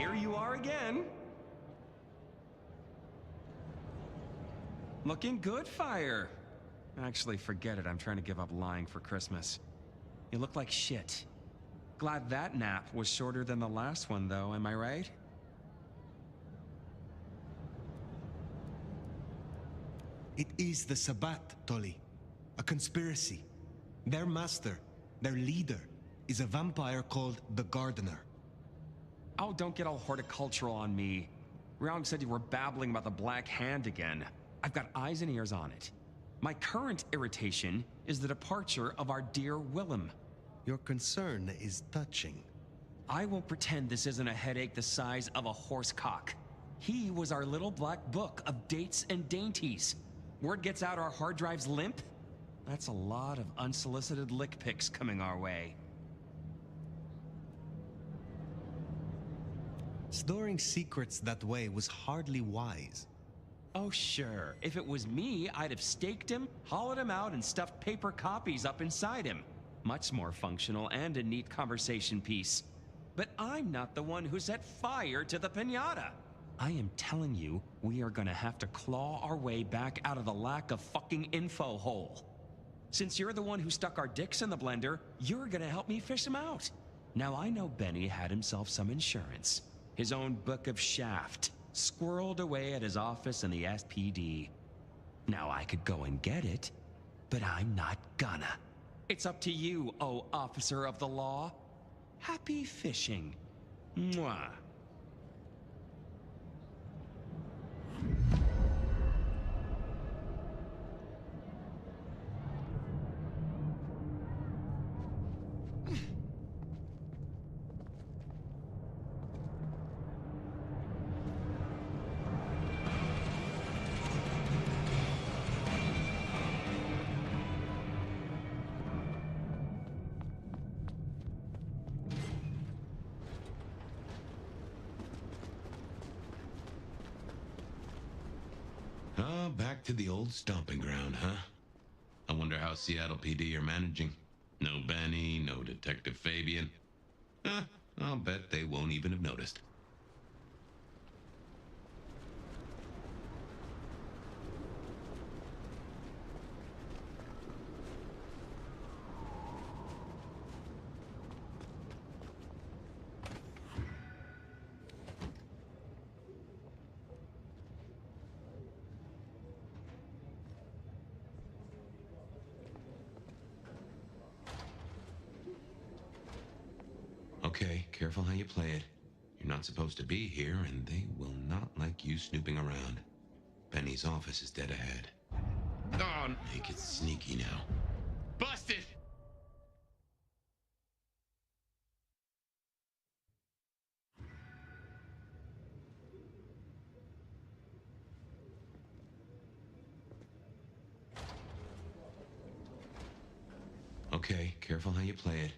here you are again. Looking good, Fire. Actually, forget it. I'm trying to give up lying for Christmas. You look like shit. Glad that nap was shorter than the last one, though, am I right? It is the Sabbat, Tolly. A conspiracy. Their master, their leader, is a vampire called the Gardener. Oh, don't get all horticultural on me. Ryong said you were babbling about the Black Hand again. I've got eyes and ears on it. My current irritation is the departure of our dear Willem. Your concern is touching. I won't pretend this isn't a headache the size of a horse cock. He was our little black book of dates and dainties. Word gets out our hard drive's limp? That's a lot of unsolicited lick pics coming our way. Storing secrets that way was hardly wise. Oh sure, if it was me, I'd have staked him, hollowed him out, and stuffed paper copies up inside him. Much more functional and a neat conversation piece. But I'm not the one who set fire to the piñata. I am telling you, we are gonna have to claw our way back out of the lack of fucking info hole. Since you're the one who stuck our dicks in the blender, you're gonna help me fish them out. Now I know Benny had himself some insurance. His own book of Shaft, squirreled away at his office in the SPD. Now I could go and get it, but I'm not gonna. It's up to you, oh officer of the law. Happy fishing. Mwah. Oh, back to the old stomping ground, huh? I wonder how Seattle PD are managing. No Benny, no Detective Fabian. I'll bet they won't even have noticed. Okay, careful how you play it. You're not supposed to be here, and they will not like you snooping around. Benny's office is dead ahead. Oh, make it sneaky now. Busted! Okay, careful how you play it.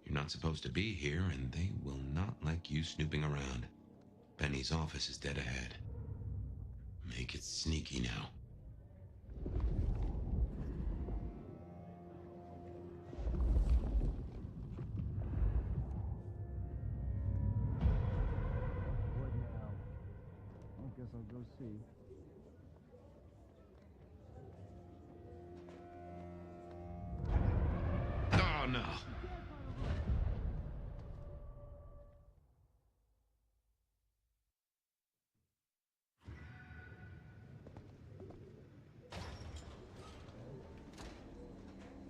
You're not supposed to be here, and they will not like you snooping around. Benny's office is dead ahead. Make it sneaky now. What now? I guess I'll go see. Oh, no.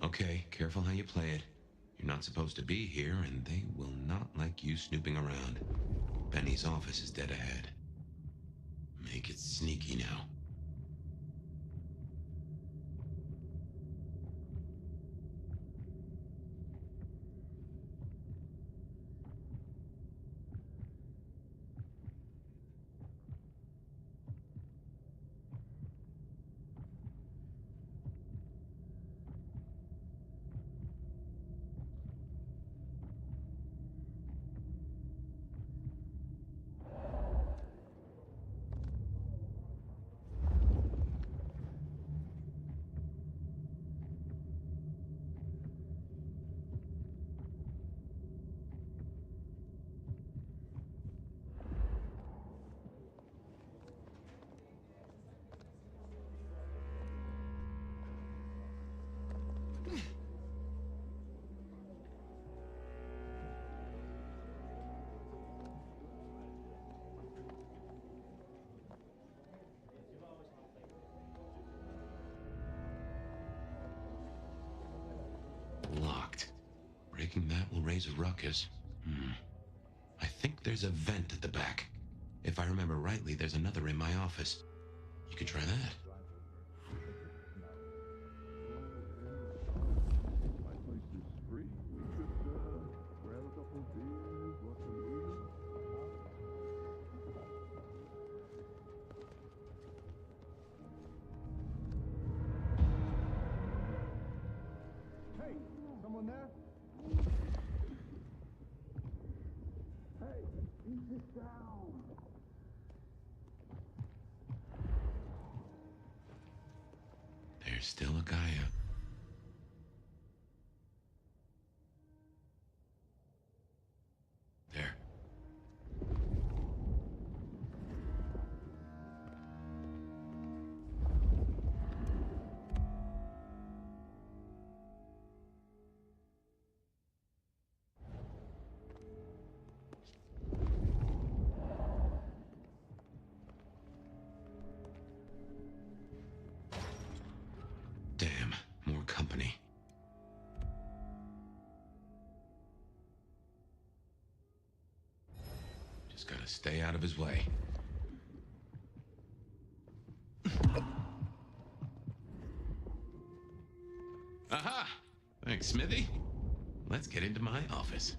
Okay, careful how you play it. You're not supposed to be here, and they will not like you snooping around. Benny's office is dead ahead. Make it sneaky now. Taking that will raise a ruckus. I think there's a vent at the back. If I remember rightly, there's another in my office. You could try that. My place is free. We could grab a couple of beers, watch a movie. Hey, someone there? Hey, eat this down. There's still a guy up. There. Damn, more company. Just gotta stay out of his way. Aha! Thanks, Smithy. Let's get into my office.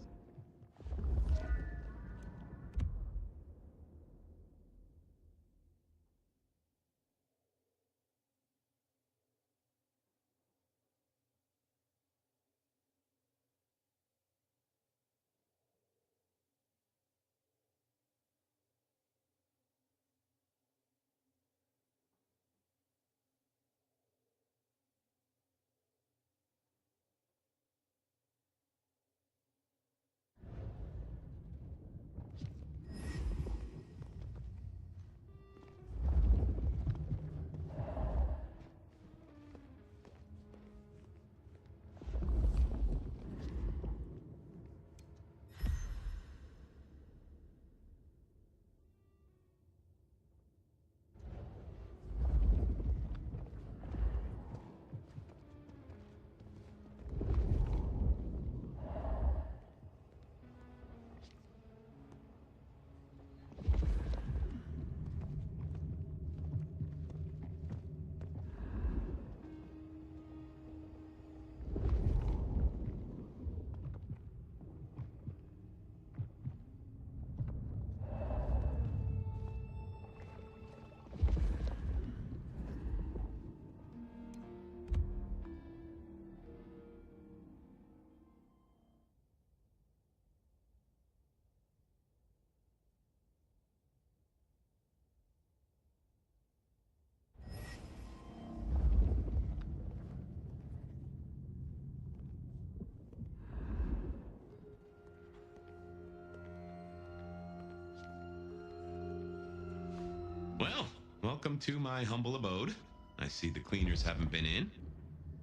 Well, welcome to my humble abode. I see the cleaners haven't been in,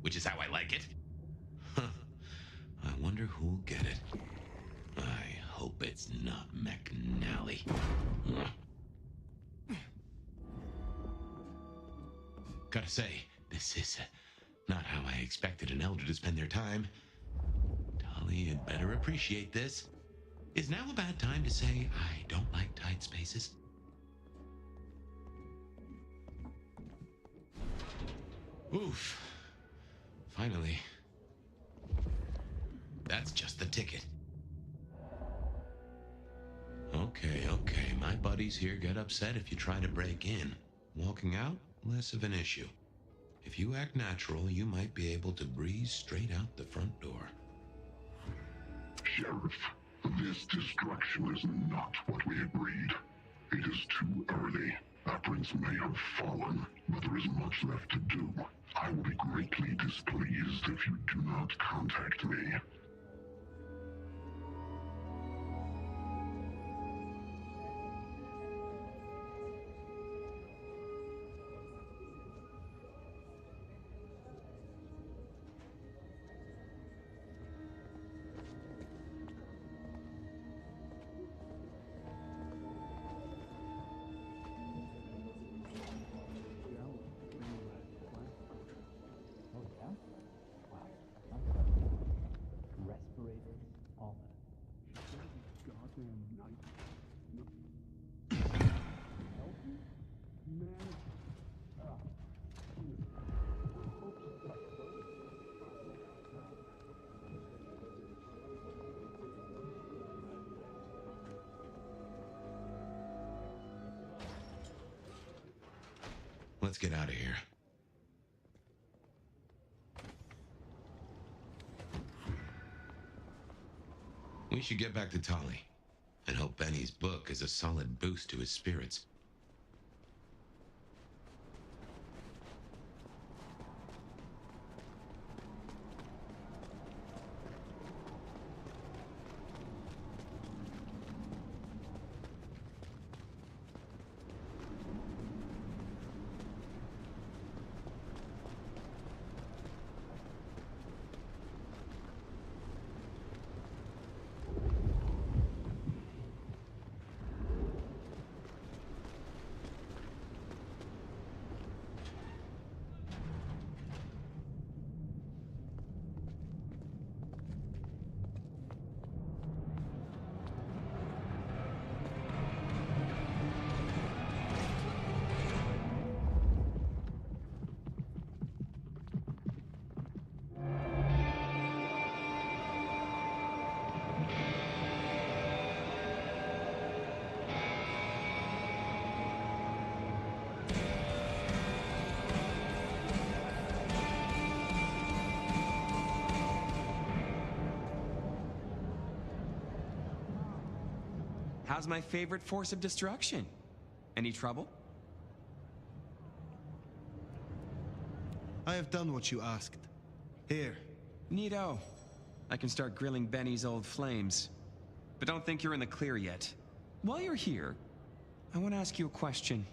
which is how I like it. Huh. I wonder who'll get it. I hope it's not McNally. Gotta say, this is not how I expected an elder to spend their time. Tully had better appreciate this. Is now a bad time to say I don't like tight spaces? Oof. Finally. That's just the ticket. Okay. My buddies here get upset if you try to break in. Walking out, less of an issue. If you act natural, you might be able to breeze straight out the front door. Sheriff, this destruction is not what we agreed. It is too early. Our prince may have fallen, but there is much left to do. I will be greatly displeased if you do not contact me. Let's get out of here. We should get back to Tali and hope Benny's book is a solid boost to his spirits. How's my favorite force of destruction? Any trouble? I have done what you asked. Here. Neato. I can start grilling Benny's old flames. But don't think you're in the clear yet. While you're here, I want to ask you a question.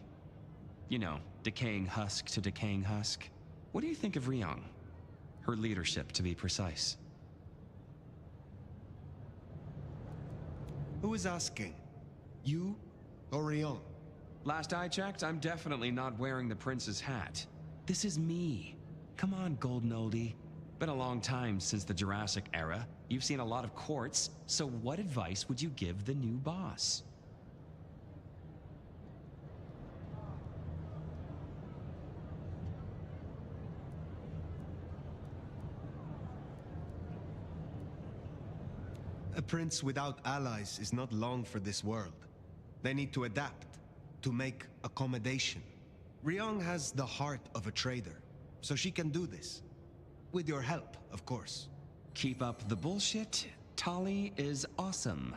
You know, decaying husk to decaying husk. What do you think of Ryong? Her leadership, to be precise. Who is asking? You or Ryong? Last I checked, I'm definitely not wearing the prince's hat. This is me. Come on, golden oldie. Been a long time since the Jurassic era. You've seen a lot of courts, so what advice would you give the new boss? A prince without allies is not long for this world. They need to adapt, to make accommodation. Ryong has the heart of a trader, so she can do this. With your help, of course. Keep up the bullshit. Tali is awesome.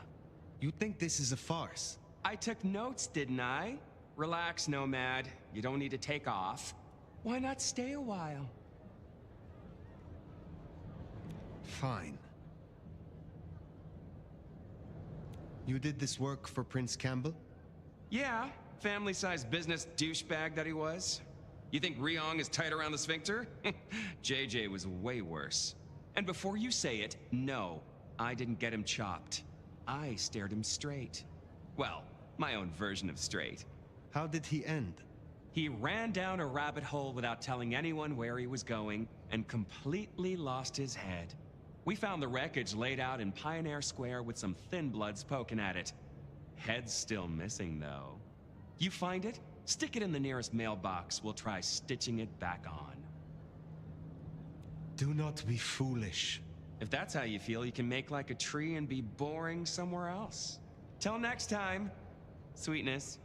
You think this is a farce? I took notes, didn't I? Relax, Nomad. You don't need to take off. Why not stay a while? Fine. You did this work for Prince Campbell? Yeah, family-sized business douchebag that he was. You think Ryong is tight around the sphincter? JJ was way worse. And before you say it, no, I didn't get him chopped. I stared him straight. Well, my own version of straight. How did he end? He ran down a rabbit hole without telling anyone where he was going and completely lost his head. We found the wreckage laid out in Pioneer Square with some thin bloods poking at it. Head's still missing, though. You find it? Stick it in the nearest mailbox. We'll try stitching it back on. Do not be foolish. If that's how you feel, you can make like a tree and be boring somewhere else. Till next time, sweetness.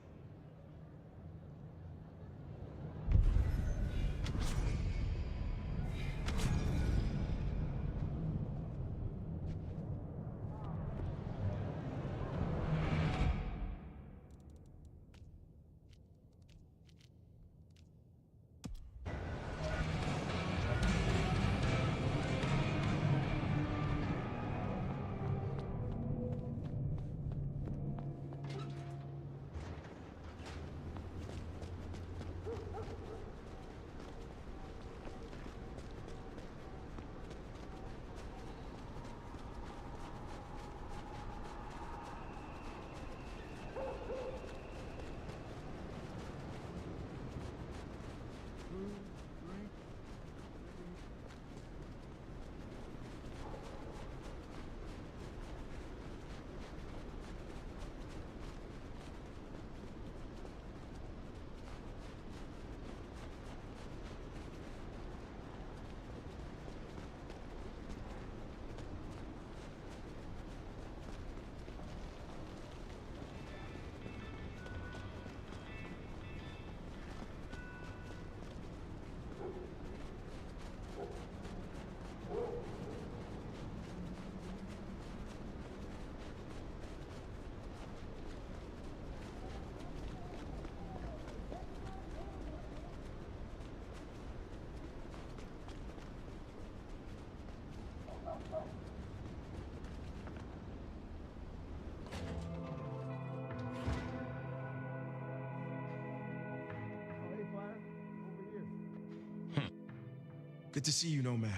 Good to see you, Nomad.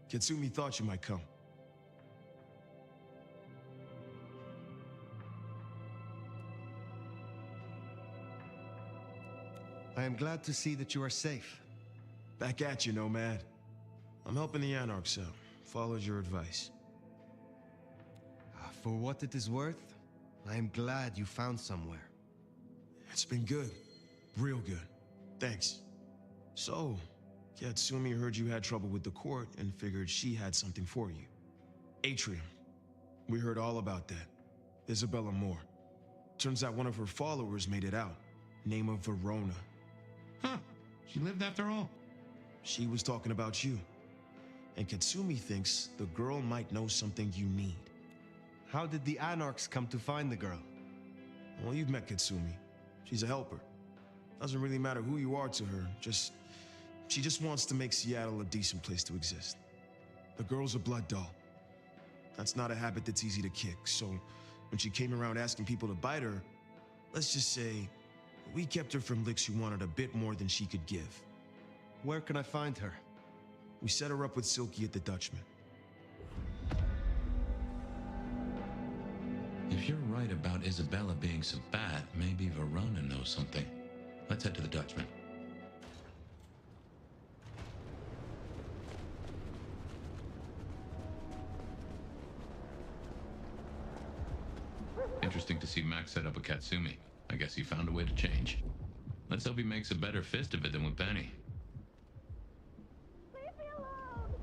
Katsumi thought you might come. I am glad to see that you are safe. Back at you, Nomad. I'm helping the Anarchs out. Followed your advice. For what it is worth, I am glad you found somewhere. It's been good. Real good. Thanks. So, Katsumi heard you had trouble with the court and figured she had something for you. Atrium. We heard all about that. Isabella Moore. Turns out one of her followers made it out. Name of Verona. Huh. She lived after all. She was talking about you. And Katsumi thinks the girl might know something you need. How did the Anarchs come to find the girl? Well, you've met Katsumi. She's a helper. Doesn't really matter who you are to her, she just wants to make Seattle a decent place to exist. The girl's a blood doll. That's not a habit that's easy to kick, so when she came around asking people to bite her, let's just say, we kept her from licks who wanted a bit more than she could give. Where can I find her? We set her up with Silky at the Dutchman. If you're right about Isabella being so bad, maybe Verona knows something. Let's head to the Dutchman. Interesting to see Max set up a Katsumi. I guess he found a way to change. Let's hope he makes a better fist of it than with Penny. Leave me alone!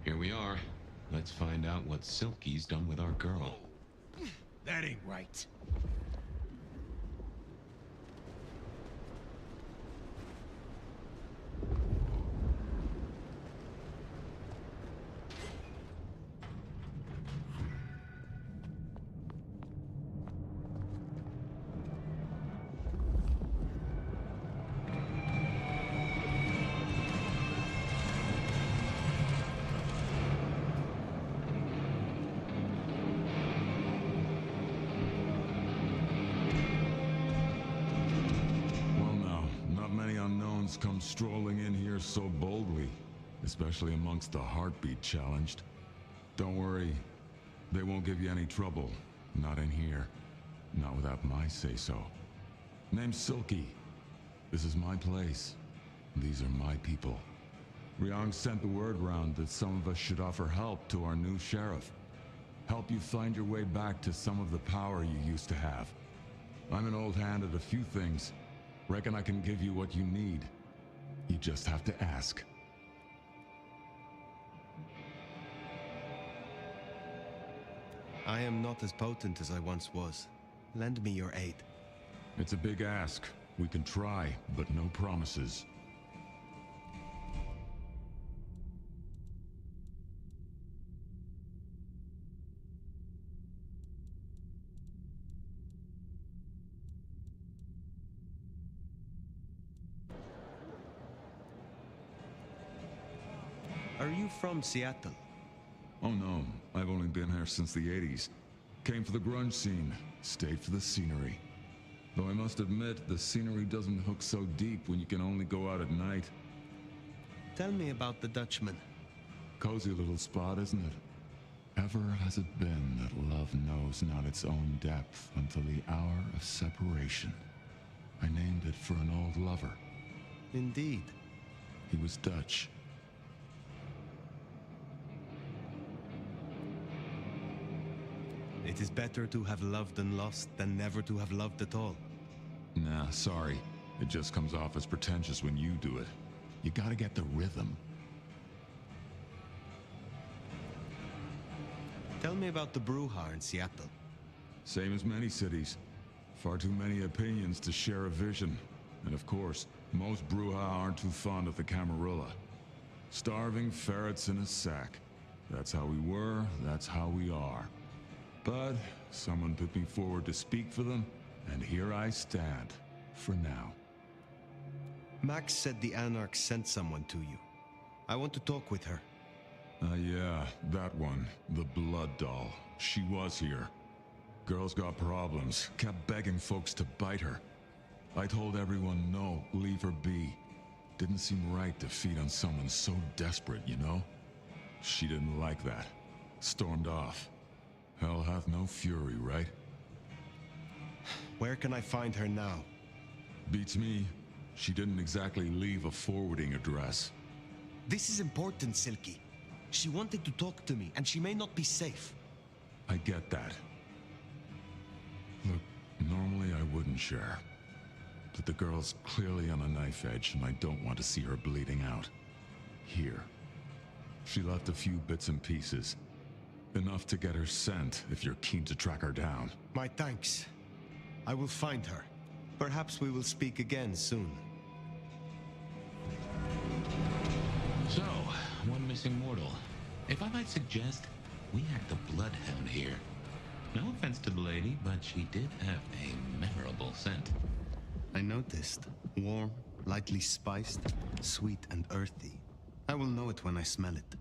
Here we are. Let's find out what Silky's done with our girl. That ain't right. Come strolling in here so boldly, especially amongst the heartbeat challenged. Don't worry, they won't give you any trouble. Not in here. Not without my say-so. Name's Silky. This is my place. These are my people. Ryong sent the word round that some of us should offer help to our new sheriff. Help you find your way back to some of the power you used to have. I'm an old hand at a few things. Reckon I can give you what you need. You just have to ask. I am not as potent as I once was. Lend me your aid. It's a big ask. We can try, but no promises. Are you from Seattle? Oh no, I've only been here since the 80s. Came for the grunge scene, stayed for the scenery. Though I must admit, the scenery doesn't hook so deep when you can only go out at night. Tell me about the Dutchman. Cozy little spot, isn't it? Ever has it been that love knows not its own depth until the hour of separation. I named it for an old lover. Indeed. He was Dutch. It is better to have loved and lost than never to have loved at all. Nah, sorry. It just comes off as pretentious when you do it. You gotta get the rhythm. Tell me about the Bruja in Seattle. Same as many cities. Far too many opinions to share a vision. And of course, most Bruja aren't too fond of the Camarilla. Starving ferrets in a sack. That's how we were, that's how we are. But someone put me forward to speak for them, and here I stand, for now. Max said the Anarchs sent someone to you. I want to talk with her. Yeah, that one. The Blood Doll. She was here. Girl's got problems. Kept begging folks to bite her. I told everyone no, leave her be. Didn't seem right to feed on someone so desperate, you know? She didn't like that. Stormed off. Hell hath no fury, right? Where can I find her now? Beats me. She didn't exactly leave a forwarding address. This is important, Silky. She wanted to talk to me, and she may not be safe. I get that. Look, normally I wouldn't share. But the girl's clearly on a knife edge, and I don't want to see her bleeding out. Here. She left a few bits and pieces. Enough to get her sent, if you're keen to track her down. My thanks. I will find her. Perhaps we will speak again soon. So, one missing mortal. If I might suggest, we act a bloodhound here. No offense to the lady, but she did have a memorable scent. I noticed. Warm, lightly spiced, sweet and earthy. I will know it when I smell it.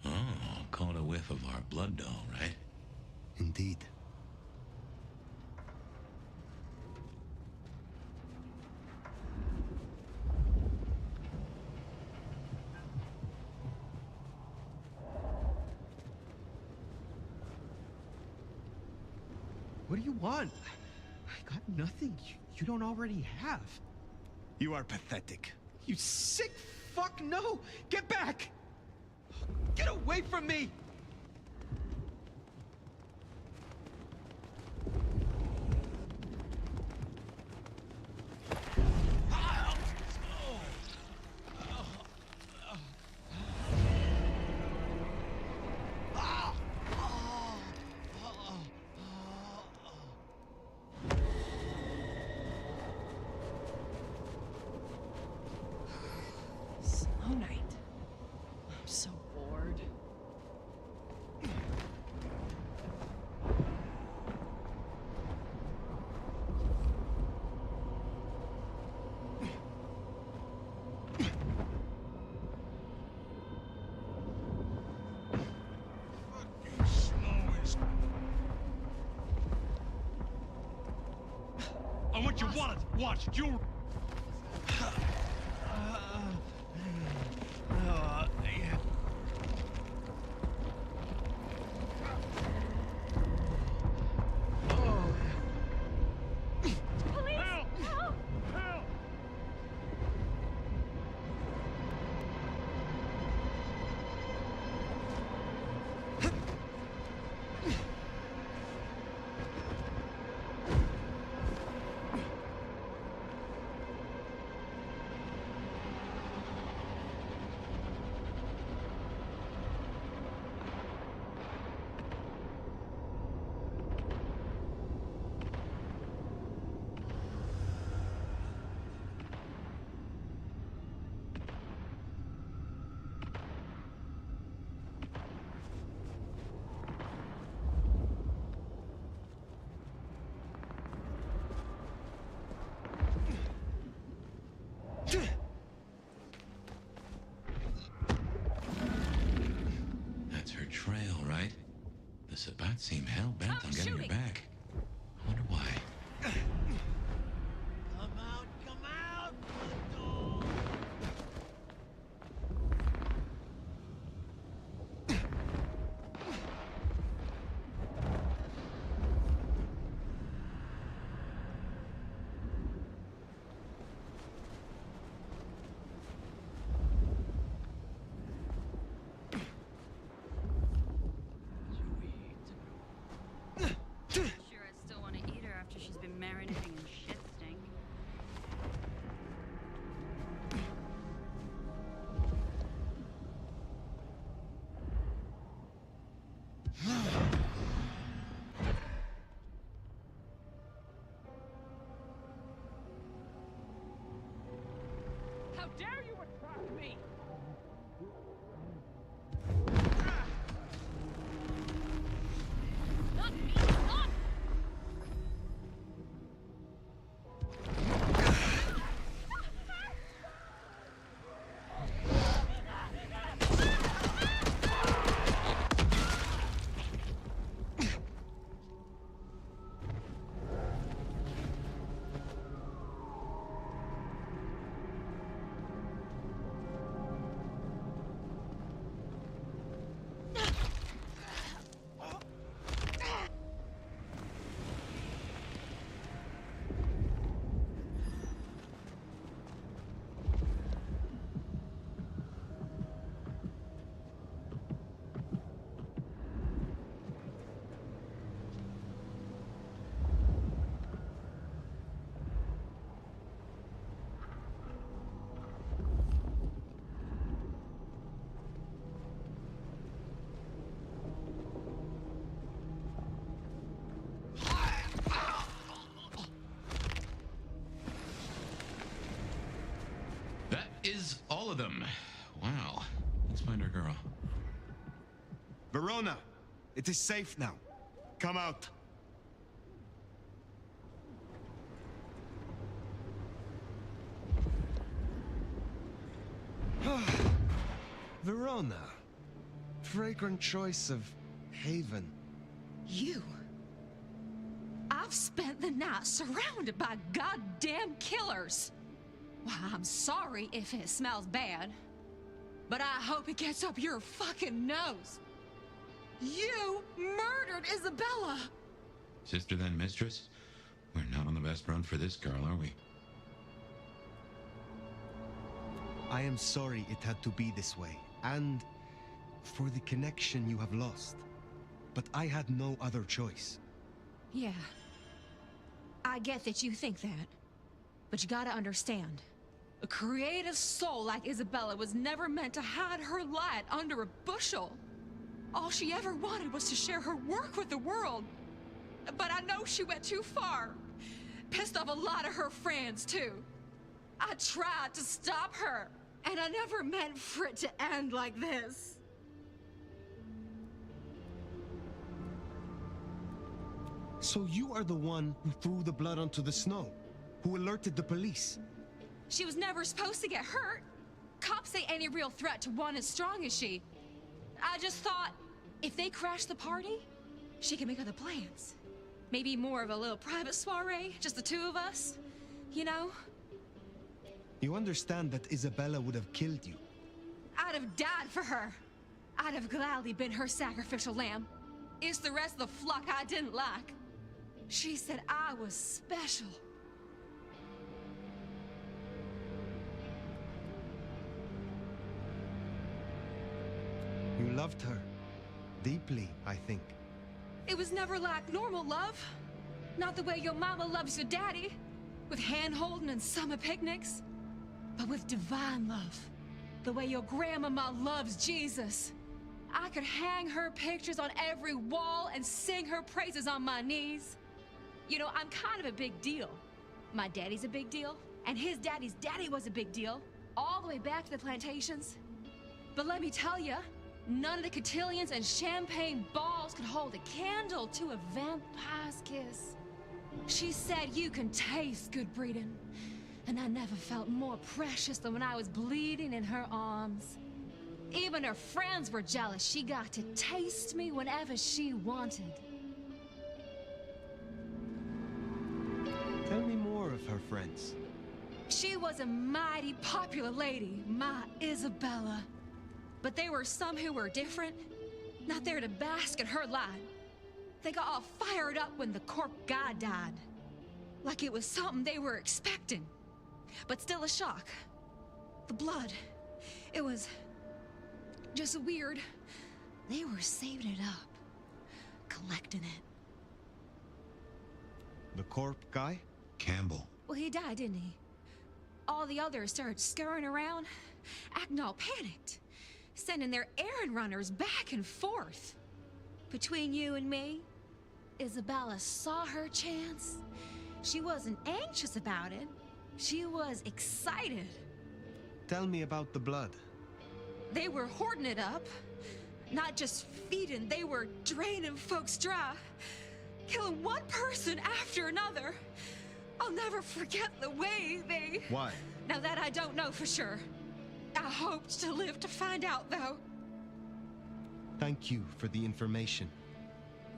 Oh, caught a whiff of our blood doll, right? Indeed. What do you want? I got nothing you don't already have. You are pathetic. You sick fuck, no! Get back! Get away from me! Slow night. I'm so bored. I want your wallet. Watch, you. Yeah. Help! Help! Guts seem hell-bent on getting her back. I wonder why. Come out, Blood Dog! Sure, I still want to eat her after she's been marinating in shit stink. How dare you attack me? Not me! Not! That is all of them. Wow. Let's find our girl. Verona, it is safe now. Come out. Verona. Fragrant choice of haven. You? I've spent the night surrounded by goddamn killers. Well, I'm sorry if it smells bad, but I hope it gets up your fucking nose. You murdered Isabella! Sister then mistress? We're not on the best run for this girl, are we? I am sorry it had to be this way, and for the connection you have lost. But I had no other choice. Yeah. I get that you think that, but you gotta understand. A creative soul like Isabella was never meant to hide her light under a bushel. All she ever wanted was to share her work with the world. But I know she went too far. Pissed off a lot of her friends, too. I tried to stop her, and I never meant for it to end like this. So you are the one who threw the blood onto the snow, who alerted the police. She was never supposed to get hurt. Cops ain't any real threat to one as strong as she. I just thought, if they crash the party, she can make other plans. Maybe more of a little private soiree, just the two of us, you know? You understand that Isabella would have killed you. I'd have died for her. I'd have gladly been her sacrificial lamb. It's the rest of the flock I didn't like. She said I was special. You loved her. Deeply, I think. It was never like normal love. Not the way your mama loves your daddy, with hand-holding and summer picnics. But with divine love. The way your grandmama loves Jesus. I could hang her pictures on every wall and sing her praises on my knees. You know, I'm kind of a big deal. My daddy's a big deal, and his daddy's daddy was a big deal, all the way back to the plantations. But let me tell you, none of the cotillions and champagne balls could hold a candle to a vampire's kiss. She said you can taste good breeding, and I never felt more precious than when I was bleeding in her arms. Even her friends were jealous. She got to taste me whenever she wanted. Tell me more of her friends. She was a mighty popular lady, my Isabella. But there were some who were different, not there to bask in her light. They got all fired up when the corp guy died. Like it was something they were expecting. But still a shock. The blood. It was just weird. They were saving it up. Collecting it. The corp guy? Campbell. Well, he died, didn't he? All the others started scurrying around, acting all panicked, sending their errand runners back and forth. Between you and me, Isabella saw her chance. She wasn't anxious about it. She was excited. Tell me about the blood. They were hoarding it up. Not just feeding, they were draining folks dry. Killing one person after another. I'll never forget the way they... Why? Now that I don't know for sure. I hoped to live to find out, though. Thank you for the information.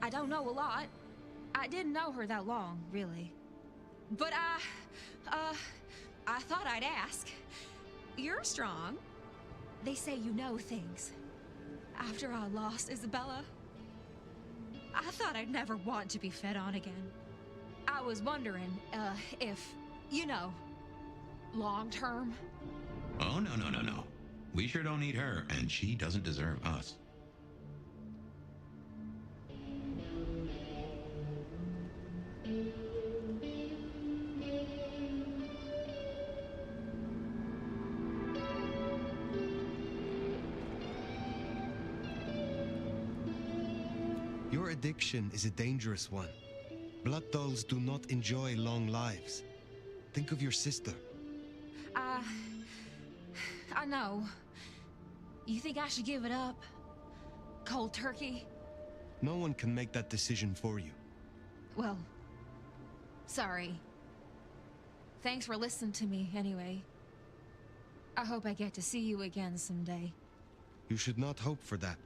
I don't know a lot. I didn't know her that long, really. But I thought I'd ask. You're strong. They say you know things. After I lost Isabella, I thought I'd never want to be fed on again. I was wondering, if, you know, long term. Oh, no. We sure don't need her, and she doesn't deserve us. Your addiction is a dangerous one. Blood dolls do not enjoy long lives. Think of your sister. I know. You think I should give it up? Cold turkey? No one can make that decision for you. Well, sorry. Thanks for listening to me, anyway. I hope I get to see you again someday. You should not hope for that.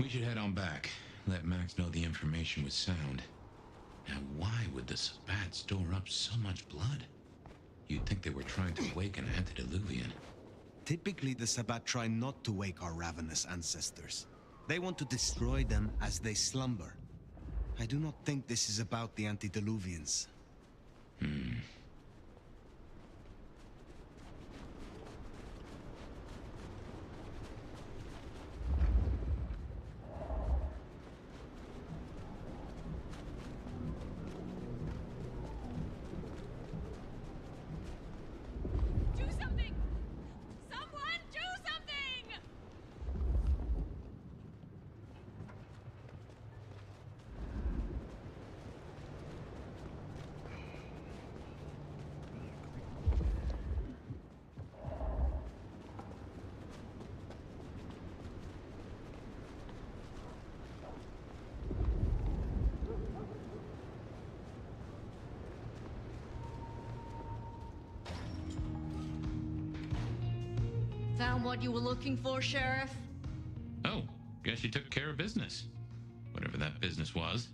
We should head on back. Let Max know the information was sound. Now, why would the Sabbat store up so much blood? You'd think they were trying to wake an antediluvian. Typically, the Sabbat try not to wake our ravenous ancestors. They want to destroy them as they slumber. I do not think this is about the antediluvians. Do something! Someone do something! Found what you were looking for, Sheriff? Oh, guess you took care of business. Whatever that business was.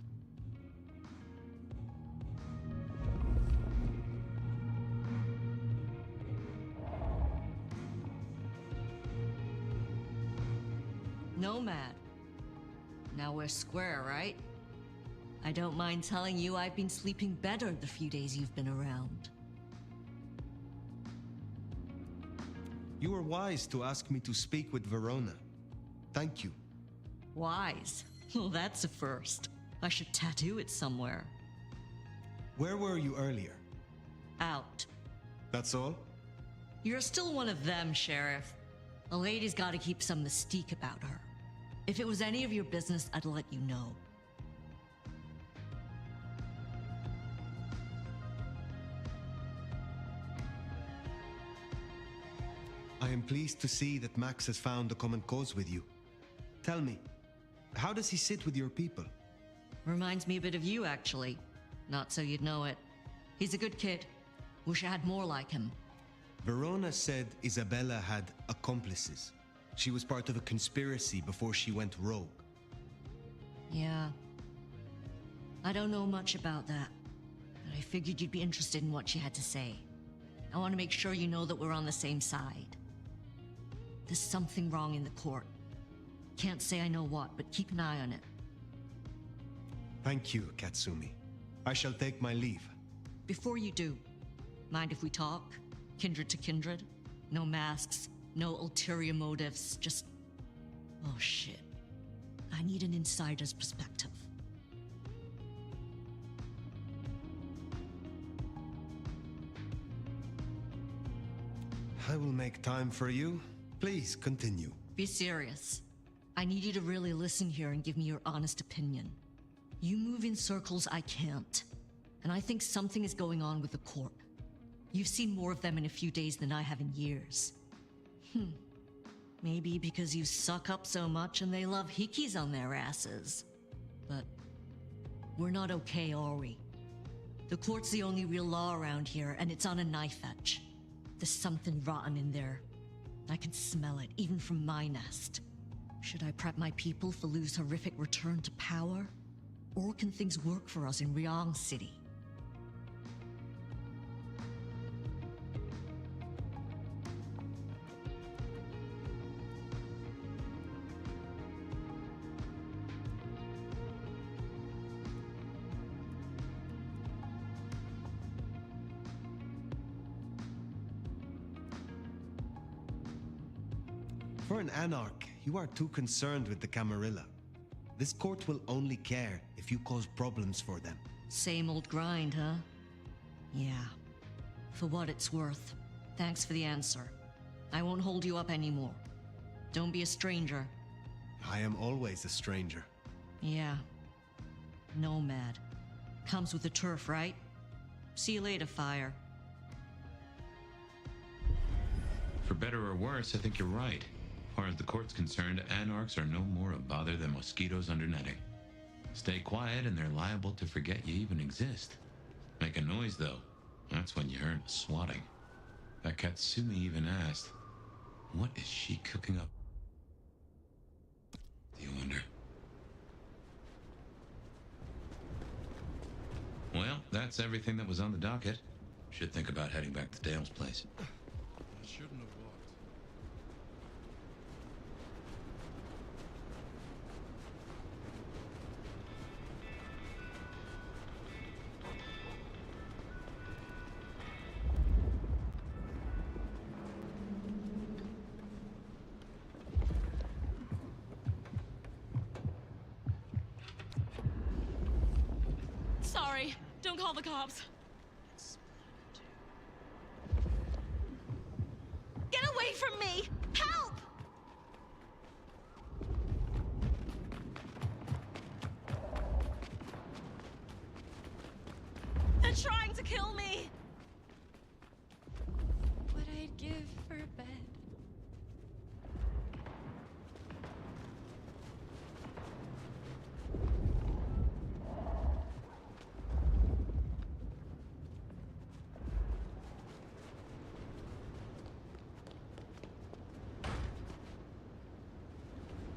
Nomad. Now we're square, right? I don't mind telling you I've been sleeping better the few days you've been around. You were wise to ask me to speak with Verona. Thank you. Wise? Well, that's a first. I should tattoo it somewhere. Where were you earlier? Out. That's all? You're still one of them, Sheriff. A lady's gotta keep some mystique about her. If it was any of your business, I'd let you know. I am pleased to see that Max has found a common cause with you. Tell me, how does he sit with your people? Reminds me a bit of you, actually. Not so you'd know it. He's a good kid. Wish I had more like him. Verona said Isabella had accomplices. She was part of a conspiracy before she went rogue. Yeah. I don't know much about that, but I figured you'd be interested in what she had to say. I want to make sure you know that we're on the same side. There's something wrong in the court. Can't say I know what, but keep an eye on it. Thank you, Katsumi. I shall take my leave. Before you do, mind if we talk? Kindred to kindred? No masks, no ulterior motives, just... Oh shit. I need an insider's perspective. I will make time for you. Please continue. Be serious. I need you to really listen here and give me your honest opinion. You move in circles I can't, and I think something is going on with the court. You've seen more of them in a few days than I have in years. Maybe because you suck up so much and they love hikis on their asses. But we're not okay, are we? The court's the only real law around here, and it's on a knife edge. There's something rotten in there. I can smell it, even from my nest. Should I prep my people for Lu's horrific return to power? Or can things work for us in Ryong City? For an anarch, you are too concerned with the Camarilla. This court will only care if you cause problems for them. Same old grind, huh? Yeah. For what it's worth. Thanks for the answer. I won't hold you up anymore. Don't be a stranger. I am always a stranger. Yeah. Nomad. Comes with the turf, right? See you later, Fire. For better or worse, I think you're right. As far as the court's concerned, anarchs are no more a bother than mosquitoes under netting. Stay quiet and they're liable to forget you even exist. Make a noise, though. That's when you earn swatting. That Katsumi even asked, what is she cooking up? Do you wonder? Well, that's everything that was on the docket. Should think about heading back to Dale's place. I shouldn't have walked. Sorry, don't call the cops. Get away from me! Help! They're trying to kill me! What I'd give for a bed.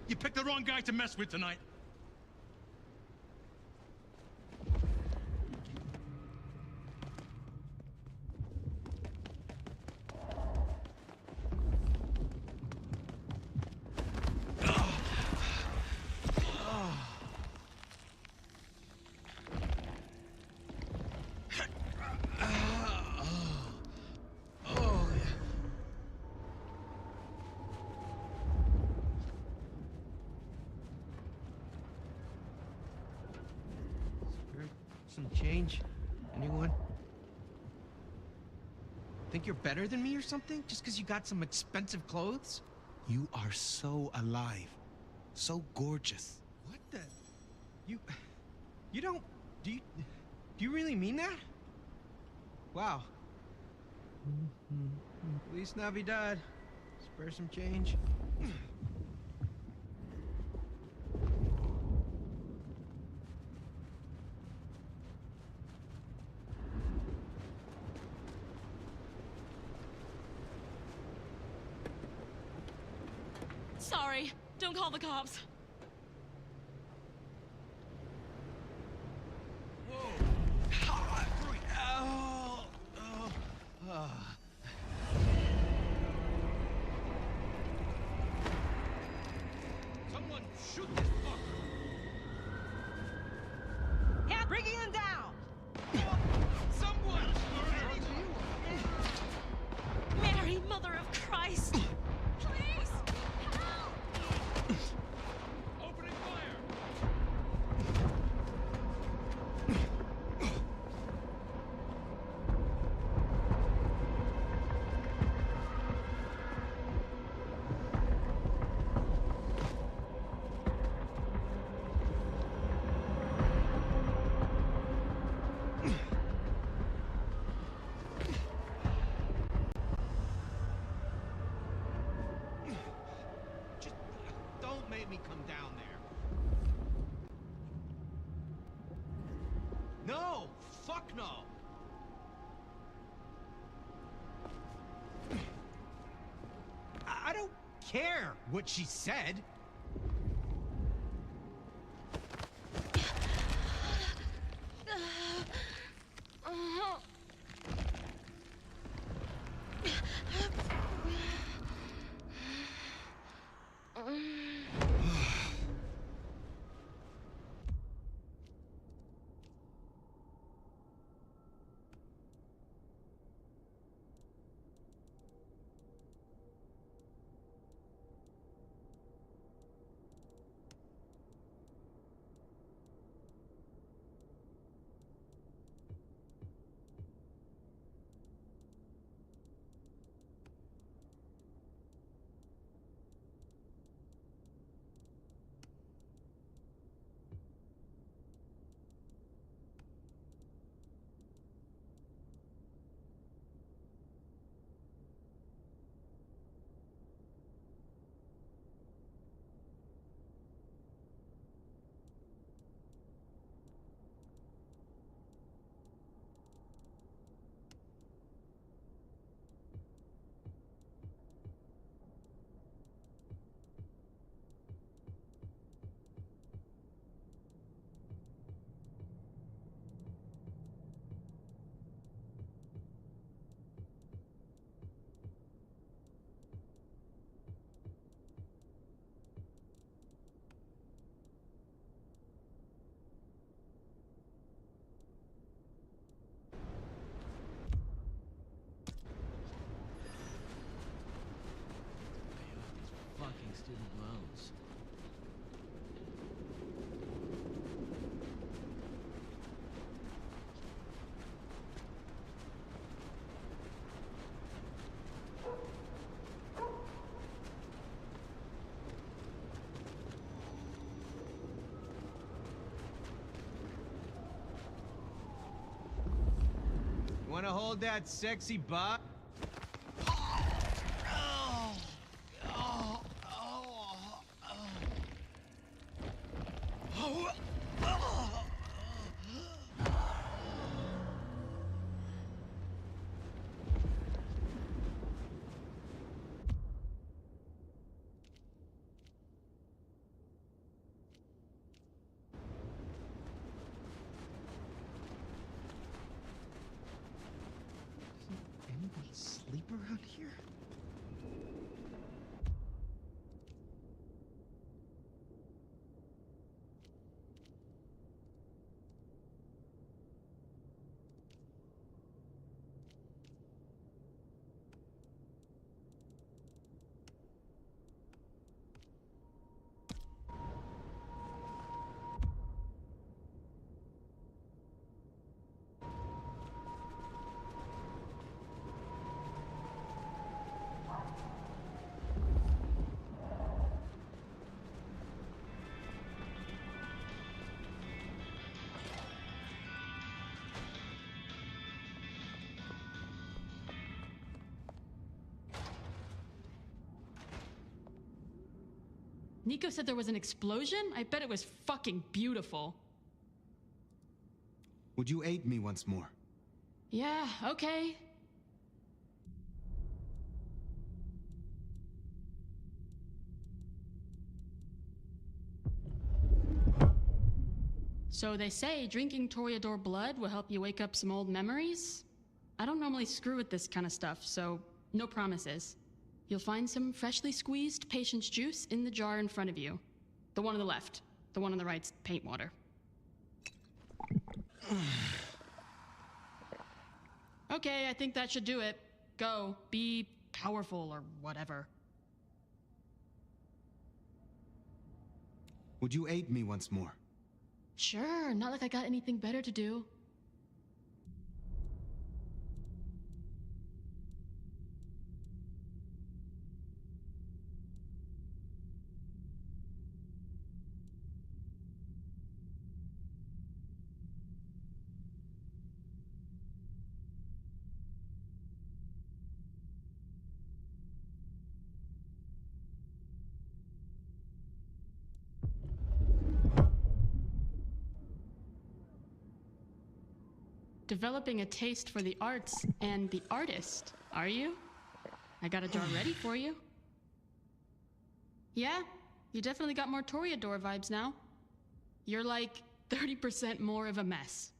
You picked the wrong guy to mess with tonight. Some change? Anyone? Think you're better than me or something? Just because you got some expensive clothes? You are so alive. So gorgeous. What the? You don't... Do you really mean that? Wow. Feliz Navidad. Spare some change. sorry. Don't call the cops. Someone shoot this fucker! Yeah, bringing him down! Someone! Mary, Mother of Christ! Please! Help! Opening fire! Just don't make me come down there. No! Fuck no! I don't care what she said. Fucking student loans. You wanna hold that sexy butt? Anybody sleep around here? Nico said there was an explosion? I bet it was fucking beautiful. Would you aid me once more? Yeah, okay. So they say drinking Toreador blood will help you wake up some old memories? I don't normally screw with this kind of stuff, so no promises. You'll find some freshly squeezed patience juice in the jar in front of you. The one on the left. The one on the right's paint water. Okay, I think that should do it. Go. Be powerful or whatever. Would you aid me once more? Sure, not like I got anything better to do. Developing a taste for the arts and the artist, are you? I got a jar ready for you. Yeah, you definitely got more Toreador vibes now. You're like 30% more of a mess.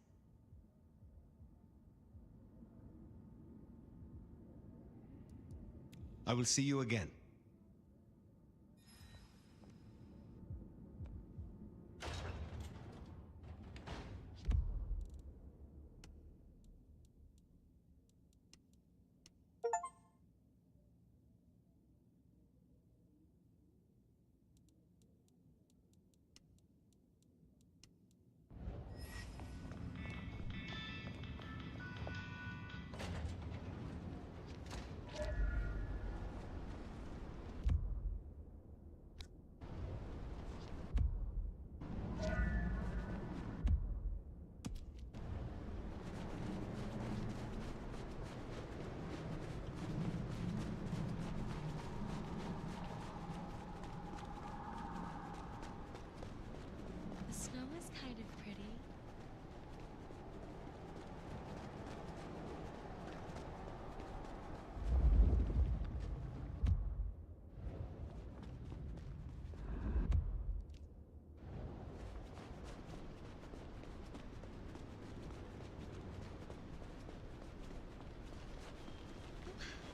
I will see you again. The snow is kind of pretty.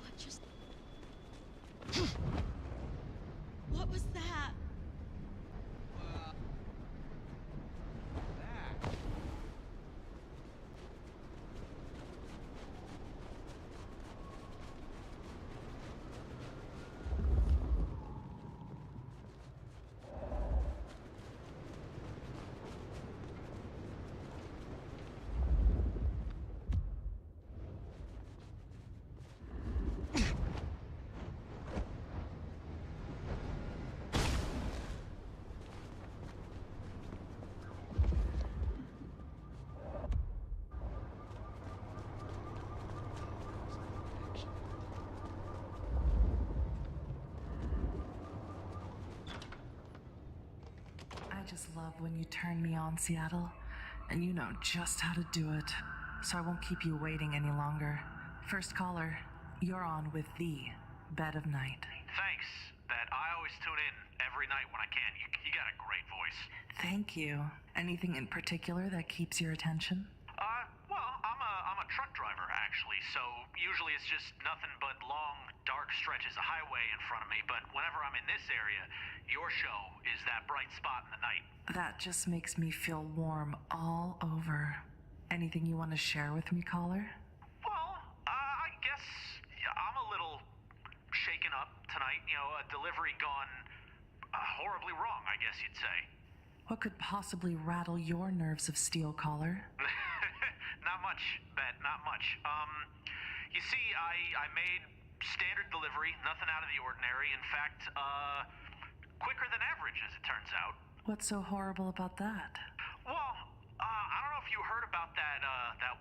What just... What was that? I just love when you turn me on, Seattle, and you know just how to do it. So I won't keep you waiting any longer. First caller, you're on with the Bed of Night. Thanks. I always tune in every night when I can. You got a great voice. Thank you. Anything in particular that keeps your attention? Well, I'm a truck driver, actually, so usually it's just nothing but long, dark stretches of highway in front of me, but whenever I'm in this area, your show is that bright spot in the night. That just makes me feel warm all over. Anything you want to share with me, caller? Well, I guess I'm a little shaken up tonight. You know, a delivery gone horribly wrong, I guess you'd say. What could possibly rattle your nerves of steel, caller? Not much, Bet, not much. You see, I made standard delivery, nothing out of the ordinary. In fact, quicker than average, as it turns out. What's so horrible about that? Well, I don't know if you heard about that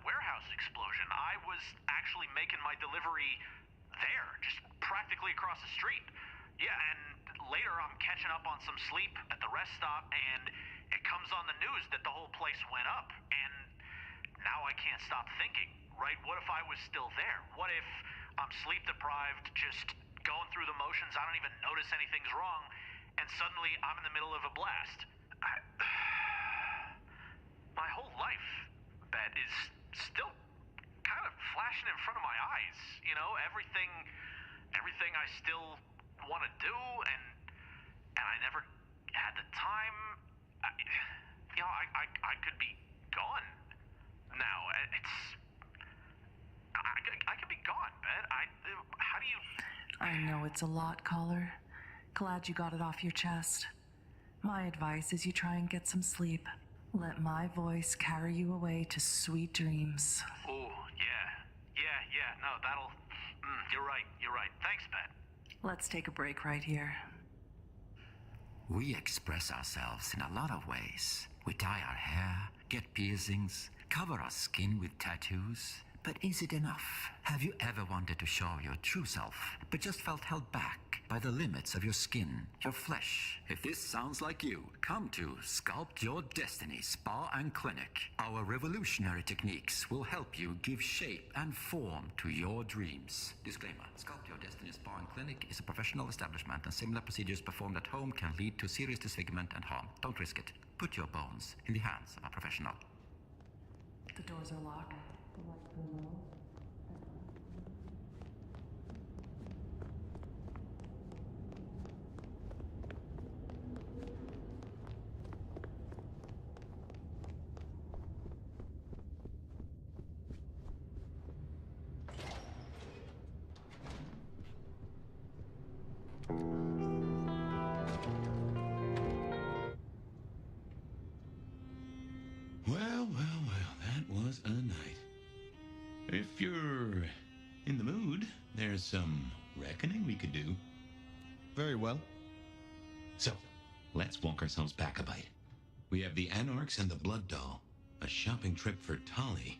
warehouse explosion. I was actually making my delivery there, just practically across the street. Yeah, and later I'm catching up on some sleep at the rest stop, and it comes on the news that the whole place went up. And now I can't stop thinking, right? What if I was still there? What if I'm sleep deprived, just going through the motions, I don't even notice anything's wrong, and suddenly I'm in the middle of a blast? that is still kind of flashing in front of my eyes. You know, everything I still want to do, and I never had the time. I could be gone now. I could be gone, man. How do you... I know it's a lot, caller. Glad you got it off your chest. My advice is you try and get some sleep. Let my voice carry you away to sweet dreams. Oh, yeah. No, that'll... you're right. Thanks, Pat. Let's take a break right here. We express ourselves in a lot of ways. We dye our hair, get piercings, cover our skin with tattoos. But is it enough? Have you ever wanted to show your true self, but just felt held back by the limits of your skin, your flesh? If this sounds like you, come to Sculpt Your Destiny Spa and Clinic. Our revolutionary techniques will help you give shape and form to your dreams. Disclaimer: Sculpt Your Destiny Spa and Clinic is a professional establishment, and similar procedures performed at home can lead to serious disfigurement and harm. Don't risk it. Put your bones in the hands of a professional. The doors are locked. The lights are low. Well, that was a night. If you're in the mood, there's some reckoning we could do. Very well. So, let's walk ourselves back a bite. We have the Anarchs and the Blood Doll, a shopping trip for Tali,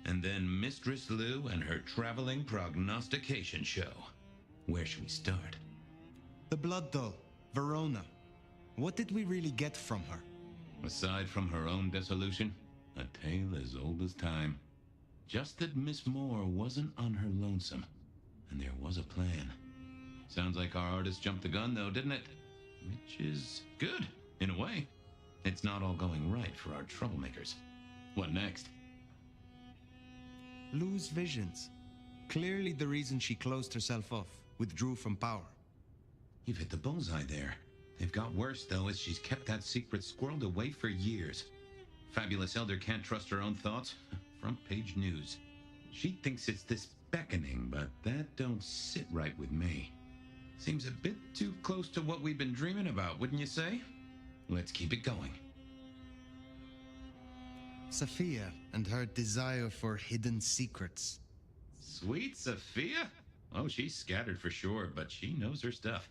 and then Mistress Lou and her traveling prognostication show. Where should we start? The Blood Doll, Verona. What did we really get from her? Aside from her own dissolution, a tale as old as time. Just that Miss Moore wasn't on her lonesome, and there was a plan. Sounds like our artist jumped the gun, though, didn't it? Which is good, in a way. It's not all going right for our troublemakers. What next? Lou's visions. Clearly the reason she closed herself off, withdrew from power. You've hit the bullseye there. They've got worse, though, as she's kept that secret squirreled away for years. Fabulous Elder can't trust her own thoughts. Front page news. She thinks it's this beckoning, but that don't sit right with me. Seems a bit too close to what we've been dreaming about, wouldn't you say? Let's keep it going. Sophia and her desire for hidden secrets. Sweet Sophia? Oh, she's scattered for sure, but she knows her stuff.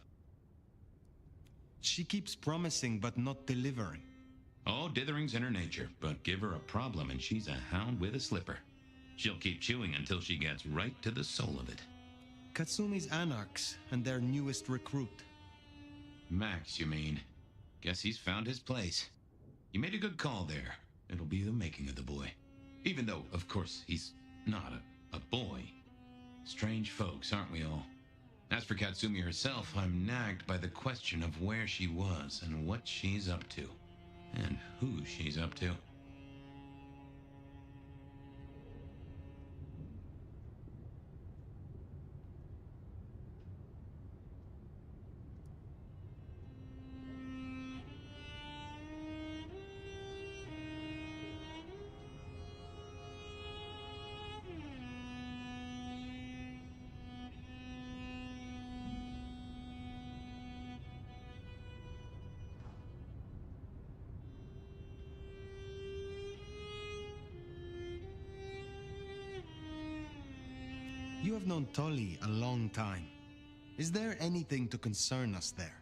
She keeps promising but not delivering. Oh, dithering's in her nature, but give her a problem and she's a hound with a slipper. She'll keep chewing until she gets right to the soul of it. Katsumi's Anarchs and their newest recruit. Max, you mean? Guess he's found his place. You made a good call there. It'll be the making of the boy. Even though, of course, he's not a boy. Strange folks, aren't we all? As for Katsumi herself, I'm nagged by the question of where she was and what she's up to. And who she's up to. You have known Tolly a long time. Is there anything to concern us there?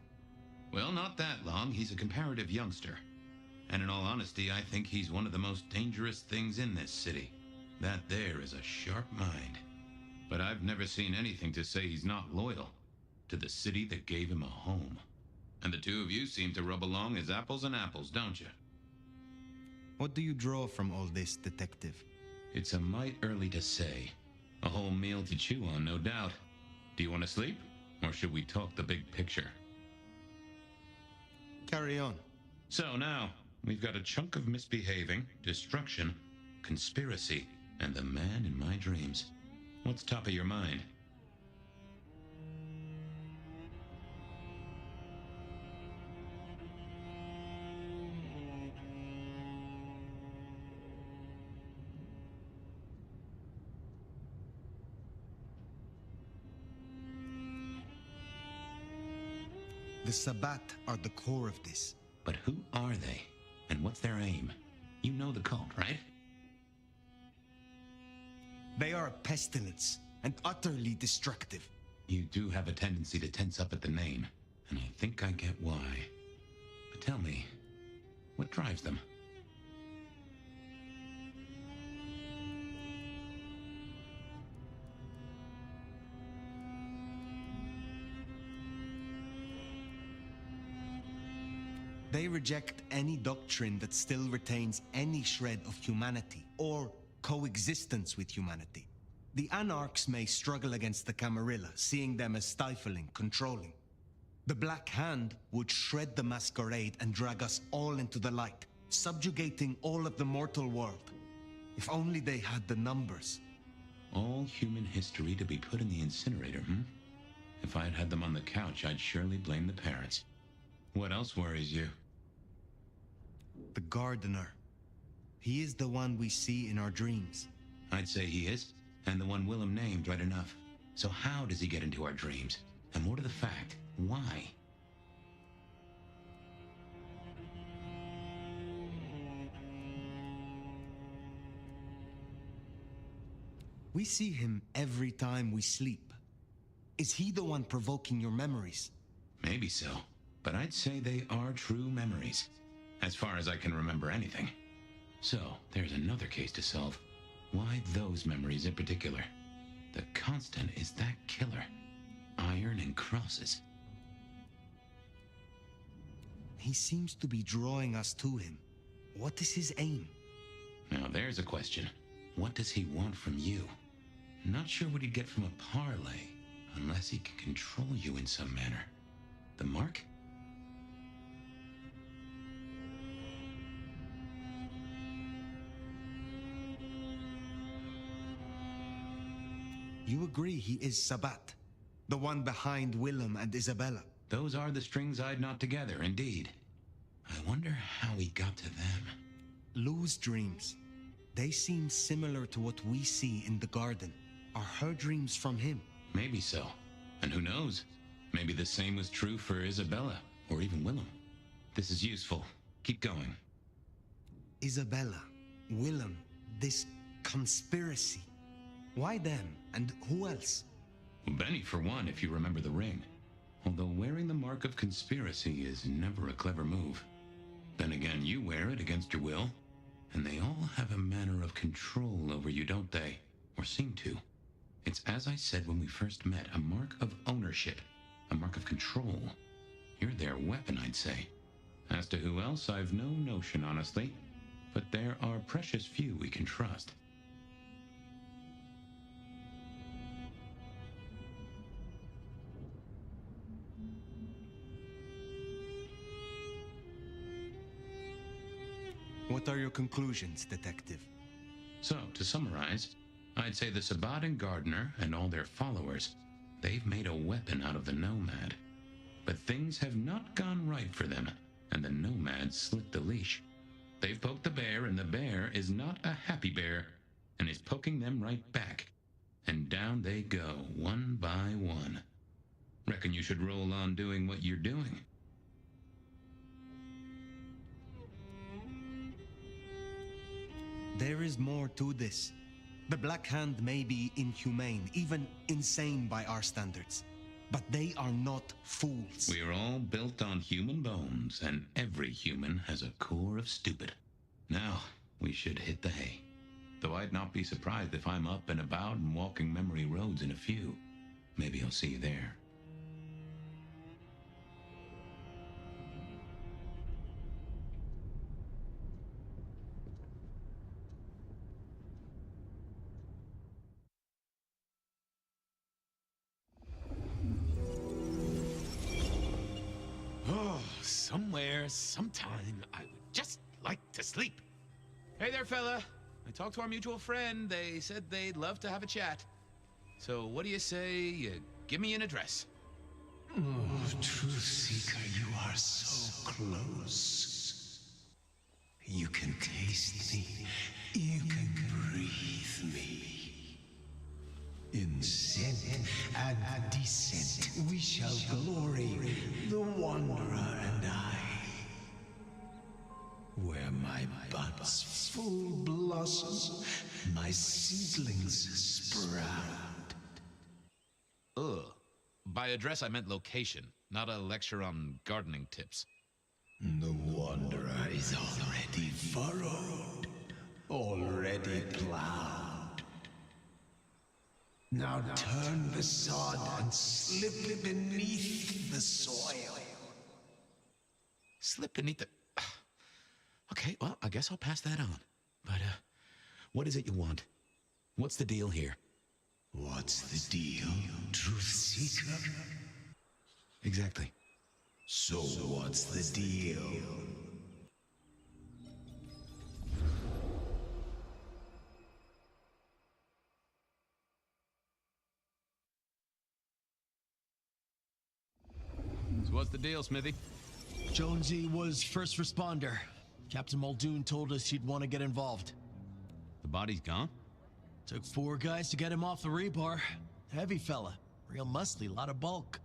Well, not that long. He's a comparative youngster. And in all honesty, I think he's one of the most dangerous things in this city. That there is a sharp mind. But I've never seen anything to say he's not loyal to the city that gave him a home. And the two of you seem to rub along as apples and apples, don't you? What do you draw from all this, Detective? It's a mite early to say. A whole meal to chew on, no doubt. Do you want to sleep? Or should we talk the big picture? Carry on. So now, we've got a chunk of misbehaving, destruction, conspiracy, and the man in my dreams. What's top of your mind? The Sabbat are the core of this. But who are they? And what's their aim? You know the cult, right? They are a pestilence and utterly destructive. You do have a tendency to tense up at the name, and I think I get why. But tell me, what drives them? They reject any doctrine that still retains any shred of humanity or coexistence with humanity. The Anarchs may struggle against the Camarilla, seeing them as stifling, controlling. The Black Hand would shred the Masquerade and drag us all into the light, subjugating all of the mortal world. If only they had the numbers. All human history to be put in the incinerator, If I'd had them on the couch, I'd surely blame the parents. What else worries you? The Gardener. He is the one we see in our dreams. I'd say he is, and the one Willem named right enough. So how does he get into our dreams? And more to the fact, why? We see him every time we sleep. Is he the one provoking your memories? Maybe so, but I'd say they are true memories, as far as I can remember anything. So, there's another case to solve. Why those memories in particular? The constant is that killer. Iron and crosses. He seems to be drawing us to him. What is his aim? Now there's a question. What does he want from you? Not sure what he'd get from a parlay, unless he can control you in some manner. The mark? You agree he is Sabbat, the one behind Willem and Isabella? Those are the strings I'd knot together, indeed. I wonder how he got to them. Lou's dreams. They seem similar to what we see in the garden. Are her dreams from him? Maybe so. And who knows? Maybe the same was true for Isabella, or even Willem. This is useful. Keep going. Isabella, Willem, this conspiracy. Why them? And who else? Benny, for one, if you remember the ring. Although wearing the mark of conspiracy is never a clever move. Then again, you wear it against your will. And they all have a manner of control over you, don't they? Or seem to. It's as I said when we first met, a mark of ownership. A mark of control. You're their weapon, I'd say. As to who else, I've no notion, honestly. But there are precious few we can trust. What are your conclusions, Detective? So, to summarize, I'd say the Sabbat and Gardener and all their followers, they've made a weapon out of the Nomad. But things have not gone right for them, and the Nomad slipped the leash. They've poked the bear, and the bear is not a happy bear, and is poking them right back. And down they go, one by one. Reckon you should roll on doing what you're doing. There is more to this. The Black Hand may be inhumane, even insane by our standards. But they are not fools. We are all built on human bones, and every human has a core of stupid. Now, we should hit the hay. Though I'd not be surprised if I'm up and about and walking memory roads in a few. Maybe I'll see you there. Oh, somewhere, sometime, I would just like to sleep. Hey there, fella. I talked to our mutual friend. They said they'd love to have a chat. So what do you say you give me an address? Oh, Truth Seeker, you are so close. You can taste me. You can breathe me. In scent and descent, we shall glory, the Wanderer and I. Where my buds full blossom, my seedlings sprout. Ugh. By address, I meant location, not a lecture on gardening tips. The Wanderer is already furrowed, already plowed. Now turn the sod and slip beneath the soil. Slip beneath the... Okay, well, I guess I'll pass that on. But, what is it you want? What's the deal here? What's the deal, Truth Seeker? Exactly. So what's the deal? So what's the deal, Smithy? Jonesy was first responder. Captain Muldoon told us he'd want to get involved. The body's gone? Took 4 guys to get him off the rebar. Heavy fella. Real muscly, lot of bulk.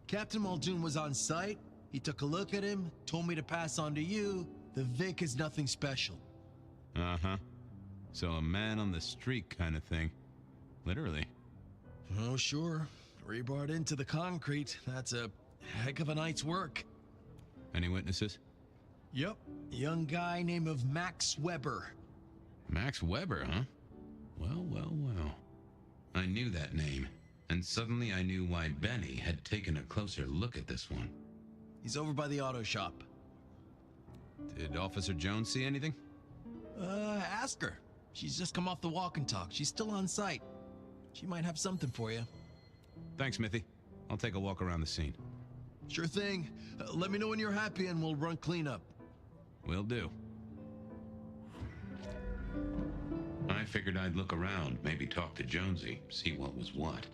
Captain Muldoon was on site. He took a look at him, told me to pass on to you. The Vic is nothing special. Uh-huh. So a man on the street kind of thing. Literally. Oh, sure. Rebarred into the concrete. That's a heck of a night's work. Any witnesses? Yep. A young guy named of Max Weber. Max Weber, huh? Well, well, well. I knew that name, and suddenly I knew why Benny had taken a closer look at this one. He's over by the auto shop. Did Officer Jones see anything? Ask her. She's just come off the walk and talk. She's still on site. She might have something for you. Thanks, Smithy. I'll take a walk around the scene. Sure thing. Let me know when you're happy and we'll run cleanup. Will do. I figured I'd look around, maybe talk to Jonesy, see what was what.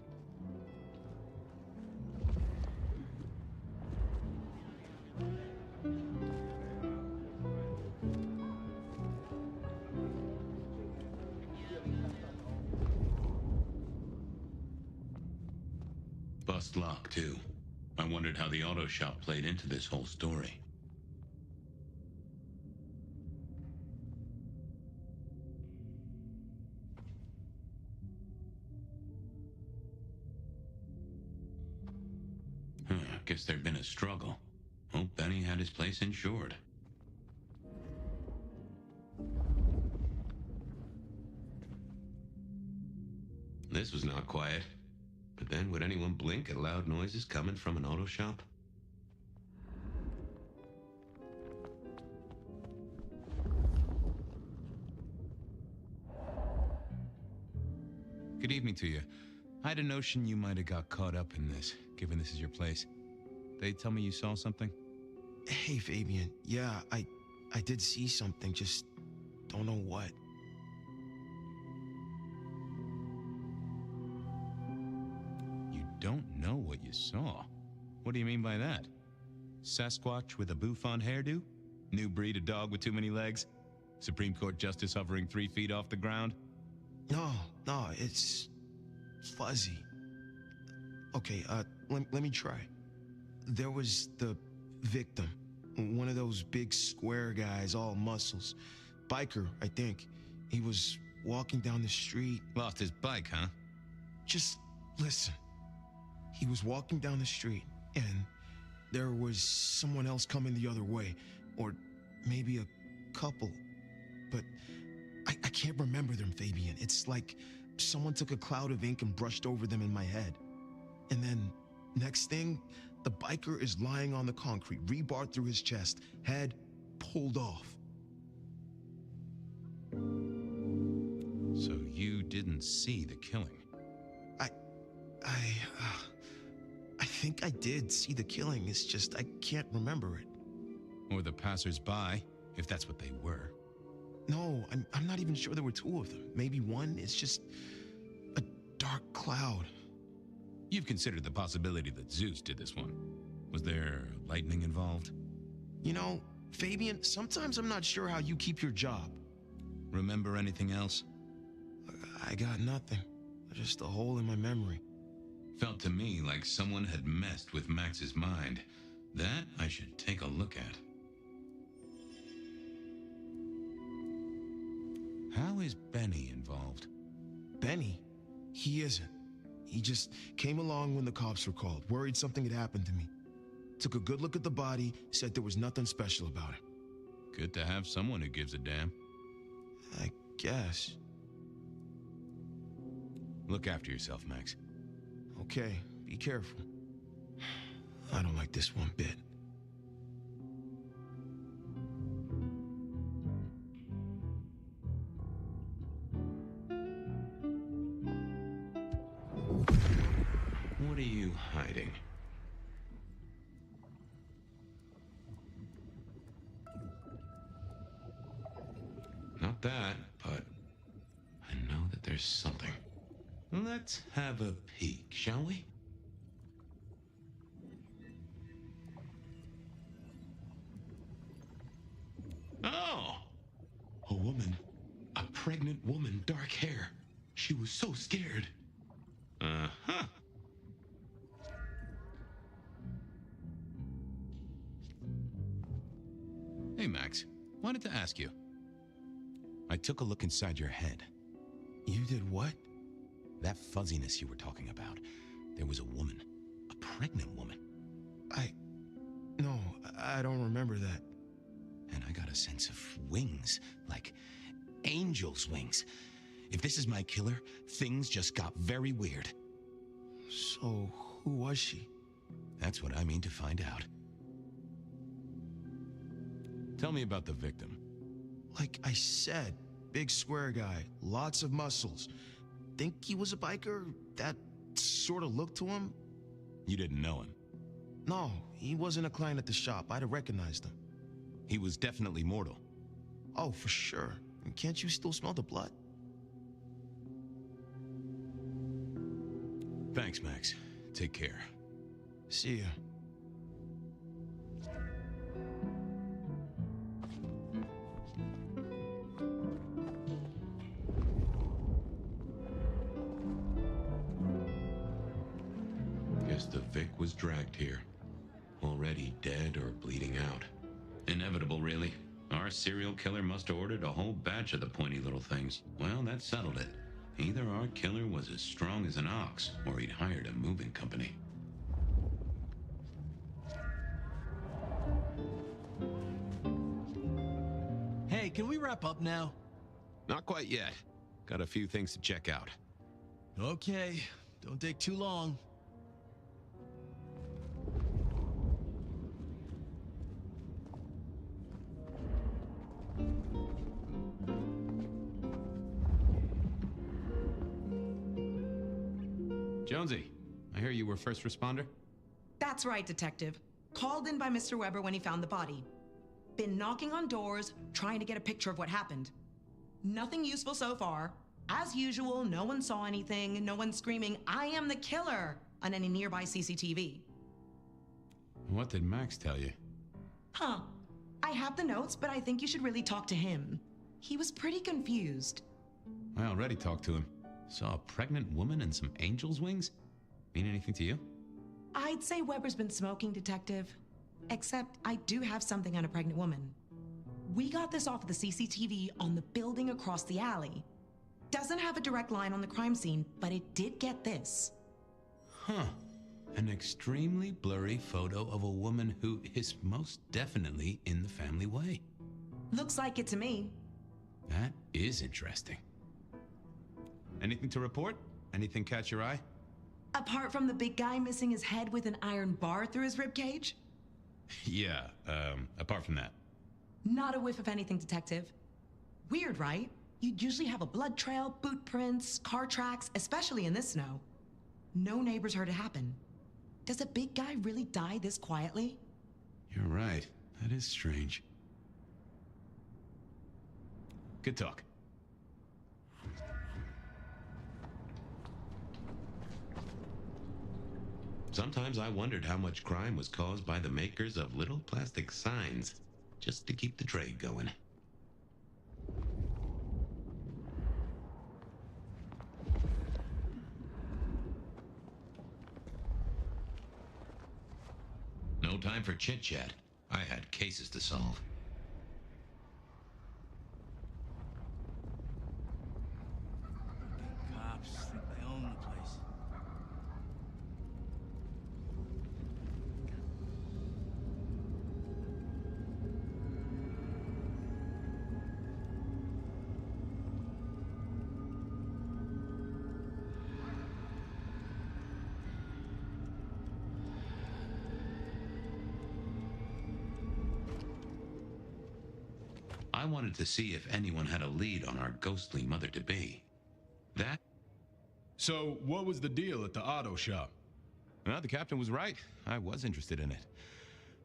Bust lock, too. I wondered how the auto shop played into this whole story. Guess there'd been a struggle. Hope Benny had his place insured. This was not quiet. But then, would anyone blink at loud noises coming from an auto shop? Good evening to you. I had a notion you might have got caught up in this, given this is your place. They tell me you saw something? Hey, Fabian. Yeah, I did see something, just don't know what. You don't know what you saw? What do you mean by that? Sasquatch with a bouffant hairdo? New breed of dog with too many legs? Supreme Court justice hovering 3 feet off the ground? No, it's fuzzy. Okay, let me try. There was the victim, one of those big square guys, all muscles. Biker, I think. He was walking down the street. Lost his bike, huh? Just listen. He was walking down the street, and there was someone else coming the other way. Or maybe a couple. But I can't remember them, Fabian. It's like someone took a cloud of ink and brushed over them in my head. And then, next thing, the biker is lying on the concrete, rebar through his chest, head pulled off. So you didn't see the killing? I think I did see the killing. It's just I can't remember it. Or the passers-by, if that's what they were. No, I'm not even sure there were two of them. Maybe one is just a dark cloud. You've considered the possibility that Zeus did this one. Was there lightning involved? You know, Fabian, sometimes I'm not sure how you keep your job. Remember anything else? I got nothing. Just a hole in my memory. Felt to me like someone had messed with Max's mind. That I should take a look at. How is Benny involved? Benny? He isn't. He just came along when the cops were called, worried something had happened to me. Took a good look at the body, said there was nothing special about it. Good to have someone who gives a damn. I guess. Look after yourself, Max. Okay, be careful. I don't like this one bit. What are you hiding? Not that, but I know that there's something. Let's have a peek, shall we? Oh! A woman. A pregnant woman, dark hair. She was so scared. Uh-huh. Hey, Max. Wanted to ask you. I took a look inside your head. You did what? That fuzziness you were talking about. There was a woman. A pregnant woman. No, I don't remember that. And I got a sense of wings. Like angel's wings. If this is my killer, things just got very weird. So, who was she? That's what I mean to find out. Tell me about the victim. Like I said, big square guy, lots of muscles. Think he was a biker? That sort of looked to him? You didn't know him? No, he wasn't a client at the shop. I'd have recognized him. He was definitely mortal. Oh, for sure. And can't you still smell the blood? Thanks, Max. Take care. See ya. Guess the Vic was dragged here. Already dead or bleeding out. Inevitable, really. Our serial killer must have ordered a whole batch of the pointy little things. Well, that settled it. Either our killer was as strong as an ox, or he'd hired a moving company. Hey, can we wrap up now? Not quite yet. Got a few things to check out. Okay, don't take too long. Jonesy, I hear you were first responder? That's right, Detective. Called in by Mr. Weber when he found the body. Been knocking on doors, trying to get a picture of what happened. Nothing useful so far. As usual, no one saw anything, no one screaming, "I am the killer!" on any nearby CCTV. What did Max tell you? Huh. I have the notes, but I think you should really talk to him. He was pretty confused. I already talked to him. Saw a pregnant woman and some angel's wings? Mean anything to you? I'd say Weber's been smoking, Detective. Except I do have something on a pregnant woman. We got this off of the CCTV on the building across the alley. Doesn't have a direct line on the crime scene, but it did get this. Huh. An extremely blurry photo of a woman who is most definitely in the family way. Looks like it to me. That is interesting. Anything to report? Anything catch your eye? Apart from the big guy missing his head with an iron bar through his ribcage? Yeah, apart from that. Not a whiff of anything, Detective. Weird, right? You'd usually have a blood trail, boot prints, car tracks, especially in this snow. No neighbors heard it happen. Does a big guy really die this quietly? You're right. That is strange. Good talk. Sometimes I wondered how much crime was caused by the makers of little plastic signs, just to keep the trade going. No time for chit-chat. I had cases to solve. Cops think they own the place. I wanted to see if anyone had a lead on our ghostly mother-to-be. That... So, what was the deal at the auto shop? Well, the captain was right. I was interested in it.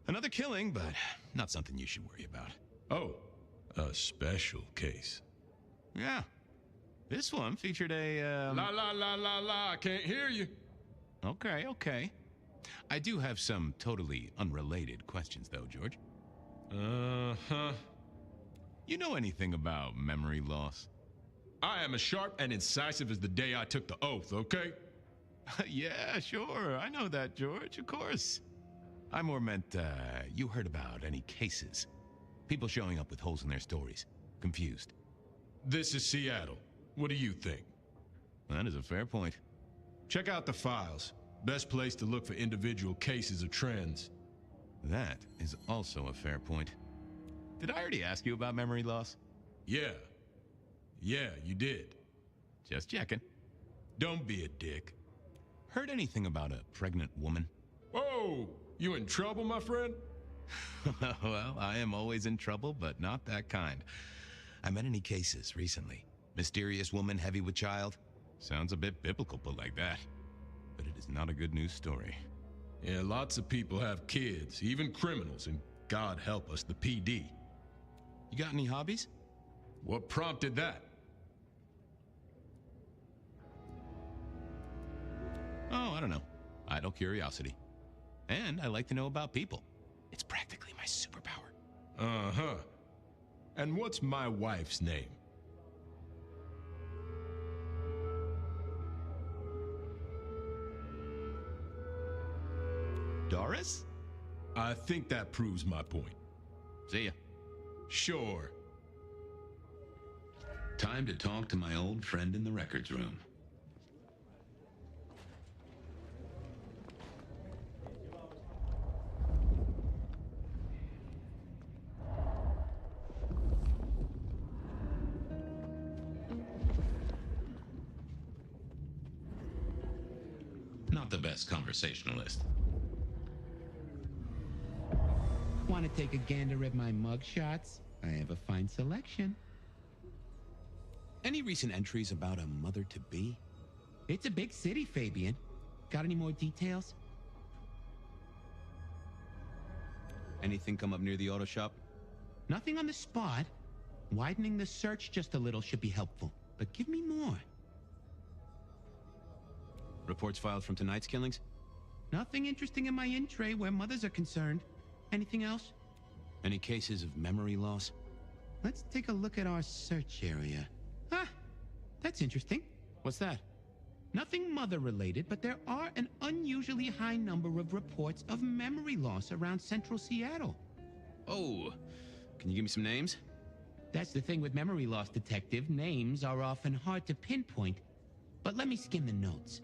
Another killing, but not something you should worry about. Oh, a special case. Yeah. This one featured a, La la la la la, I can't hear you. Okay, okay. I do have some totally unrelated questions, though, George. Uh-huh. You know anything about memory loss? I am as sharp and incisive as the day I took the oath, okay? Yeah, sure. I know that, George, of course. I more meant, you heard about any cases. People showing up with holes in their stories. Confused. This is Seattle. What do you think? That is a fair point. Check out the files. Best place to look for individual cases or trends. That is also a fair point. Did I already ask you about memory loss? Yeah. Yeah, you did. Just checking. Don't be a dick. Heard anything about a pregnant woman? Whoa! You in trouble, my friend? Well, I am always in trouble, but not that kind. I met any cases recently. Mysterious woman heavy with child? Sounds a bit biblical put like that. But it is not a good news story. Yeah, lots of people have kids, even criminals, and God help us, the PD. You got any hobbies? What prompted that? Oh, I don't know. Idle curiosity. And I like to know about people. It's practically my superpower. Uh-huh. And what's my wife's name? Doris? I think that proves my point. See ya. Sure. Time to talk to my old friend in the records room. Not the best conversationalist. Want to take a gander at my mugshots? I have a fine selection. Any recent entries about a mother-to-be? It's a big city, Fabian. Got any more details? Anything come up near the auto shop? Nothing on the spot. Widening the search just a little should be helpful, but give me more. Reports filed from tonight's killings? Nothing interesting in my in-tray where mothers are concerned. Anything else? Any cases of memory loss? Let's take a look at our search area. Ah, that's interesting. What's that? Nothing mother-related, but there are an unusually high number of reports of memory loss around central Seattle. Oh, can you give me some names? That's the thing with memory loss, Detective. Names are often hard to pinpoint. But let me skim the notes.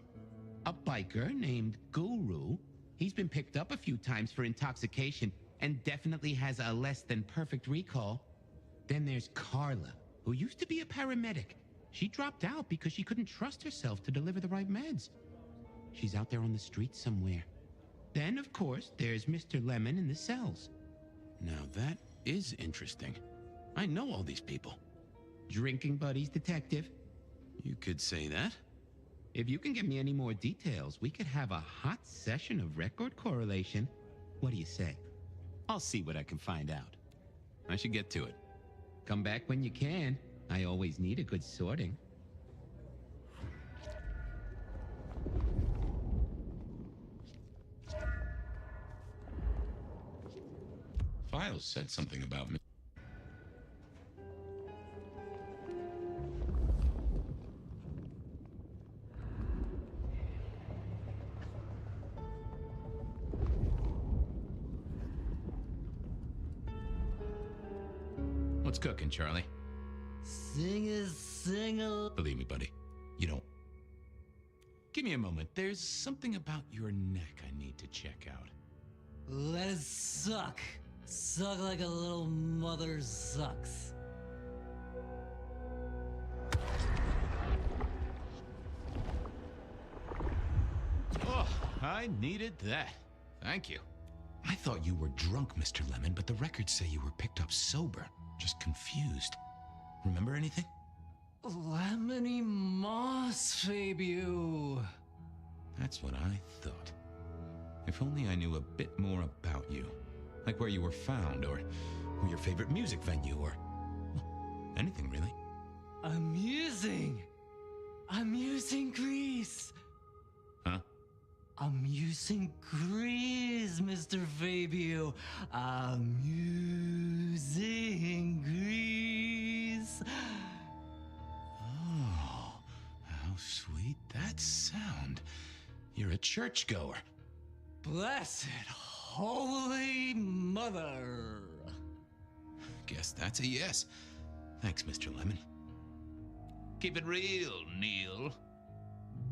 A biker named Guru. He's been picked up a few times for intoxication and definitely has a less than perfect recall. Then there's Carla, who used to be a paramedic. She dropped out because she couldn't trust herself to deliver the right meds. She's out there on the street somewhere. Then, of course, there's Mr. Lemon in the cells. Now that is interesting. I know all these people. Drinking buddies, Detective. You could say that. If you can give me any more details, we could have a hot session of record correlation. What do you say? I'll see what I can find out. I should get to it. Come back when you can. I always need a good sorting. Files said something about me. What's cooking, Charlie? Sing-a. Believe me, buddy, you don't. Give me a moment. There's something about your neck I need to check out. Let it suck. Suck like a little mother sucks. Oh, I needed that. Thank you. I thought you were drunk, Mr. Lemon, but the records say you were picked up sober. Just confused. Remember anything? Lemony moss, Fabio. That's what I thought. If only I knew a bit more about you. Like where you were found, or your favorite music venue, or well, anything really. Amusing Greece. Huh? Amusing Greece, Mr. Fabio. Amusing Greece. Oh, how sweet that sound. You're a churchgoer. Blessed Holy Mother. Guess that's a yes. Thanks, Mr. Lemon. Keep it real, Neil.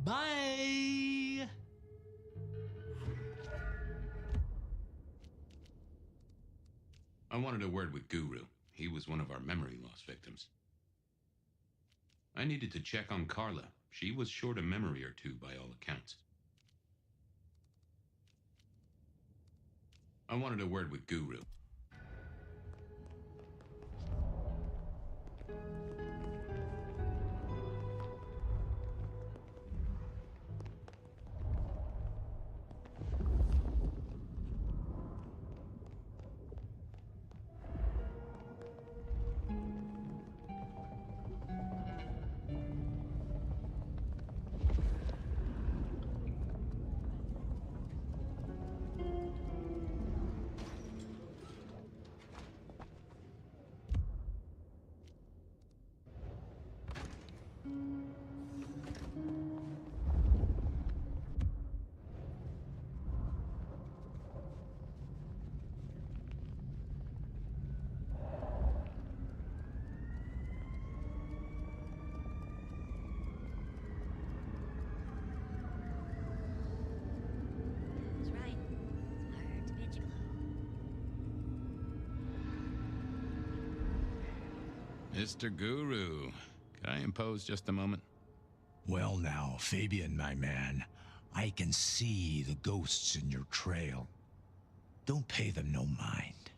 Bye. I wanted a word with Guru. He was one of our memory loss victims. I needed to check on Carla. She was short a memory or two by all accounts. I wanted a word with Guru. Mr. Guru, could I impose just a moment? Well now, Fabian, my man, I can see the ghosts in your trail. Don't pay them no mind.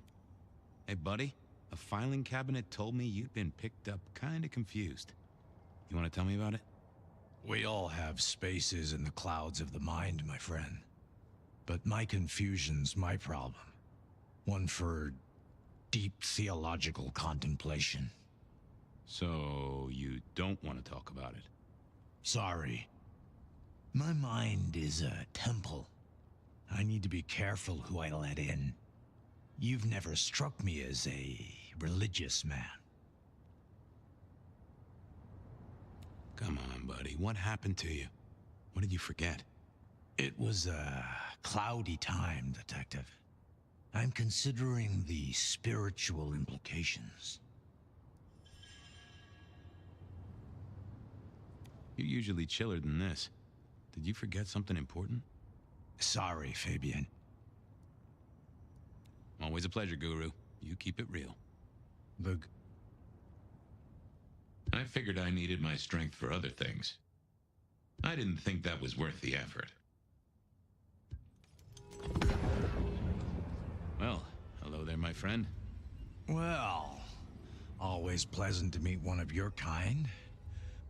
Hey, buddy, a filing cabinet told me you'd been picked up kinda confused. You wanna tell me about it? We all have spaces in the clouds of the mind, my friend. But my confusion's my problem. One for deep theological contemplation. So, you don't want to talk about it? Sorry. My mind is a temple. I need to be careful who I let in. You've never struck me as a religious man. Come on, buddy. What happened to you? What did you forget? It was a cloudy time, Detective. I'm considering the spiritual implications. You're usually chiller than this. Did you forget something important? Sorry, Fabian. Always a pleasure, Guru. You keep it real. I figured I needed my strength for other things. I didn't think that was worth the effort. Well, hello there, my friend. Well, always pleasant to meet one of your kind.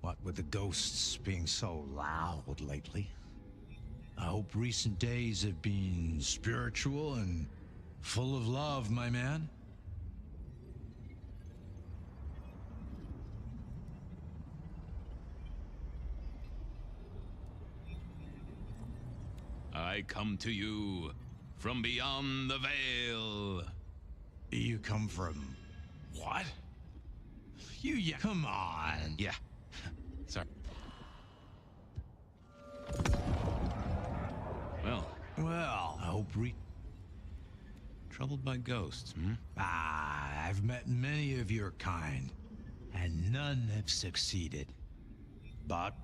What with the ghosts being so loud lately. I hope recent days have been spiritual and full of love, my man. I come to you from beyond the veil. You come from... what? Yeah, come on. Yeah. Sorry. Well, I hope troubled by ghosts, hmm? I've met many of your kind, and none have succeeded. But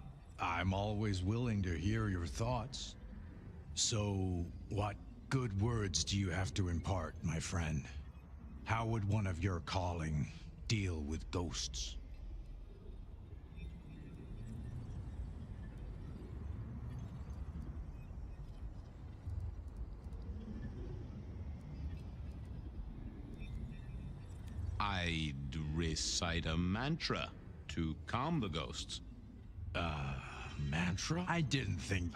I'm always willing to hear your thoughts. So, what good words do you have to impart, my friend? How would one of your calling deal with ghosts? I'd recite a mantra to calm the ghosts. Mantra? I didn't think...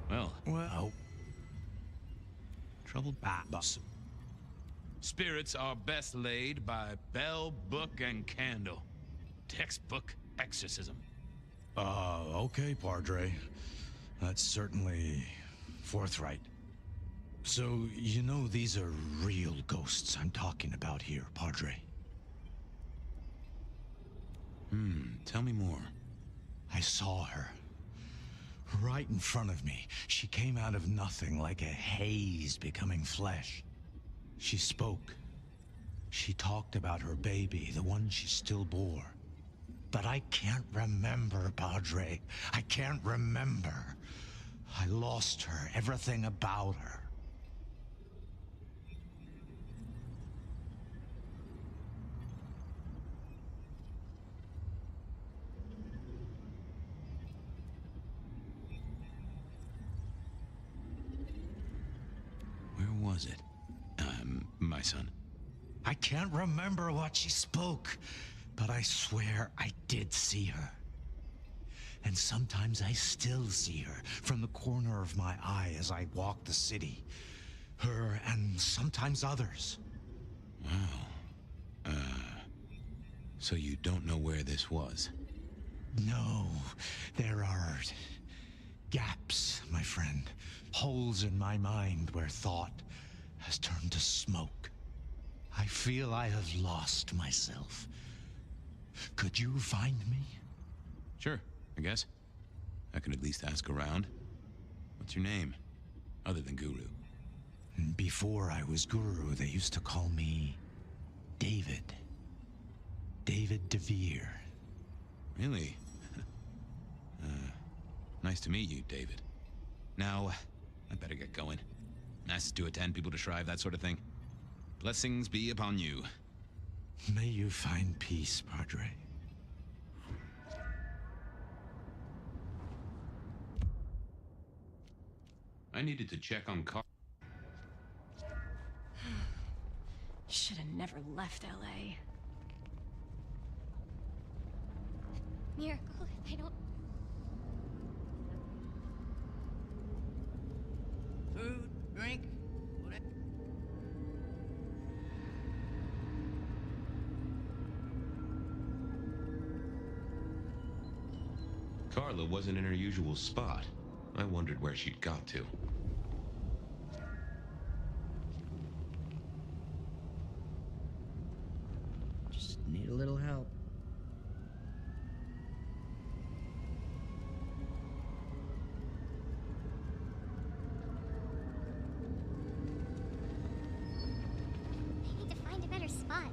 Well... Troubled bus. Spirits are best laid by bell, book, and candle. Textbook exorcism. Okay, Padre. That's certainly forthright. So, you know these are real ghosts I'm talking about here, Padre. Tell me more. I saw her. Right in front of me. She came out of nothing, like a haze becoming flesh. She spoke. She talked about her baby, the one she still bore. But I can't remember, Padre. I can't remember. I lost her, everything about her. Where was it? My son. I can't remember what she spoke, but I swear I did see her. And sometimes I still see her from the corner of my eye as I walk the city. Her and sometimes others. Wow. So you don't know where this was? No, there are gaps, my friend. Holes in my mind where thought has turned to smoke. I feel I have lost myself. Could you find me? Sure, I guess. I can at least ask around. What's your name? Other than Guru. Before I was Guru, they used to call me David. David DeVere. Really? Nice to meet you, David. Now, I better get going. Masses to attend, people to shrive, that sort of thing. Blessings be upon you. May you find peace, Padre. I needed to check on Car. Should have never left LA. Miracle, I don't... Food, drink, whatever. Carla wasn't in her usual spot. I wondered where she'd got to. Just need a little help. I need to find a better spot.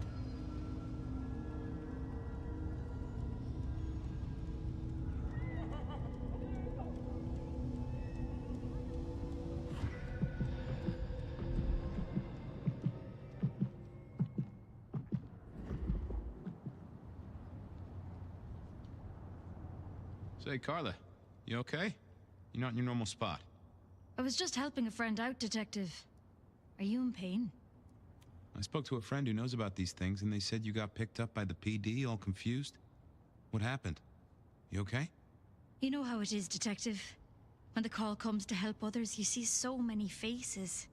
Say, Carla, you okay? You're not in your normal spot. I was just helping a friend out, Detective. Are you in pain? I spoke to a friend who knows about these things, and they said you got picked up by the PD, all confused. What happened? You okay? You know how it is, Detective. When the call comes to help others, you see so many faces.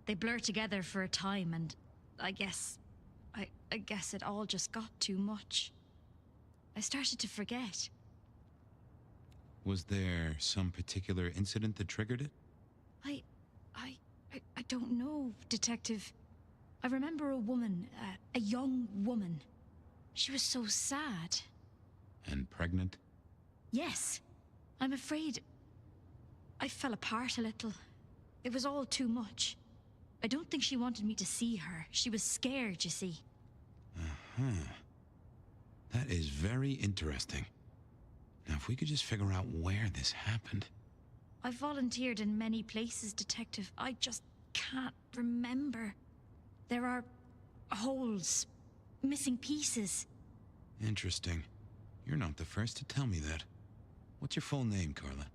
They blur together for a time, and I guess it all just got too much. I started to forget. Was there some particular incident that triggered it? I don't know, Detective. I remember a woman, a young woman. She was so sad. And pregnant? Yes. I'm afraid I fell apart a little. It was all too much. I don't think she wanted me to see her. She was scared, you see. Uh-huh. That is very interesting. Now, if we could just figure out where this happened. I've volunteered in many places, Detective. I just can't remember. There are holes, missing pieces. Interesting. You're not the first to tell me that. What's your full name, Carla?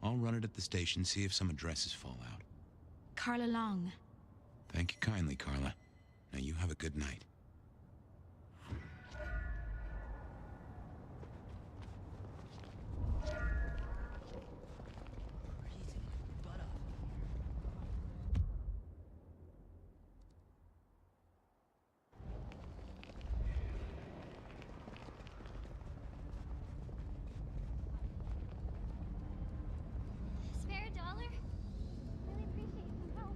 I'll run it at the station, see if some addresses fall out. Carla Long. Thank you kindly, Carla. Now you have a good night. Spare a dollar? Really appreciate some help.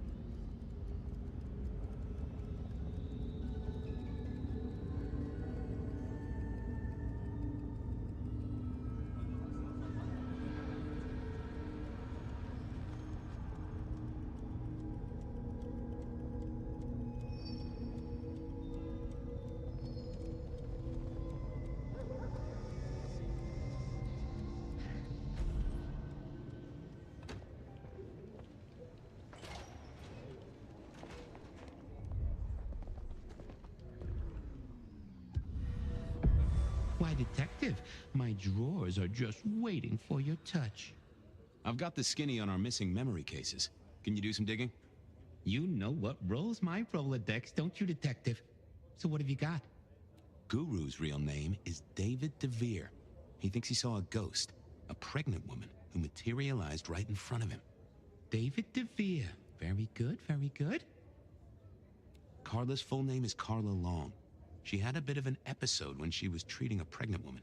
Why, Detective, my drawers are just waiting for your touch. I've got the skinny on our missing memory cases. Can you do some digging? You know what rolls my Rolodex, don't you, Detective? So what have you got? Guru's real name is David DeVere. He thinks he saw a ghost, a pregnant woman who materialized right in front of him. David DeVere. Very good, very good. Carla's full name is Carla Long. She had a bit of an episode when she was treating a pregnant woman.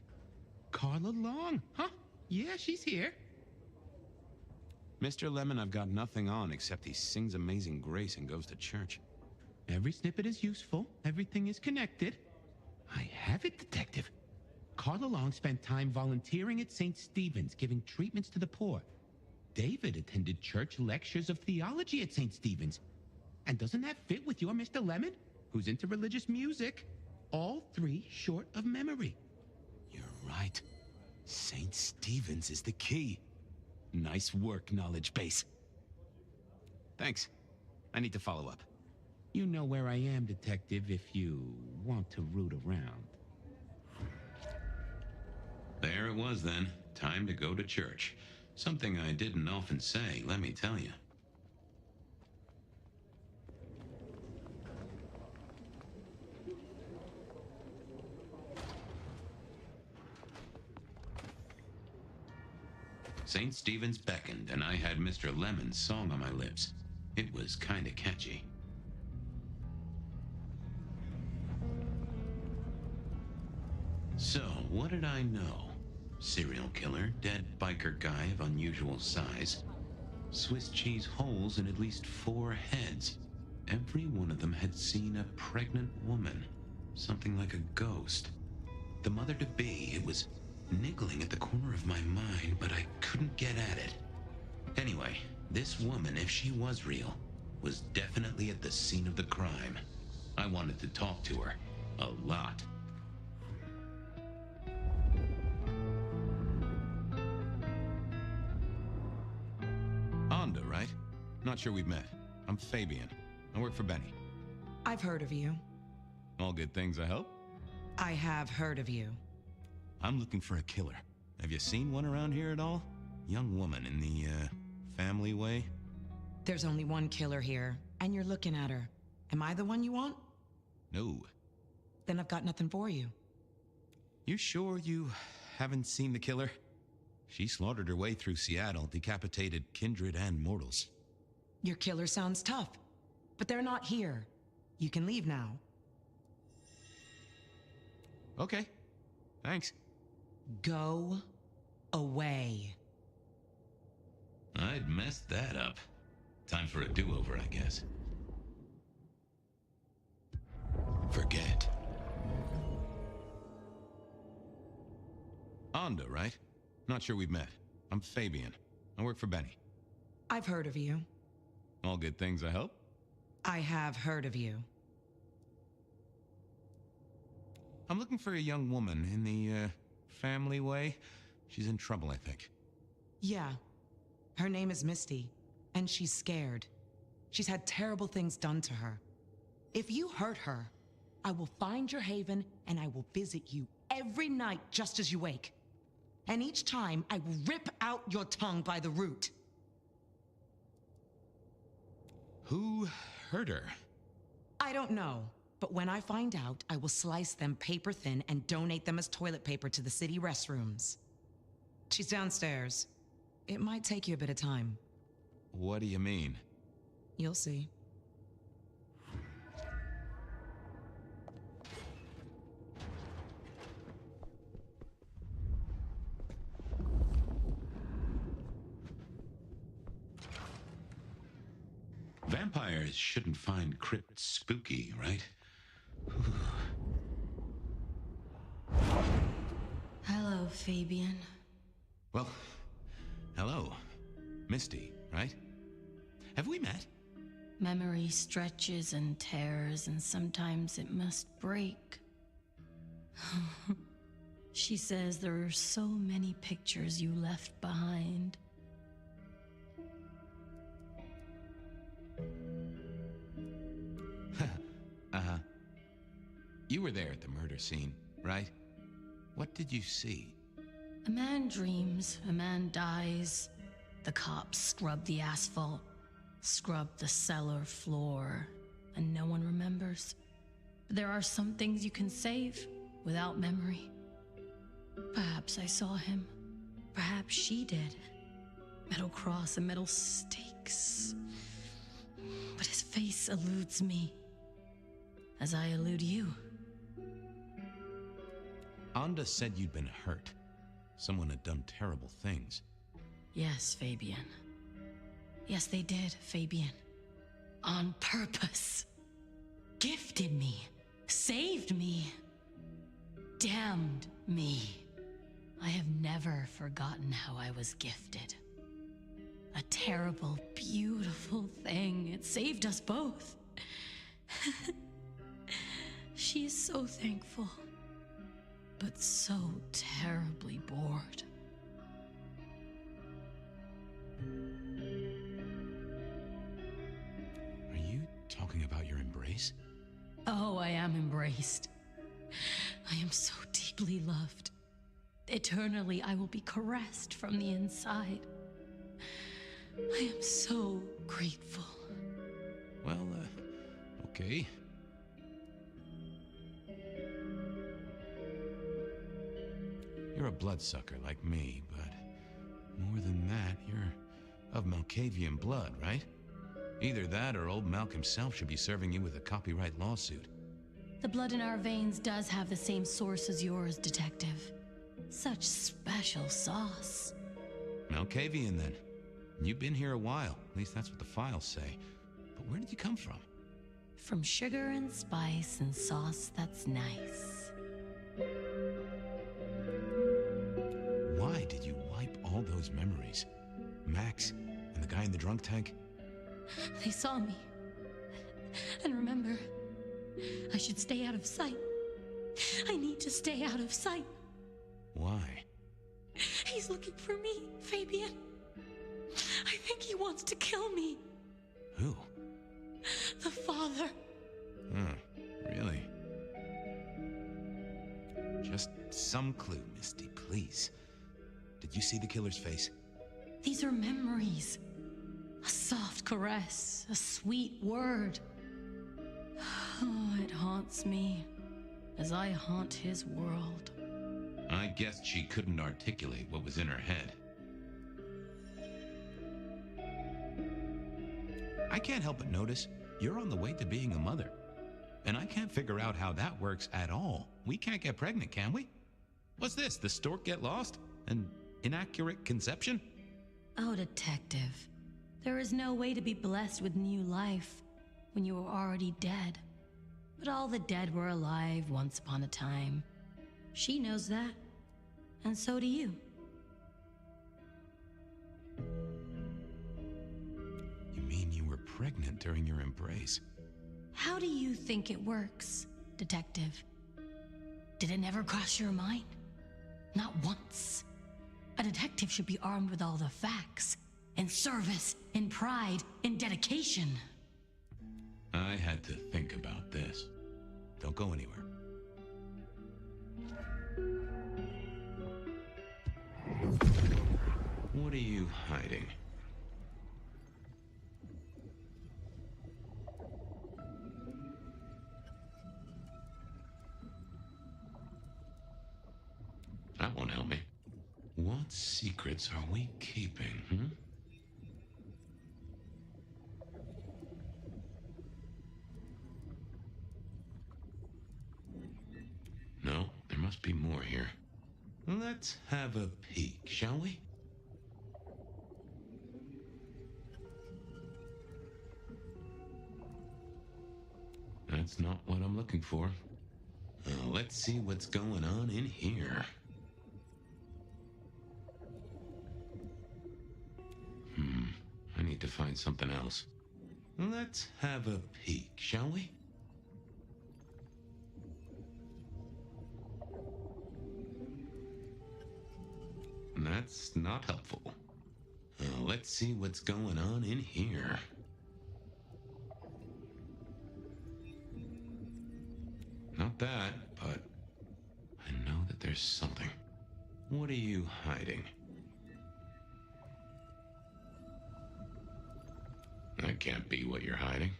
Carla Long, huh? Yeah, she's here. Mr. Lemon, I've got nothing on except he sings Amazing Grace and goes to church. Every snippet is useful. Everything is connected. I have it, Detective. Carla Long spent time volunteering at St. Stephen's, giving treatments to the poor. David attended church lectures of theology at St. Stephen's. And doesn't that fit with your Mr. Lemon, who's into religious music? All three short of memory. You're right. St. Stephen's is the key. Nice work, knowledge base. Thanks. I need to follow up. You know where I am, Detective, if you want to root around. There it was then. Time to go to church. Something I didn't often say, let me tell you. St. Stephen's beckoned, and I had Mr. Lemon's song on my lips. It was kinda catchy. So, what did I know? Serial killer, dead biker guy of unusual size, Swiss cheese holes in at least 4 heads. Every one of them had seen a pregnant woman, something like a ghost. The mother-to-be, it was niggling at the corner of my mind, but I couldn't get at it. Anyway, this woman, if she was real, was definitely at the scene of the crime. I wanted to talk to her. A lot. Anda, right? Not sure we've met. I'm Fabian. I work for Benny. I've heard of you. All good things, I hope? I have heard of you. I'm looking for a killer. Have you seen one around here at all? Young woman in the, family way? There's only one killer here, and you're looking at her. Am I the one you want? No. Then I've got nothing for you. You sure you haven't seen the killer? She slaughtered her way through Seattle, decapitated kindred and mortals. Your killer sounds tough, but they're not here. You can leave now. Okay. Thanks. Go away. I'd messed that up. Time for a do-over, I guess. Forget. Onda, right? Not sure we've met. I'm Fabian. I work for Benny. I've heard of you. All good things, I hope? I have heard of you. I'm looking for a young woman in the, family way. She's in trouble, I think. Yeah. Her name is Misty, and she's scared. She's had terrible things done to her. If you hurt her, I will find your haven and I will visit you every night just as you wake. And each time, I will rip out your tongue by the root. Who hurt her? I don't know, but when I find out, I will slice them paper thin and donate them as toilet paper to the city restrooms. She's downstairs. It might take you a bit of time. What do you mean? You'll see. Vampires shouldn't find crypts spooky, right? Hello, Fabian. Well, hello. Misty, right? Have we met? Memory stretches and tears, and sometimes it must break. She says there are so many pictures you left behind. You were there at the murder scene, right? What did you see? A man dreams, a man dies. The cops scrub the asphalt, scrub the cellar floor, and no one remembers. But there are some things you can save without memory. Perhaps I saw him. Perhaps she did. Metal cross and metal stakes. But his face eludes me, as I elude you. Onda said you'd been hurt. Someone had done terrible things. Yes, Fabian. Yes, they did, Fabian. On purpose. Gifted me. Saved me. Damned me. I have never forgotten how I was gifted. A terrible, beautiful thing. It saved us both. She is so thankful, but so terribly bored. Are you talking about your embrace? Oh, I am embraced. I am so deeply loved. Eternally, I will be caressed from the inside. I am so grateful. Well, okay. You're a bloodsucker like me, but more than that, you're of Malkavian blood, right? Either that or old Malk himself should be serving you with a copyright lawsuit. The blood in our veins does have the same source as yours, Detective. Such special sauce. Malkavian, then. You've been here a while. At least that's what the files say. But where did you come from? From sugar and spice and sauce that's nice. Why did you wipe all those memories? Max and the guy in the drunk tank? They saw me. And remember, I should stay out of sight. I need to stay out of sight. Why? He's looking for me, Fabian. I think he wants to kill me. Who? The father. Really? Just some clue, Misty, please. Did you see the killer's face? These are memories. A soft caress, a sweet word. Oh, it haunts me as I haunt his world. I guessed she couldn't articulate what was in her head. I can't help but notice you're on the way to being a mother. And I can't figure out how that works at all. We can't get pregnant, can we? What's this? The stork get lost? An inaccurate conception? Oh, Detective. There is no way to be blessed with new life when you are already dead. But all the dead were alive once upon a time. She knows that. And so do you. You mean you were pregnant during your embrace? How do you think it works, Detective? Did it never cross your mind? Not once. A detective should be armed with all the facts. In service, in pride, in dedication. I had to think about this. Don't go anywhere. What are you hiding? That won't help me. What secrets are we keeping, No, there must be more here. Let's have a peek, shall we? That's not what I'm looking for. Let's see what's going on in here. I need to find something else. Let's have a peek, shall we? That's not helpful. Let's see what's going on in here. Not that, but I know that there's something. What are you hiding? That can't be what you're hiding.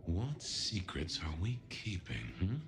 What secrets are we keeping,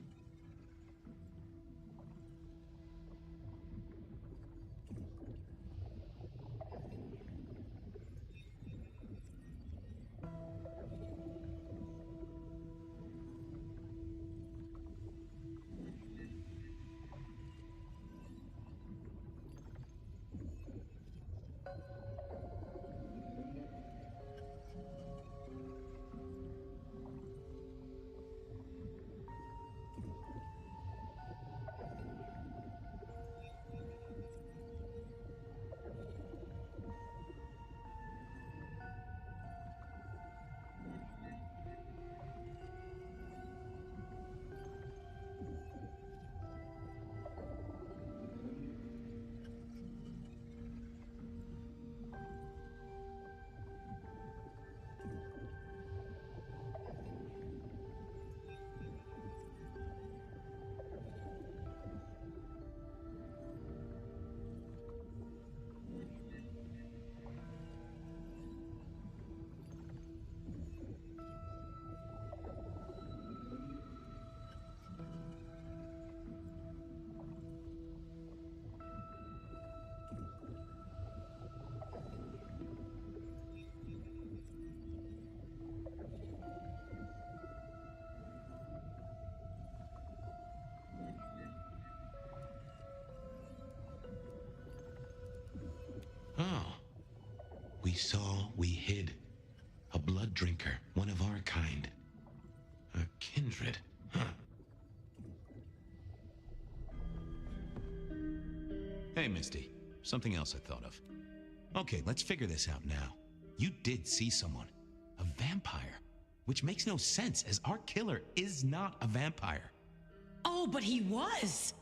Oh. We hid. A blood drinker, one of our kind. A kindred, Hey, Misty. Something else I thought of. Okay, let's figure this out now. You did see someone. A vampire. Which makes no sense, as our killer is not a vampire. Oh, but he was!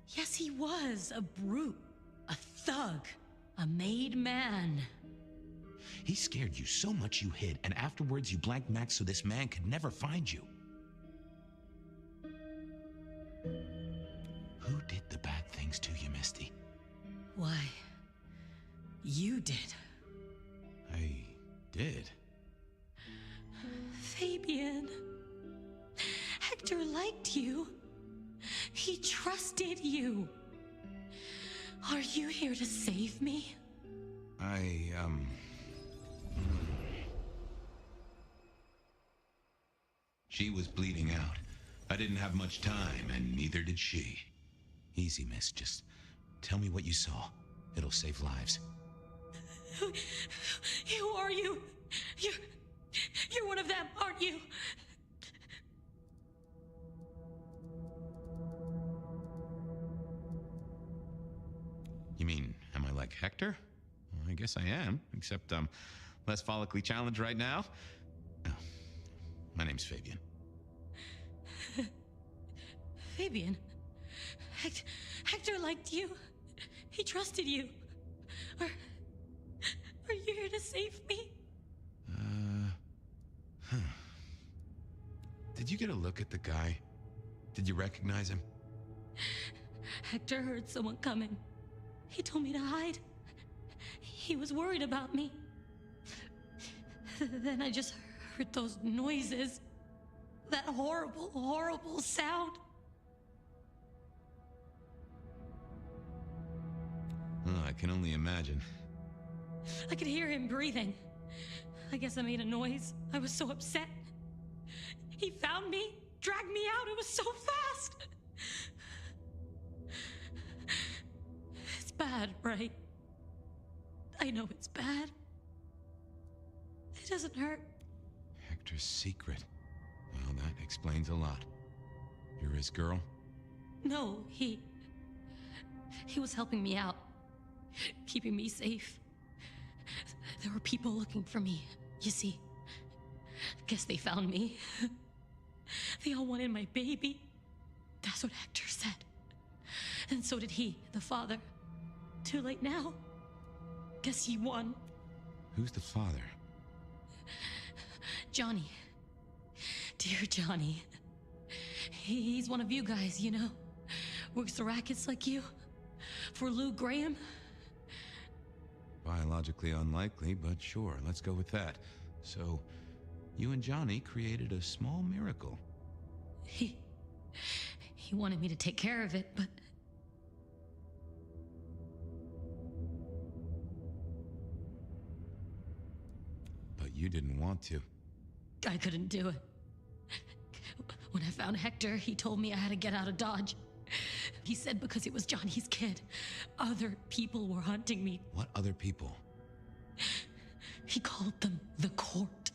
Yes, he was. A brute. A thug. A made man. He scared you so much you hid, and afterwards you blanked Max so this man could never find you. Who did the bad things to you, Misty? Why, you did. I did? Fabian. Hector liked you. He trusted you. Are you here to save me? She was bleeding out. I didn't have much time, and neither did she. Easy, miss. Just tell me what you saw. It'll save lives. Who are you? You're one of them, aren't you? You mean, am I like Hector? Well, I guess I am, except I'm less follically challenged right now. Oh, my name's Fabian. Fabian? Hector liked you. He trusted you. Are you here to save me? Did you get a look at the guy? Did you recognize him? Hector heard someone coming. He told me to hide. He was worried about me. Then I just heard those noises. That horrible, horrible sound. Oh, I can only imagine. I could hear him breathing. I guess I made a noise. I was so upset. He found me, dragged me out. It was so fast. It's bad, right? I know it's bad. It doesn't hurt. Hector's secret. Well, that explains a lot. You're his girl? No, he was helping me out, keeping me safe. There were people looking for me, you see. Guess they found me. They all wanted my baby. That's what Hector said. And so did he, the father. Too late now. Guess he won. Who's the father? Johnny. Dear Johnny. He's one of you guys, you know. Works the rackets like you. For Lou Graham. Biologically unlikely, but sure, let's go with that. So, you and Johnny created a small miracle. He wanted me to take care of it, but... But you didn't want to. I couldn't do it. When I found Hector, he told me I had to get out of Dodge. He said because it was Johnny's kid, other people were hunting me. What other people? He called them the court.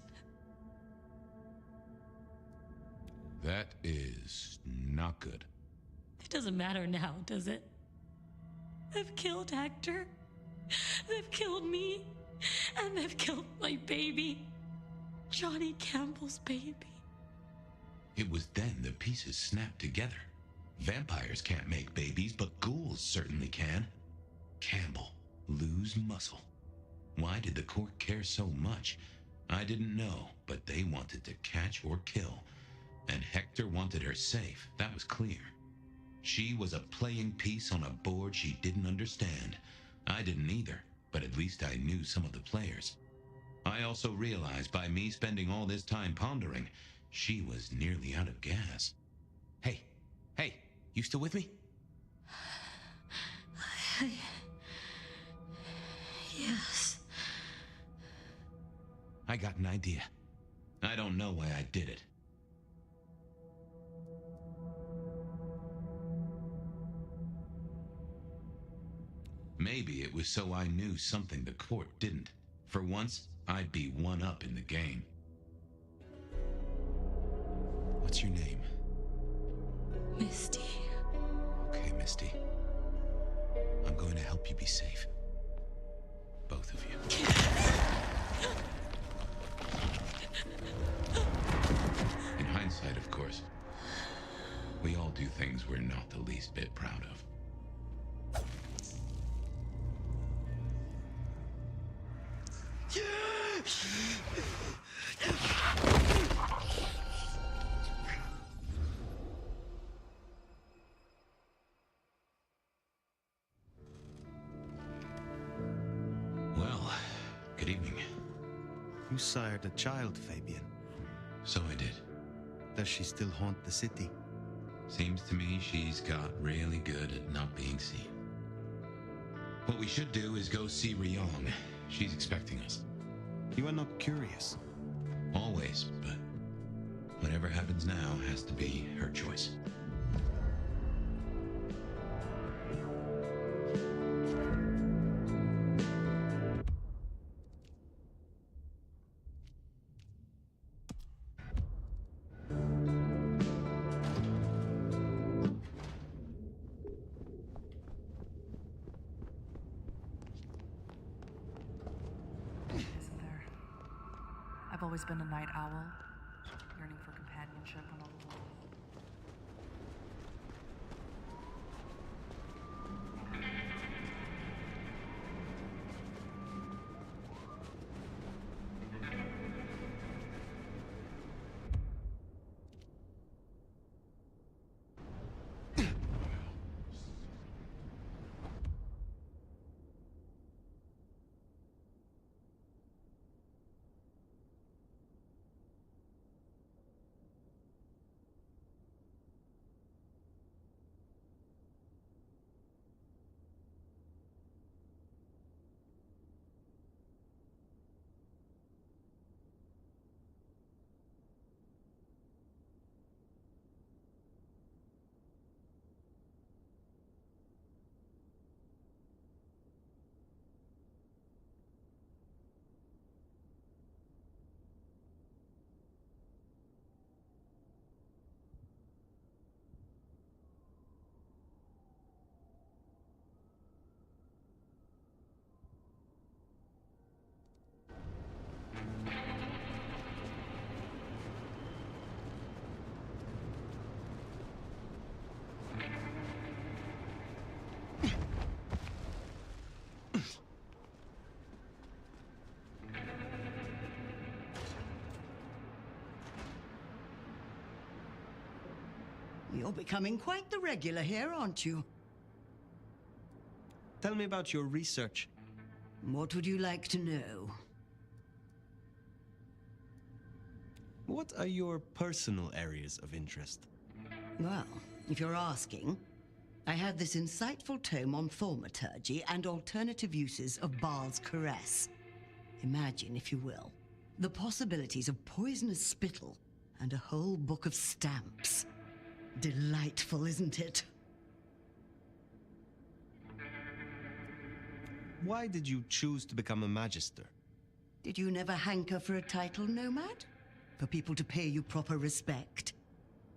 That is not good. It doesn't matter now, does it? They've killed Hector. They've killed me. And they've killed my baby. Johnny Campbell's baby. It was then the pieces snapped together. Vampires can't make babies, but ghouls certainly can. Campbell, lose muscle. Why did the court care so much? I didn't know, but they wanted to catch or kill. And Hector wanted her safe, that was clear. She was a playing piece on a board she didn't understand. I didn't either, but at least I knew some of the players. I also realized by me spending all this time pondering, she was nearly out of gas. Hey, you still with me? Yes. I got an idea. I don't know why I did it. Maybe it was so I knew something the court didn't. For once, I'd be one up in the game. What's your name? Misty. Okay, Misty. I'm going to help you be safe. Both of you. In hindsight, of course. We all do things we're not the least bit proud of. Well, good evening. You sired a child, Fabian. So I did. Does she still haunt the city? Seems to me she's got really good at not being seen. What we should do is go see Ryong. She's expecting us. You are not curious? Always, but whatever happens now has to be her choice. always been a night owl, yearning for companionship when all alone. You're becoming quite the regular here, aren't you? Tell me about your research. What would you like to know? What are your personal areas of interest? Well, if you're asking, I have this insightful tome on thaumaturgy and alternative uses of Baal's caress. Imagine, if you will, the possibilities of poisonous spittle and a whole book of stamps. Delightful, isn't it? Why did you choose to become a magister? Did you never hanker for a title, Nomad? For people to pay you proper respect?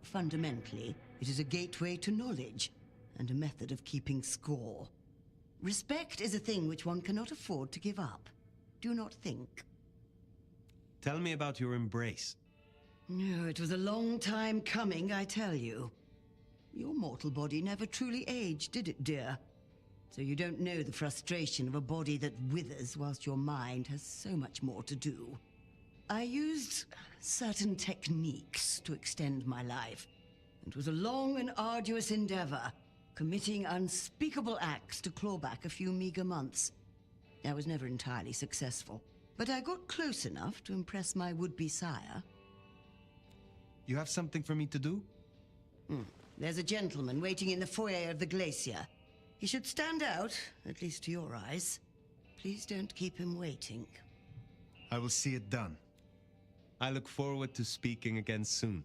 Fundamentally, it is a gateway to knowledge and a method of keeping score. Respect is a thing which one cannot afford to give up. Do not think. Tell me about your embrace. No, it was a long time coming, I tell you. Your mortal body never truly aged, did it, dear? So you don't know the frustration of a body that withers whilst your mind has so much more to do. I used certain techniques to extend my life. It was a long and arduous endeavor, committing unspeakable acts to claw back a few meager months. I was never entirely successful, but I got close enough to impress my would-be sire. You have something for me to do? There's a gentleman waiting in the foyer of the glacier. He should stand out, at least to your eyes. Please don't keep him waiting. I will see it done. I look forward to speaking again soon.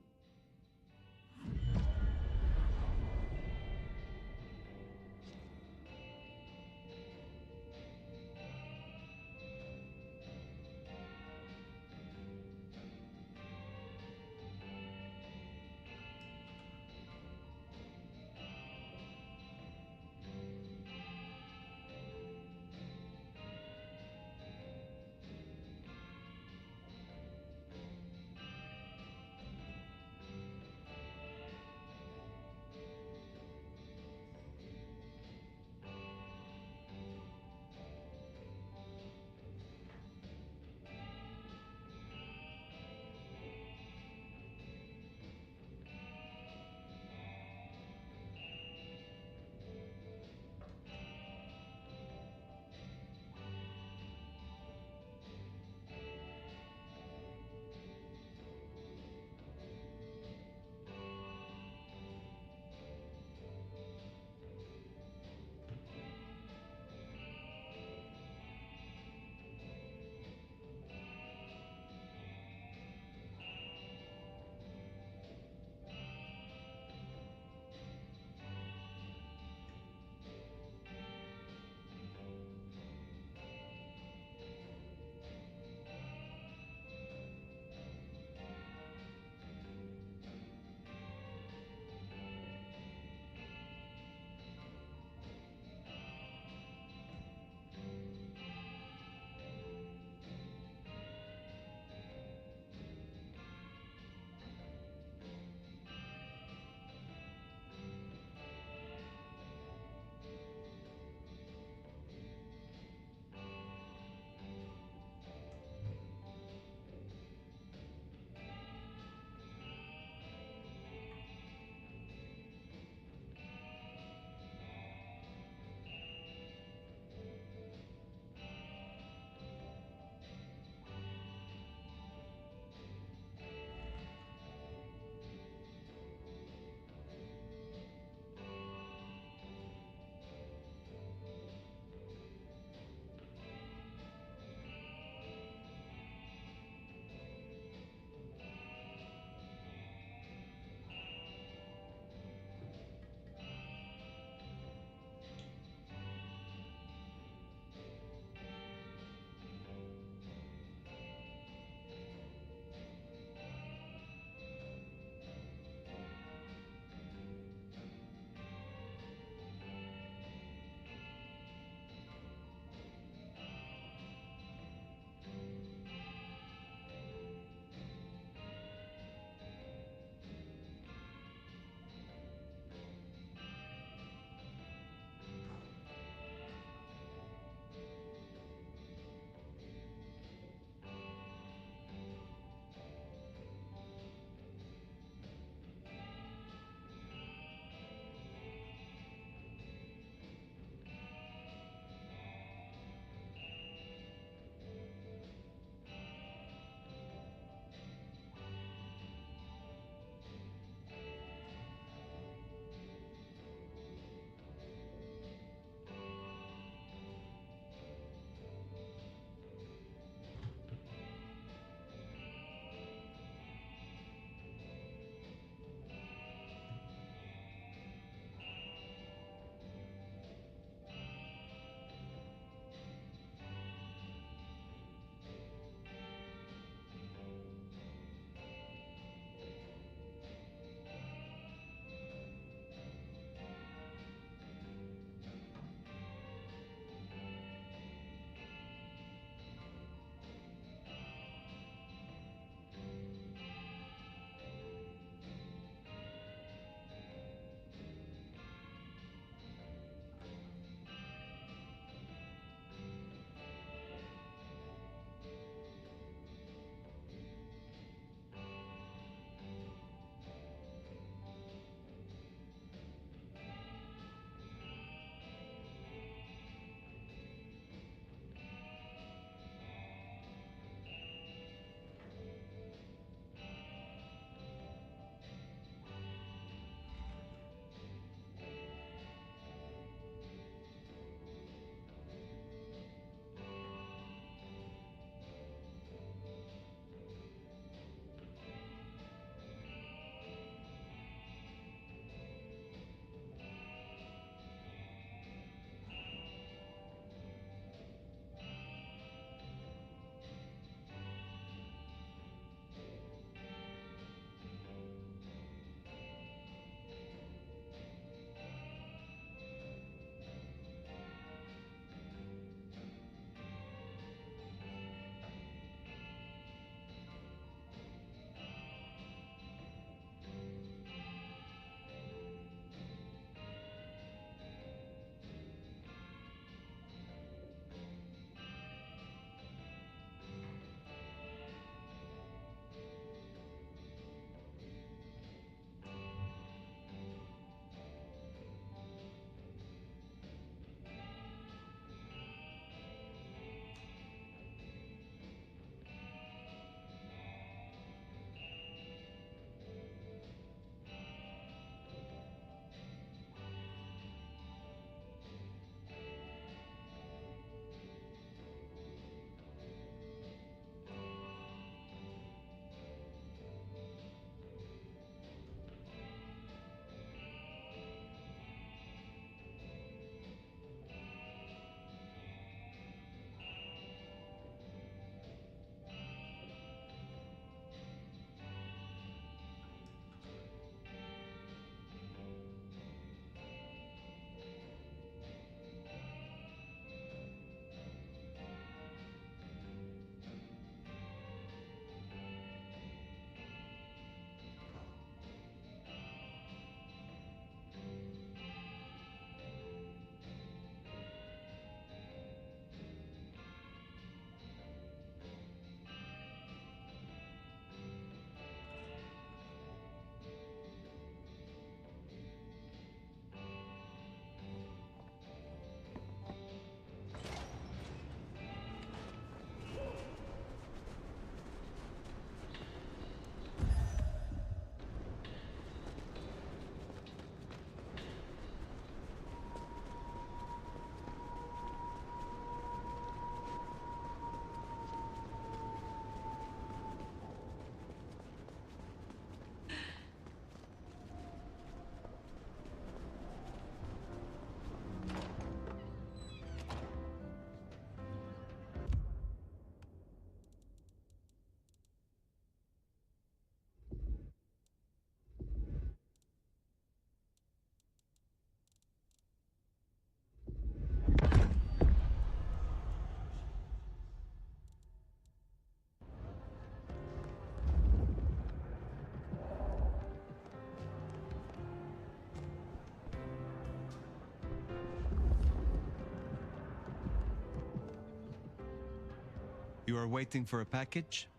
You are waiting for a package?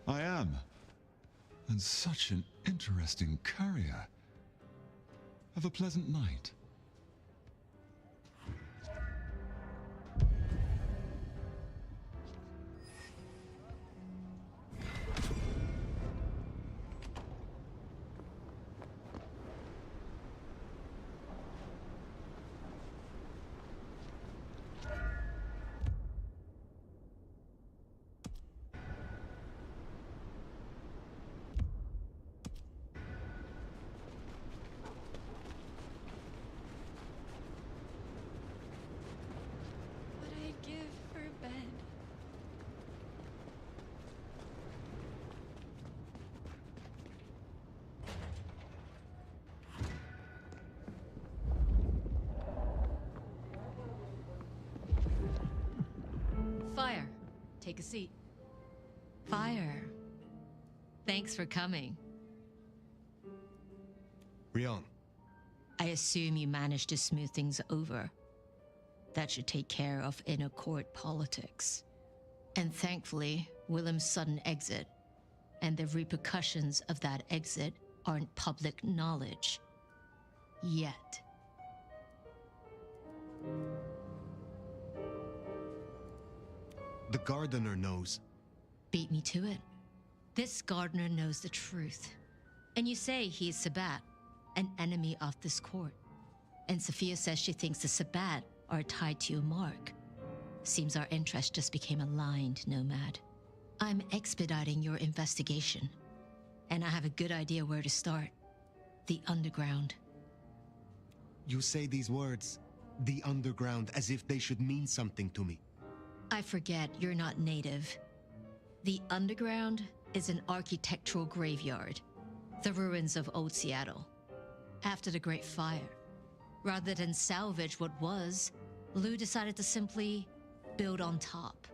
I am. And such an interesting courier. Have a pleasant night. What I'd give for a bed. Fire, take a seat. Fire, thanks for coming. Rion. I assume you managed to smooth things over. That should take care of inner court politics. And thankfully, Willem's sudden exit and the repercussions of that exit aren't public knowledge. Yet. The gardener knows. Beat me to it. This gardener knows the truth. And you say he's Sabbat, an enemy of this court. And Sophia says she thinks the Sabbat are tied to your mark. Seems our interest just became aligned, Nomad. I'm expediting your investigation. And I have a good idea where to start. The underground. You say these words, the underground, as if they should mean something to me. I forget you're not native. The underground is an architectural graveyard. The ruins of old Seattle. After the Great Fire, rather than salvage what was, Lou decided to simply build on top.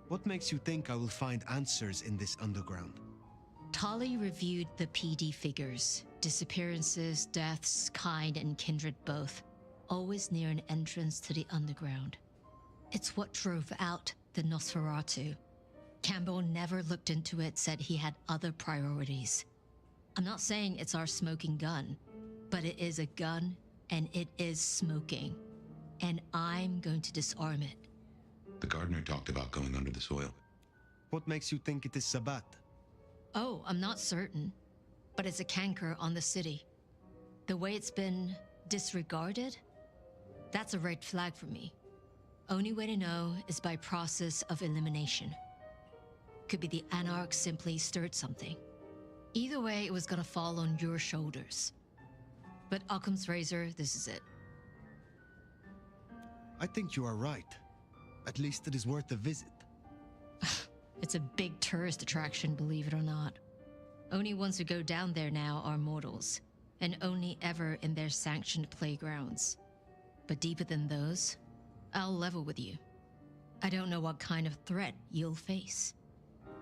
What makes you think I will find answers in this underground? Tali reviewed the PD figures. Disappearances, deaths, kind and kindred both. Always near an entrance to the underground. It's what drove out the Nosferatu. Campbell never looked into it, said he had other priorities. I'm not saying it's our smoking gun, but it is a gun and it is smoking. And I'm going to disarm it. The gardener talked about going under the soil. What makes you think it is Sabbat? Oh, I'm not certain, but it's a canker on the city. The way it's been disregarded, that's a red flag for me. Only way to know is by process of elimination. Could be the Anarch simply stirred something. Either way, it was gonna fall on your shoulders. But Occam's razor, this is it. I think you are right. At least it is worth a visit. It's a big tourist attraction, believe it or not. Only ones who go down there now are mortals, and only ever in their sanctioned playgrounds. But deeper than those, I'll level with you. I don't know what kind of threat you'll face.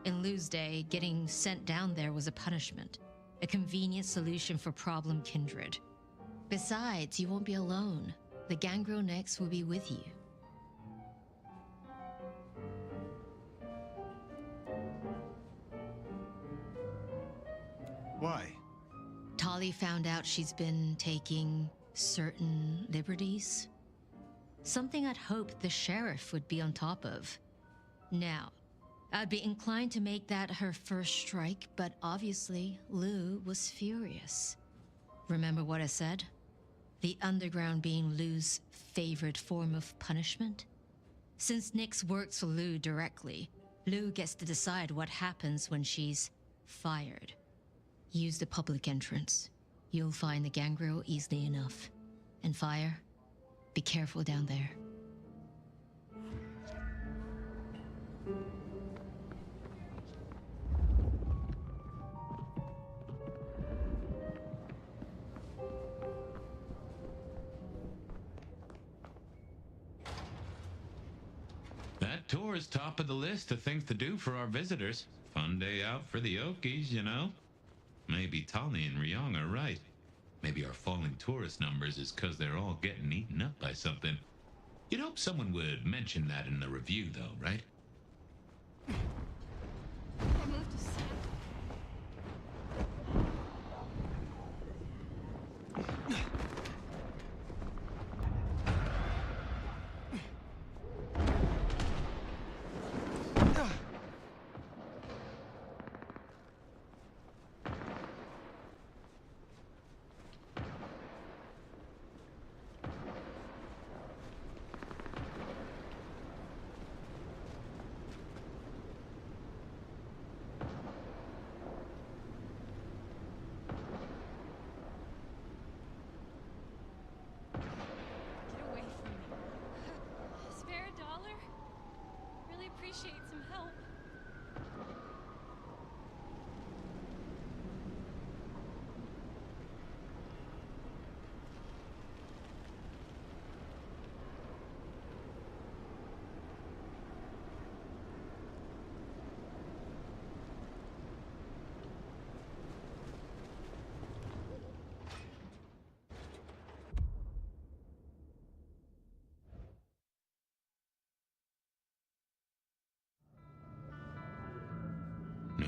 In Lou's day, getting sent down there was a punishment, a convenient solution for problem kindred. Besides, you won't be alone. The Gangrel Next will be with you. Why? Tali found out she's been taking certain liberties. Something I'd hoped the sheriff would be on top of. Now, I'd be inclined to make that her first strike, but obviously, Lou was furious. Remember what I said? The underground being Lou's favorite form of punishment? Since Nyx works for Lou directly, Lou gets to decide what happens when she's fired. Use the public entrance. You'll find the gangrel easily enough. And Fire, be careful down there. That tour is top of the list of things to do for our visitors. Fun day out for the Okies, you know? Maybe Tali and Ryong are right. Maybe our falling tourist numbers is because they're all getting eaten up by something. You'd hope someone would mention that in the review, though, right?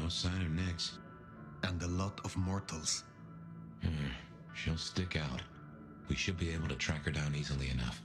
No sign of Nyx. And a lot of mortals. She'll stick out. We should be able to track her down easily enough.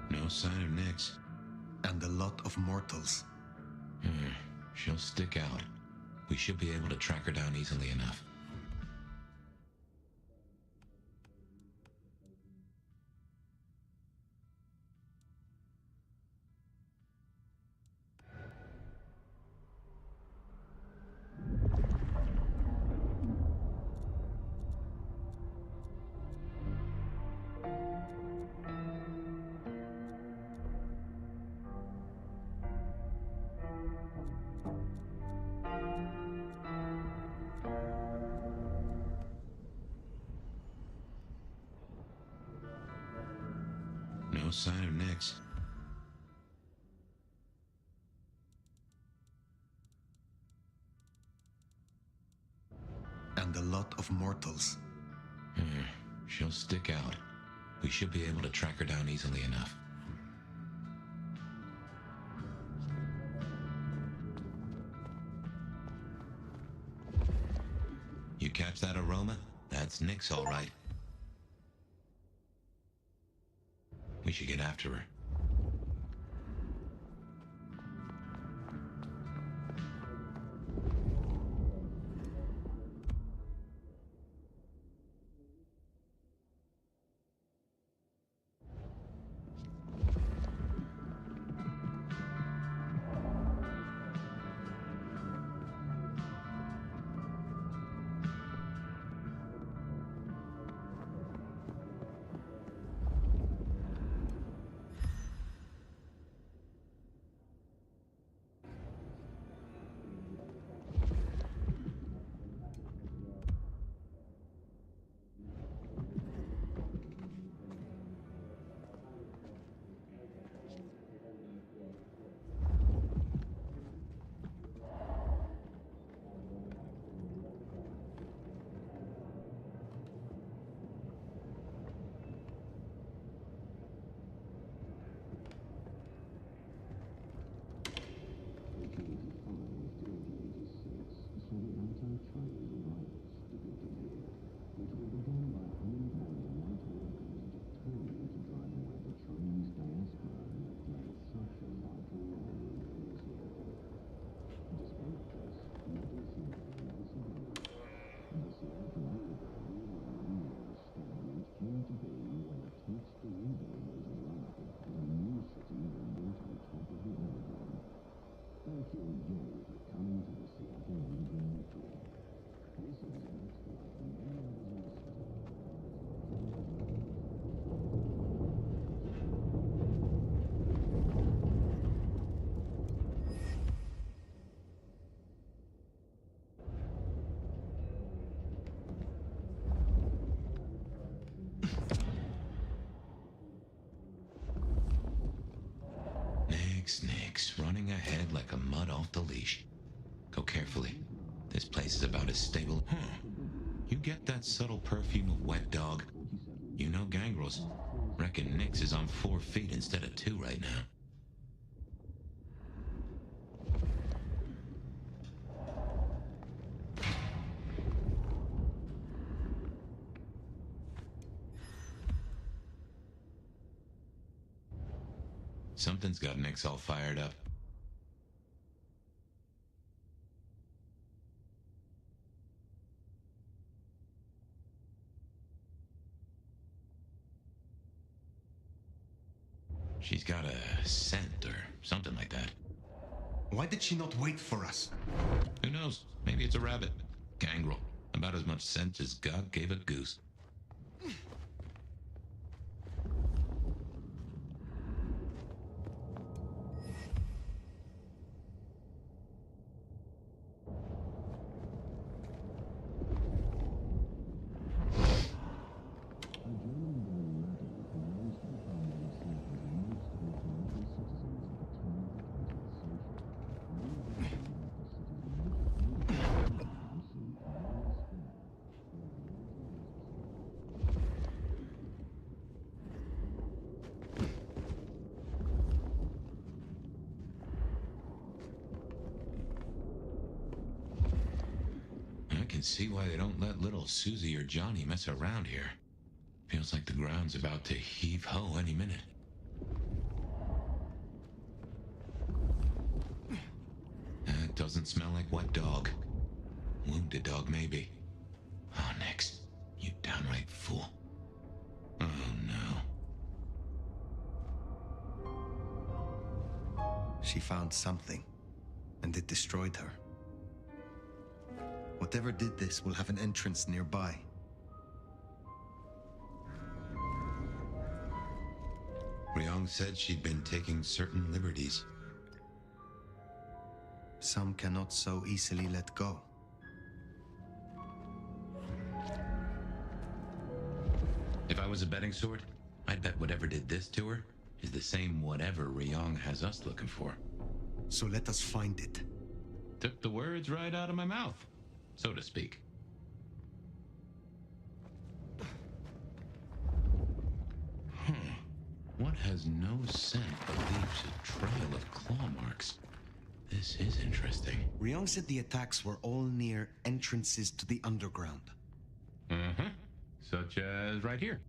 No sign of Nyx. And a lot of mortals. She'll stick out. We should be able to track her down easily enough. No sign of Nyx. And a lot of mortals. She'll stick out. We should be able to track her down easily enough. You catch that aroma? That's Nyx, all right. We should get after her. Nyx, running ahead like a mud off the leash. Go carefully. This place is about as stable. You get that subtle perfume of wet dog? You know gangrels. Reckon Nyx is on 4 feet instead of 2 right now. Something's got Nyx all fired up. She's got a scent or something like that. Why did she not wait for us? Who knows? Maybe it's a rabbit. Gangrel. About as much scent as God gave a goose. I can see why they don't let little Susie or Johnny mess around here. Feels like the ground's about to heave-ho any minute. That doesn't smell like wet dog. Wounded dog, maybe. Oh, Nix, you downright fool. Oh, no. She found something, and it destroyed her. Whatever did this will have an entrance nearby. Ryong said she'd been taking certain liberties. Some cannot so easily let go. If I was a betting sword, I'd bet whatever did this to her is the same whatever Ryong has us looking for. So let us find it. Took the words right out of my mouth, so to speak. What has no scent but leaves a trail of claw marks? This is interesting. Ryong said the attacks were all near entrances to the underground. Uh-huh. Such as right here.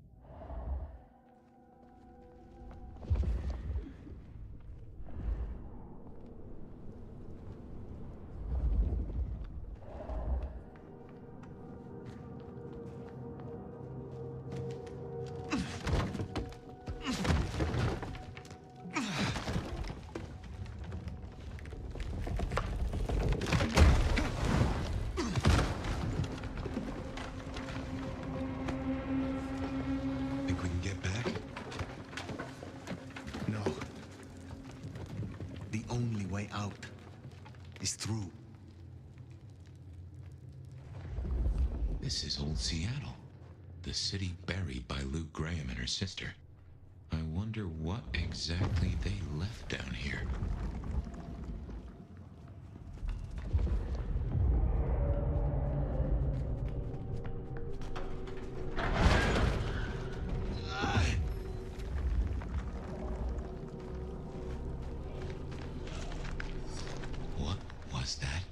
This is old Seattle, the city buried by Luke Graham and her sister. I wonder what exactly they left down here. What was that?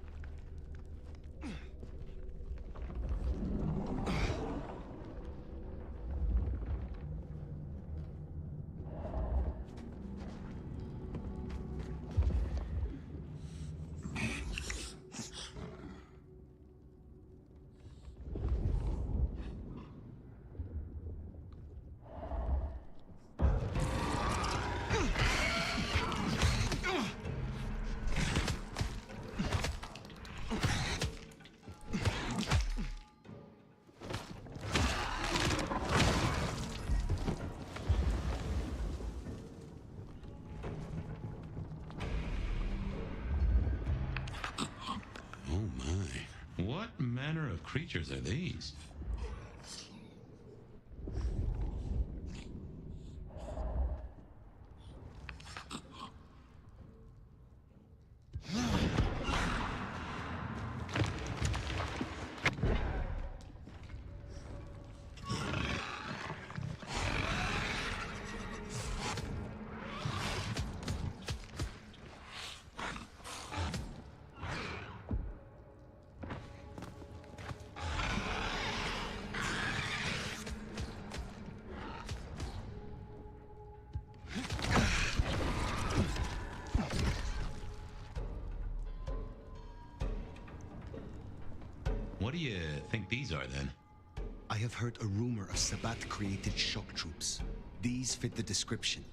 What manner of creatures are these? What do you think these are, then? I have heard a rumor of Sabat-created shock troops. These fit the description.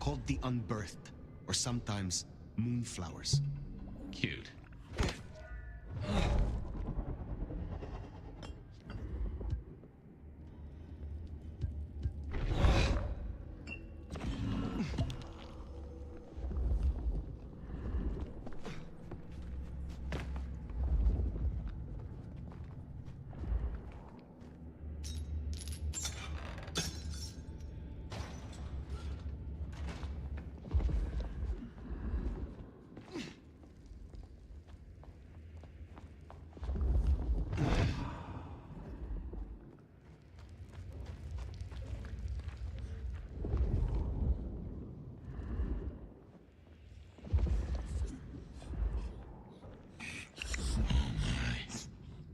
called the Unbirthed, or sometimes Moonflowers. Cute.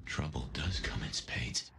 Trouble does come in spades.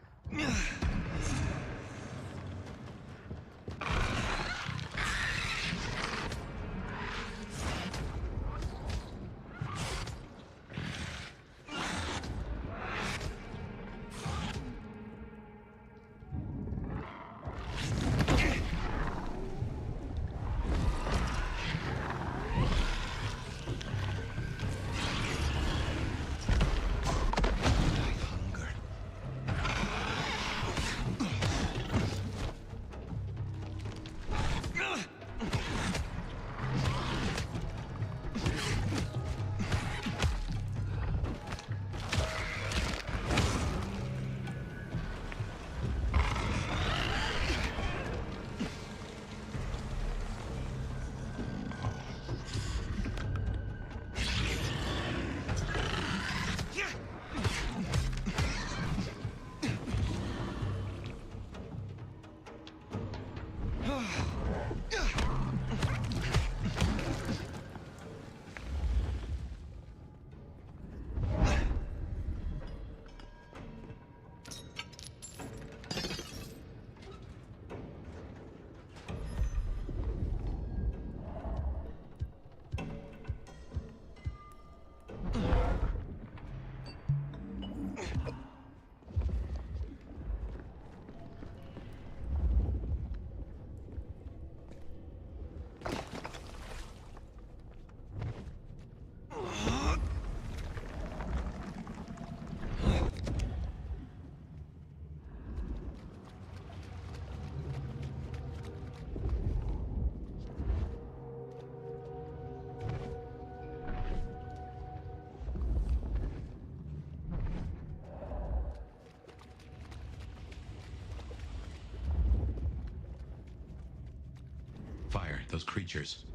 Fire, those creatures.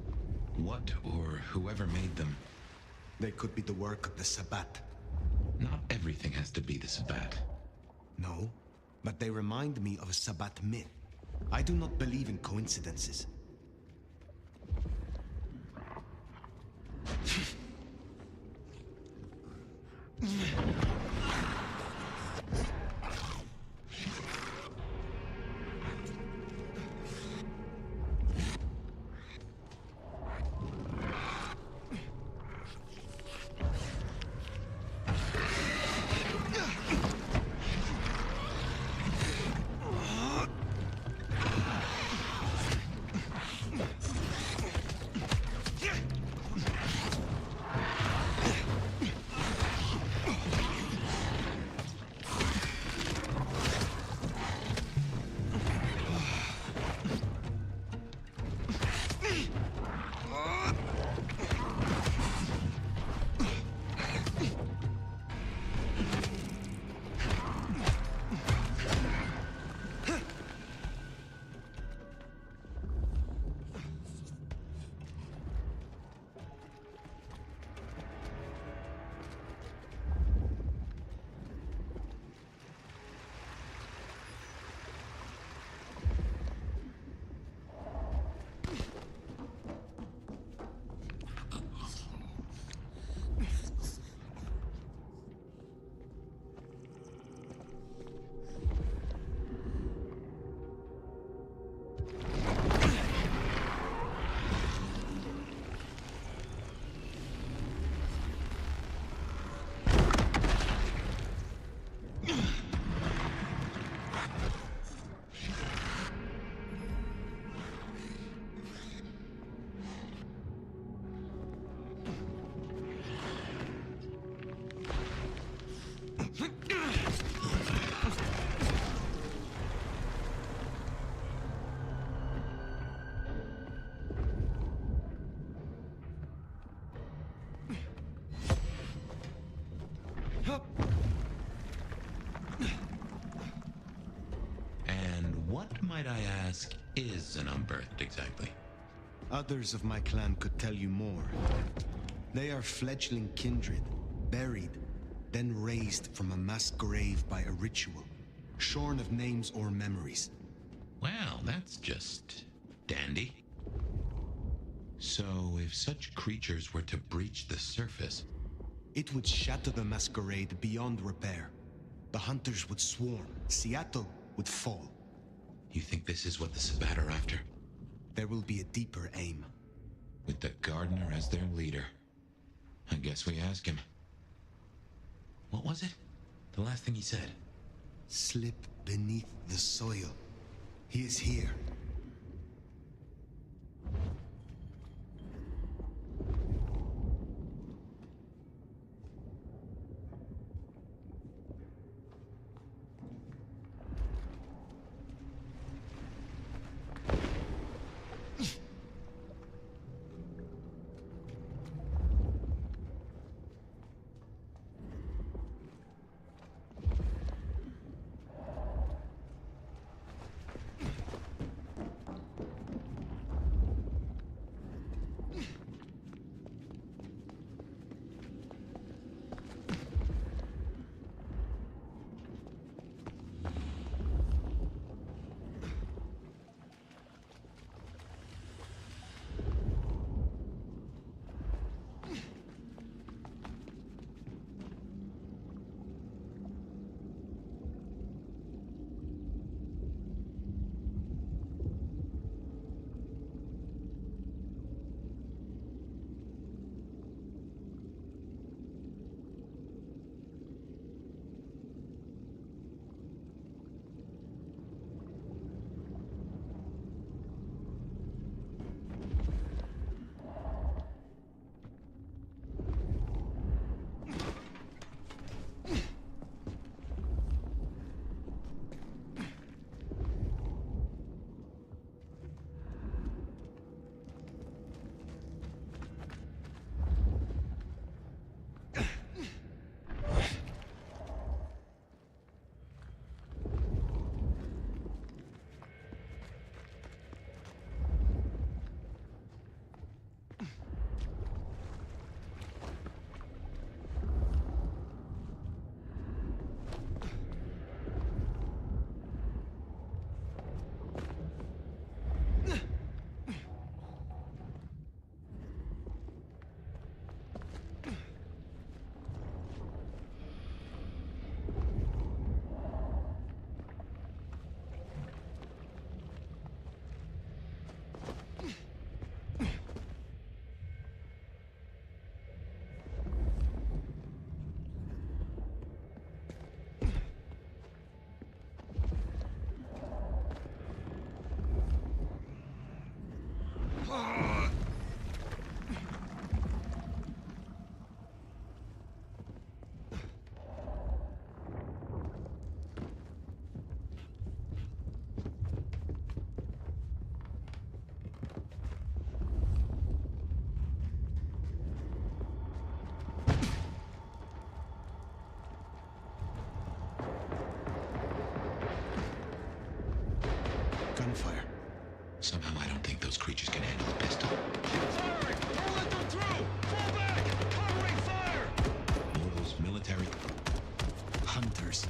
What or whoever made them? They could be the work of the Sabbat. Not everything has to be the Sabbat. No, but they remind me of a Sabbat myth. I do not believe in coincidences. And what, might I ask, is an Unbirthed exactly? Others of my clan could tell you more. They are fledgling kindred, buried, then raised from a mass grave by a ritual, shorn of names or memories. Well, that's just dandy. So, if such creatures were to breach the surface... It would shatter the Masquerade beyond repair. The hunters would swarm. Seattle would fall. You think this is what the Sabbat are after? There will be a deeper aim. With the Gardener as their leader. I guess we ask him. What was it? The last thing he said? Slip beneath the soil. He is here. Gunfire. Somehow I don't think those creatures can handle a pistol. Firing! Don't let them through! Fall back! Covering fire! Mortals, military... Hunters.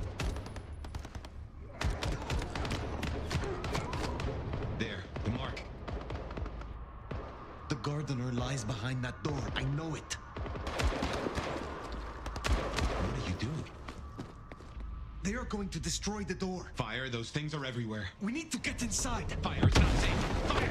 There, the mark. The Gardener lies behind that door. I know it. What are you doing? They are going to destroy the door. Fire, those things are everywhere. We need to get inside. Fire, it's not safe. Fire!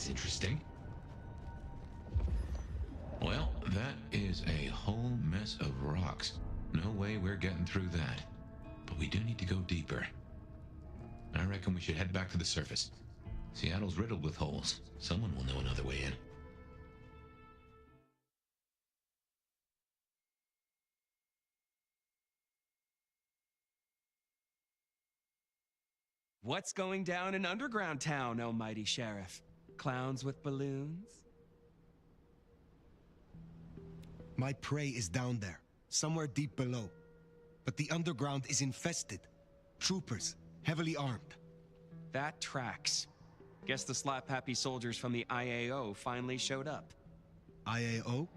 Interesting. Well, that is a whole mess of rocks. No way we're getting through that. But we do need to go deeper. I reckon we should head back to the surface. Seattle's riddled with holes. Someone will know another way in. What's going down in Underground Town, oh mighty sheriff? Clowns with balloons? My prey is down there, somewhere deep below. But the underground is infested. Troopers, heavily armed. That tracks. Guess the slap-happy soldiers from the IAO finally showed up. IAO?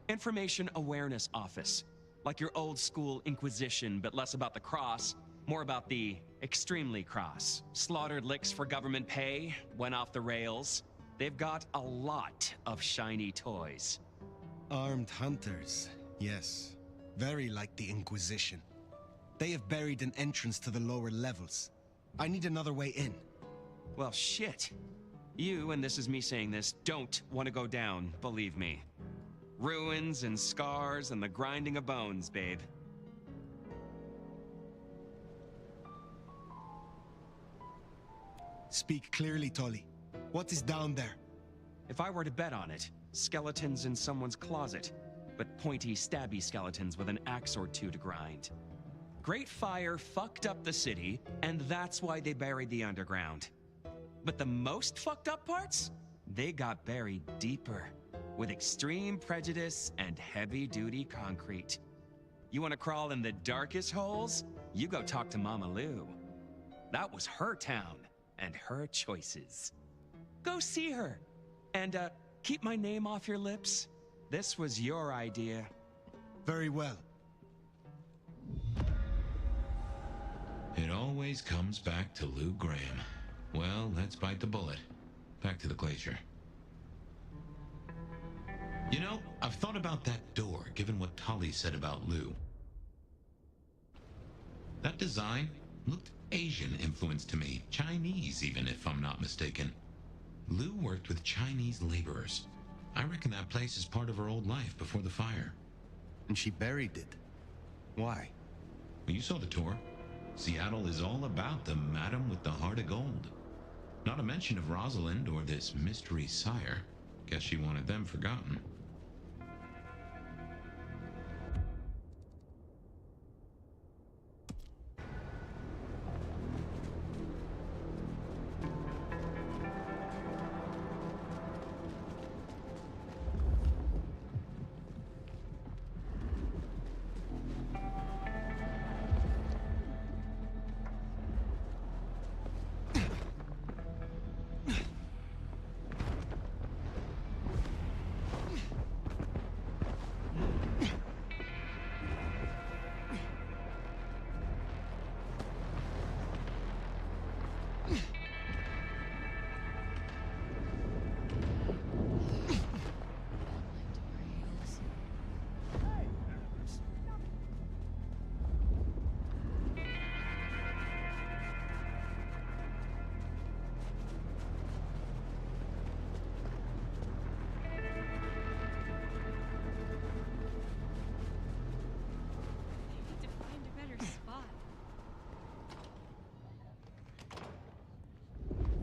Information Awareness Office. Like your old school Inquisition, but less about the cross, more about the extremely cross. Slaughtered licks for government pay, went off the rails. They've got a lot of shiny toys. Armed hunters, yes. Very like the Inquisition. They have buried an entrance to the lower levels. I need another way in. Well, shit. You, and this is me saying this, don't want to go down, believe me. Ruins and scars and the grinding of bones, babe. Speak clearly, Tolly. What is down there? If I were to bet on it, skeletons in someone's closet, but pointy, stabby skeletons with an axe or two to grind. Great Fire fucked up the city, and that's why they buried the underground. But the most fucked up parts? They got buried deeper, with extreme prejudice and heavy-duty concrete. You want to crawl in the darkest holes? You go talk to Mama Lou. That was her town, and her choices. Go see her, and keep my name off your lips. This was your idea. Very well. It always comes back to Lou Graham. Well, let's bite the bullet. Back to the glacier. You know, I've thought about that door, given what Tolly said about Lou. That design looked Asian influenced to me. Chinese, even, if I'm not mistaken. Lou worked with Chinese laborers. I reckon that place is part of her old life before the fire. And she buried it. Why? Well, you saw the tour. Seattle is all about the madam with the heart of gold. Not a mention of Rosalind or this mystery sire. Guess she wanted them forgotten.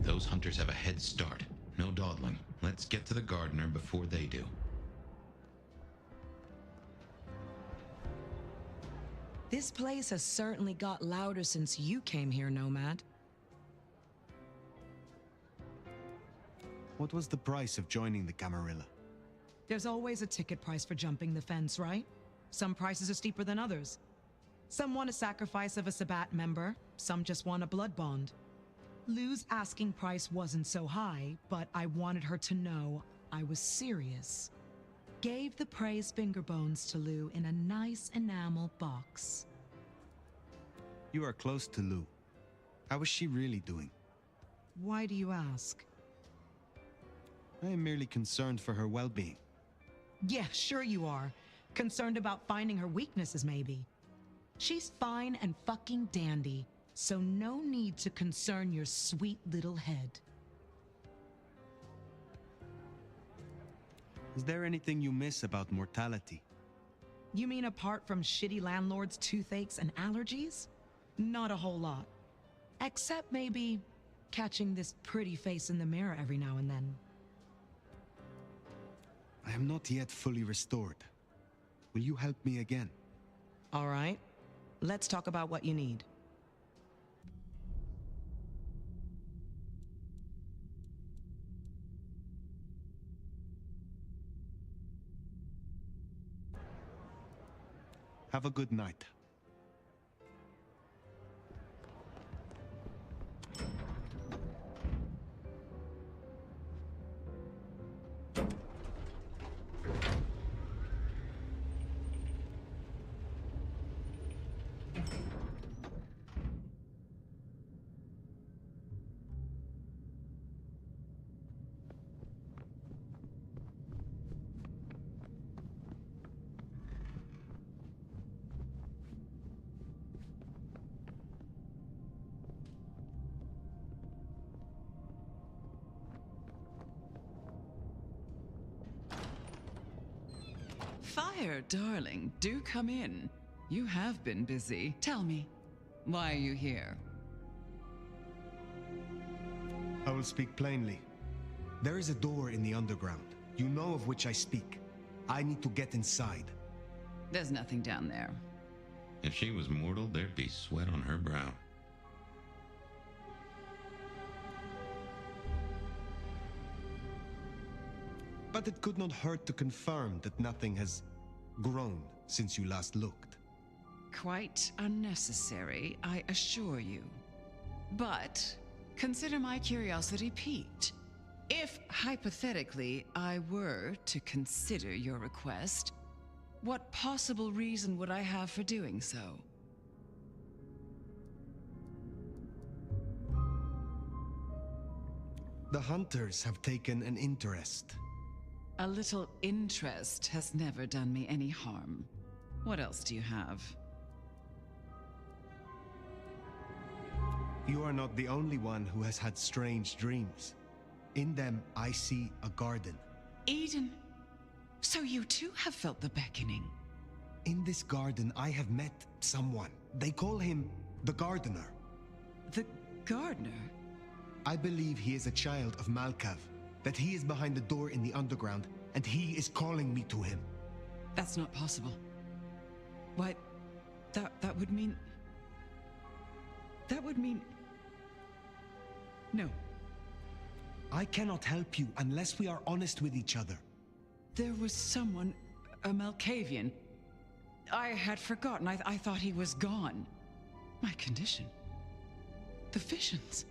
Those hunters have a head start. No dawdling. Let's get to the gardener before they do. This place has certainly got louder since you came here, Nomad. What was the price of joining the Camarilla? There's always a ticket price for jumping the fence, right? Some prices are steeper than others. Some want a sacrifice of a Sabbat member, some just want a blood bond. Lou's asking price wasn't so high, but I wanted her to know I was serious. Gave the praise finger bones to Lou in a nice enamel box. You are close to Lou. How is she really doing? Why do you ask? I am merely concerned for her well-being. Yeah, sure you are. Concerned about finding her weaknesses, maybe. She's fine and fucking dandy, so no need to concern your sweet little head. Is there anything you miss about mortality? You mean apart from shitty landlords, toothaches, and allergies? Not a whole lot. Except maybe catching this pretty face in the mirror every now and then. I am not yet fully restored. Will you help me again? All right. Let's talk about what you need. Have a good night. Fire, darling, do come in. You have been busy. Tell me, why are you here? I will speak plainly. There is a door in the underground. You know of which I speak. I need to get inside. There's nothing down there. If she was mortal, there'd be sweat on her brow. But it could not hurt to confirm that nothing has grown since you last looked. Quite unnecessary, I assure you. But consider my curiosity piqued. If, hypothetically, I were to consider your request, what possible reason would I have for doing so? The hunters have taken an interest. A little interest has never done me any harm. What else do you have? You are not the only one who has had strange dreams. In them, I see a garden. Eden, so you too have felt the beckoning. In this garden, I have met someone. They call him the Gardener. The Gardener? I believe he is a child of Malkav, that he is behind the door in the underground, and he is calling me to him. That's not possible. Why, that would mean... That would mean... No. I cannot help you unless we are honest with each other. There was someone, a Malkavian. I had forgotten. I thought he was gone. My condition. The visions.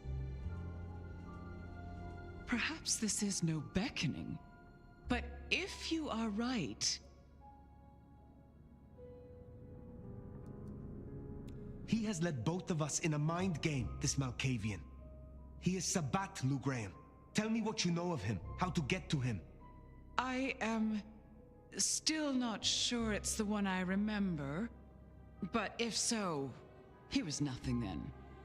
Perhaps this is no beckoning. But if you are right... He has led both of us in a mind game, this Malkavian. He is Sabat, Lou Graham. Tell me what you know of him, how to get to him. I am still not sure it's the one I remember. But if so, he was nothing then.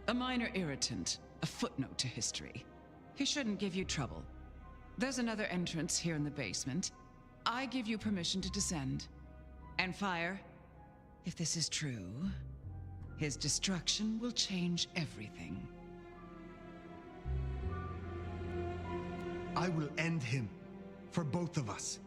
A minor irritant, a footnote to history. He shouldn't give you trouble. There's another entrance here in the basement. I give you permission to descend. And Fire, if this is true, his destruction will change everything. I will end him, for both of us.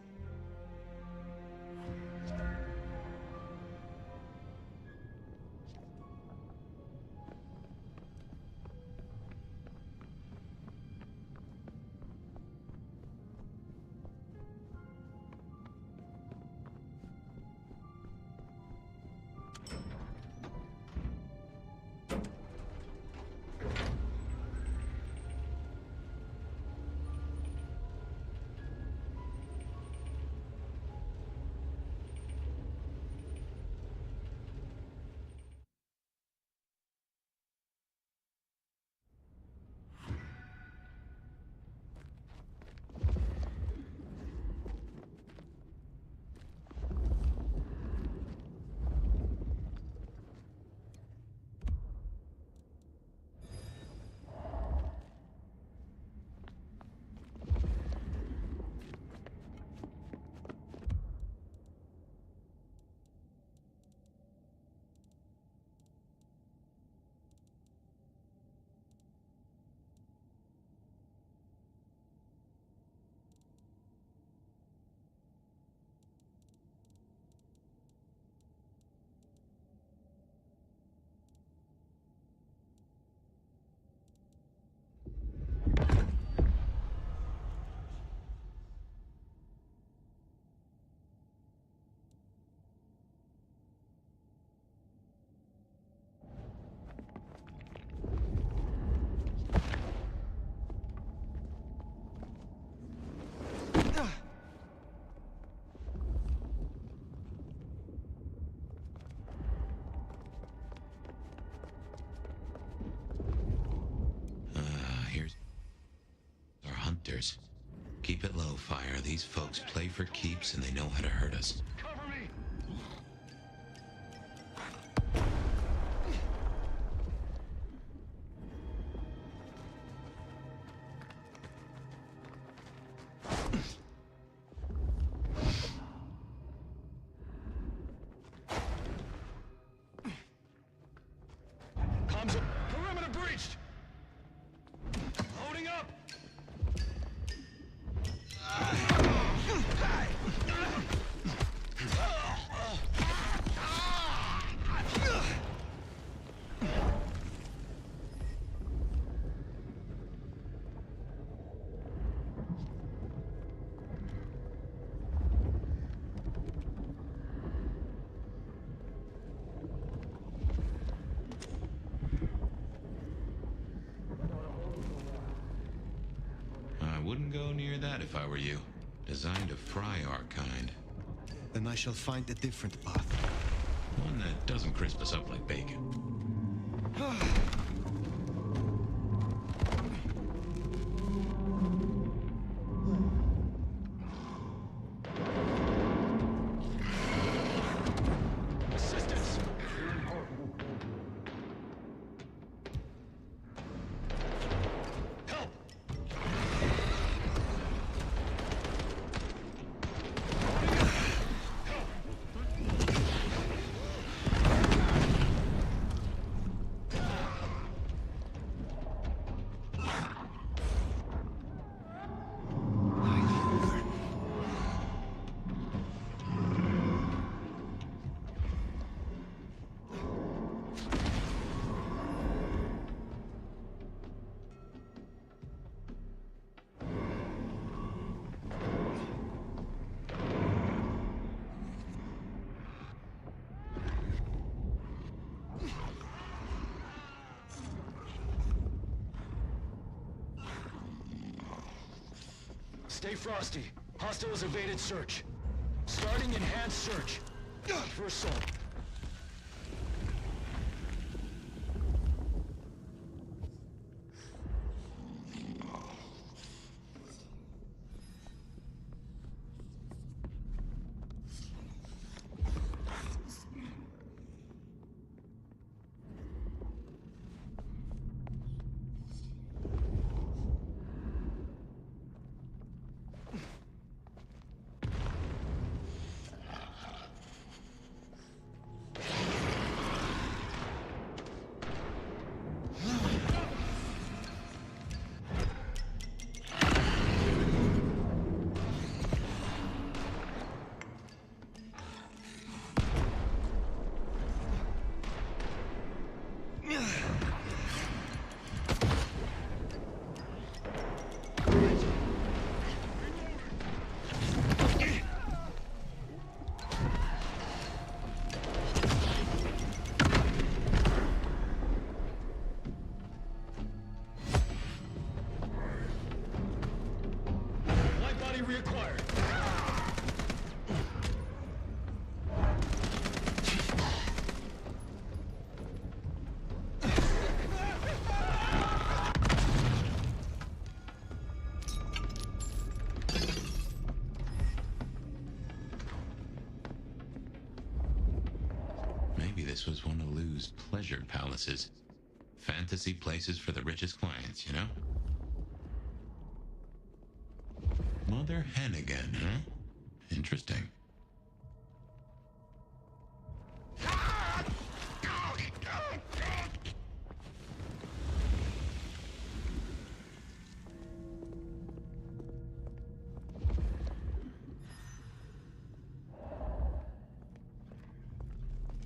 Keep it low, Fire. These folks play for keeps and they know how to hurt us. that if I were you. Designed to fry our kind. Then I shall find a different path. One that doesn't crisp us up like bacon. Assistance! Help! Stay frosty. Hostiles evaded search. Starting enhanced search. For assault. Reacquired. Maybe this was one of Lou's pleasure palaces. Fantasy places for the richest clients, you know? Mother hen again, huh? Interesting.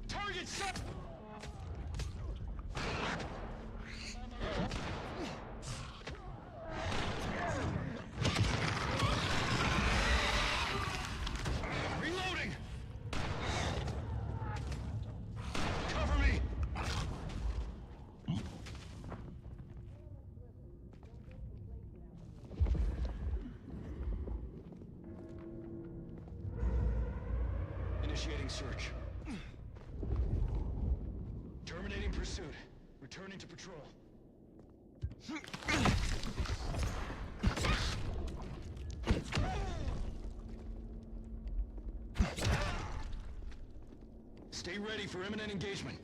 Target set! Reloading! Cover me! Initiating search. Terminating pursuit. Returning to patrol. Stay ready for imminent engagement.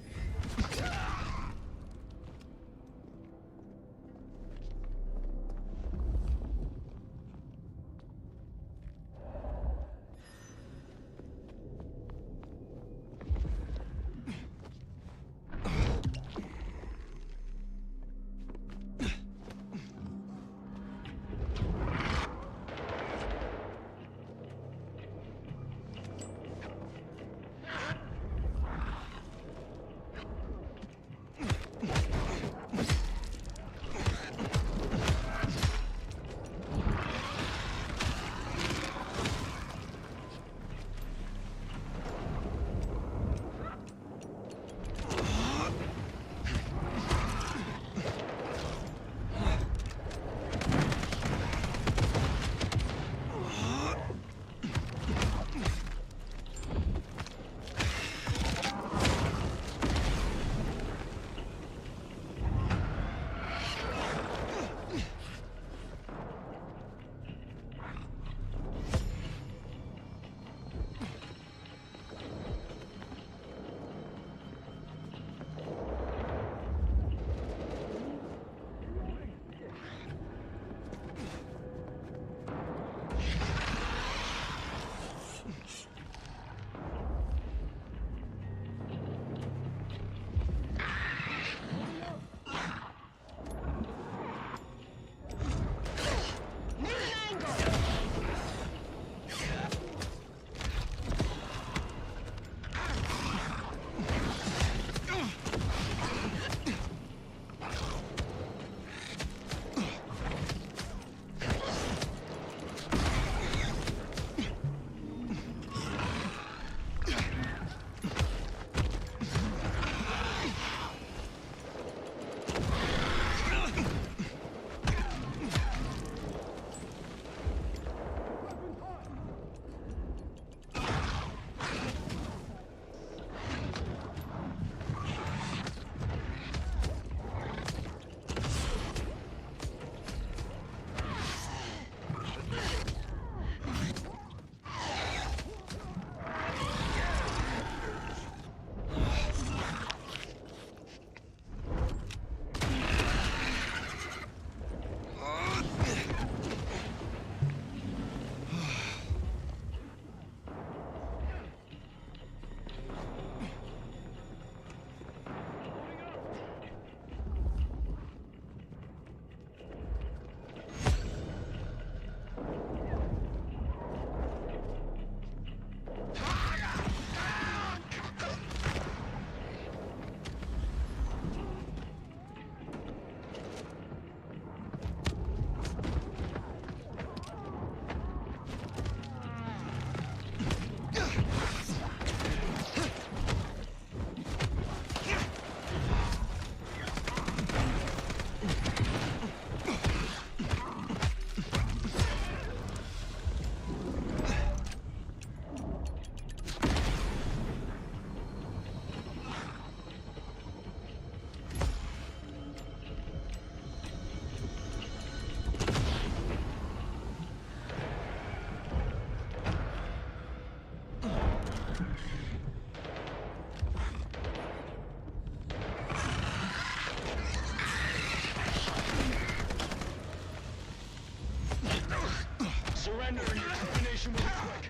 Surrender and your termination will be quick.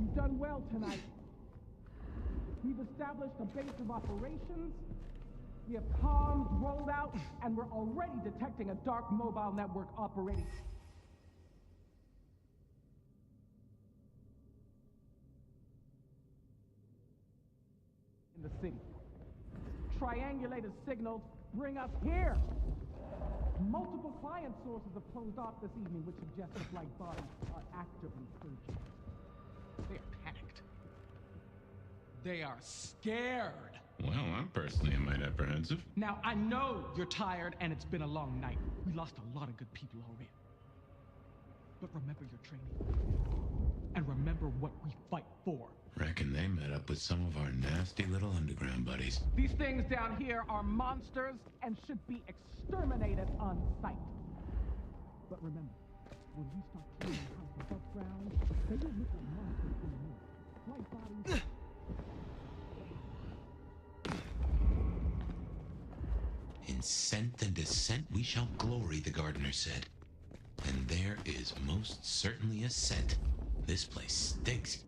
You've done well tonight. We've established a base of operations. We have comms rolled out, and we're already detecting a dark mobile network operating in the city. Triangulated signals bring us here. Multiple client sources have closed off this evening, which suggests the Blight bodies are actively purging. They are panicked. They are scared. Well, I'm personally a mite apprehensive. Now, I know you're tired and it's been a long night. We lost a lot of good people already. But remember your training. And remember what we fight for. Reckon they met up with some of our nasty little underground buddies. These things down here are monsters and should be exterminated on sight. But remember, when we start clearing the house above ground, they will look like monsters in here. White bodies. In scent and descent we shall glory, the gardener said. And there is most certainly a scent. This place stinks.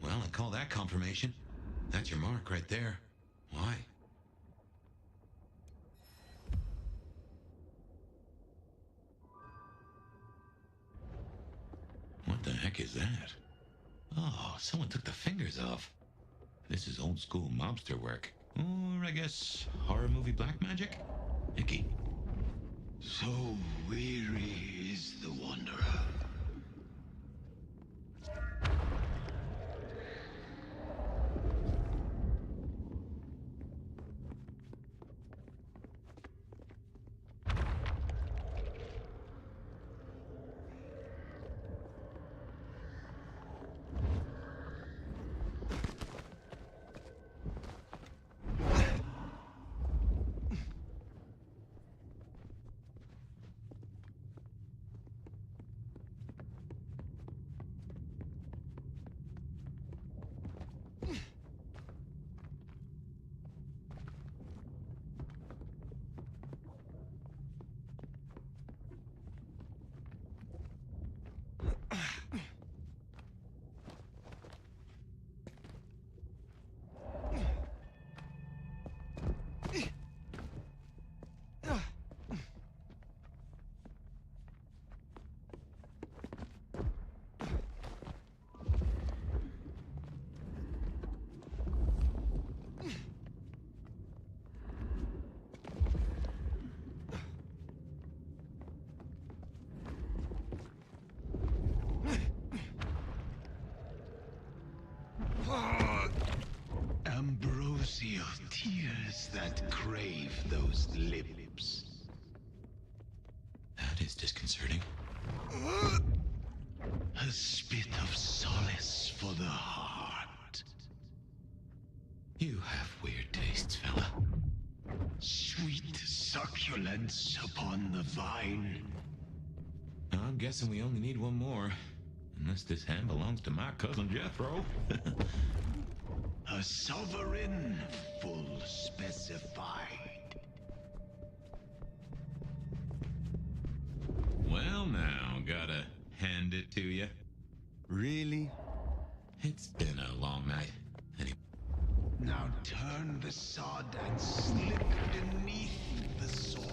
Well, I call that confirmation. That's your mark right there. Why? What the heck is that? Oh, someone took the fingers off. This is old school mobster work. Or I guess horror movie black magic? Icky. So weary is the wanderer. that crave those lips. That is disconcerting. A spit of solace for the heart. You have weird tastes, fella. Sweet succulence upon the vine. I'm guessing we only need one more. Unless this hand belongs to my cousin Jethro. A sovereign full specified. Well now, gotta hand it to you. Really? It's been a long night. Anyway. Now turn the sod and slip beneath the soil.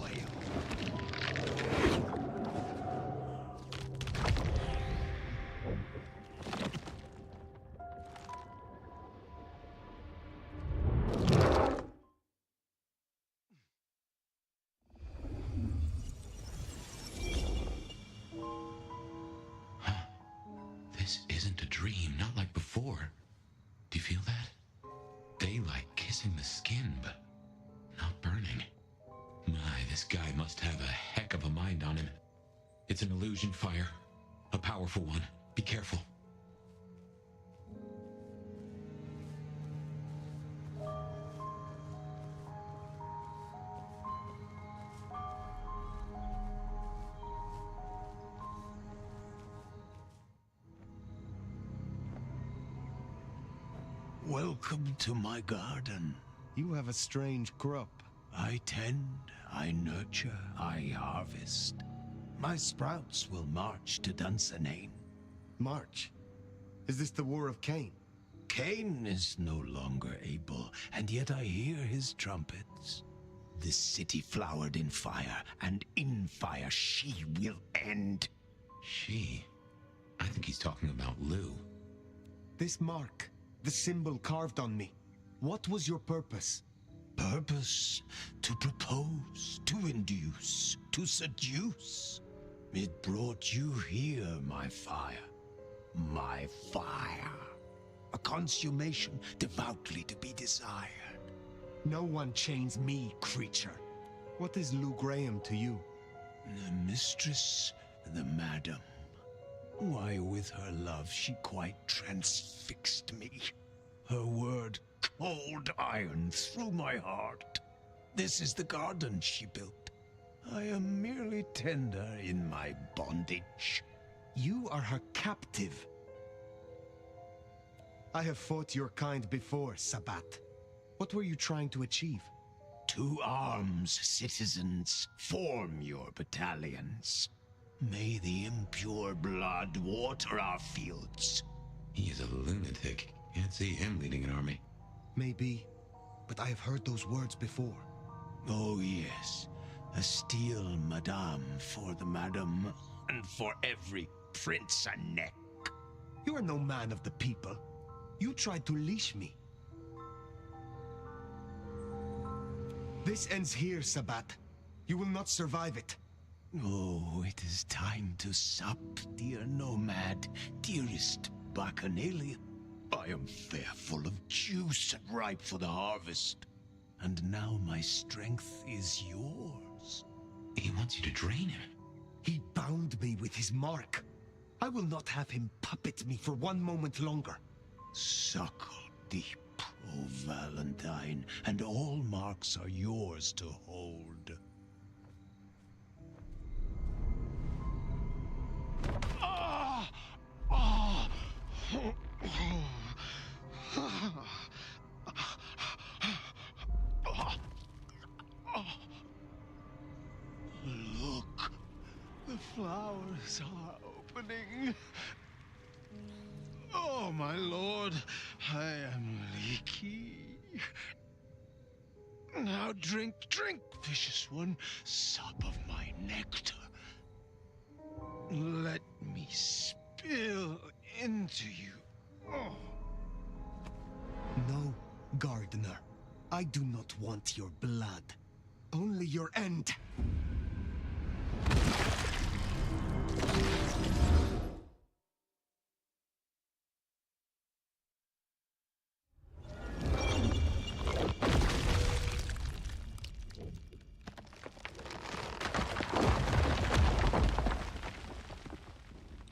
This isn't a dream, not like before. Do you feel that? Daylight kissing the skin, but not burning. My, this guy must have a heck of a mind on him. It's an illusion fire. A powerful one. Be careful. Welcome to my garden. You have a strange crop. I tend, I nurture, I harvest. My sprouts will march to Dunsinane. March? Is this the War of Cain? Cain is no longer able, and yet I hear his trumpets. This city flowered in fire, and in fire she will end. She? I think he's talking about Lou. This mark, the symbol carved on me. What was your purpose? Purpose? To propose, to induce, to seduce. It brought you here, my fire. My fire. A consummation devoutly to be desired. No one chains me, creature. What is Lou Graham to you? The mistress, the madam. Why, with her love, she quite transfixed me. Her word, cold iron through my heart. This is the garden she built. I am merely tender in my bondage. You are her captive. I have fought your kind before, Sabat. What were you trying to achieve? To arms, citizens. Form your battalions. May the impure blood water our fields. He is a lunatic. Can't see him leading an army. Maybe, but I have heard those words before. Oh yes, a steel madame for the madam, and for every prince a neck. You are no man of the people. You tried to leash me. This ends here, Sabat. You will not survive it. Oh, it is time to sup, dear nomad, dearest bacchanalian. I am fair, full of juice and ripe for the harvest. And now my strength is yours. He wants you to drain him. He bound me with his mark. I will not have him puppet me for one moment longer. Suckle deep, O Valentine, and all marks are yours to hold. Ah! Ah! Look, the flowers are opening. Oh, my lord, I am leaky. Now drink, drink, vicious one, sup of my nectar. Let me spill into you. Oh. No, gardener. I do not want your blood. Only your end.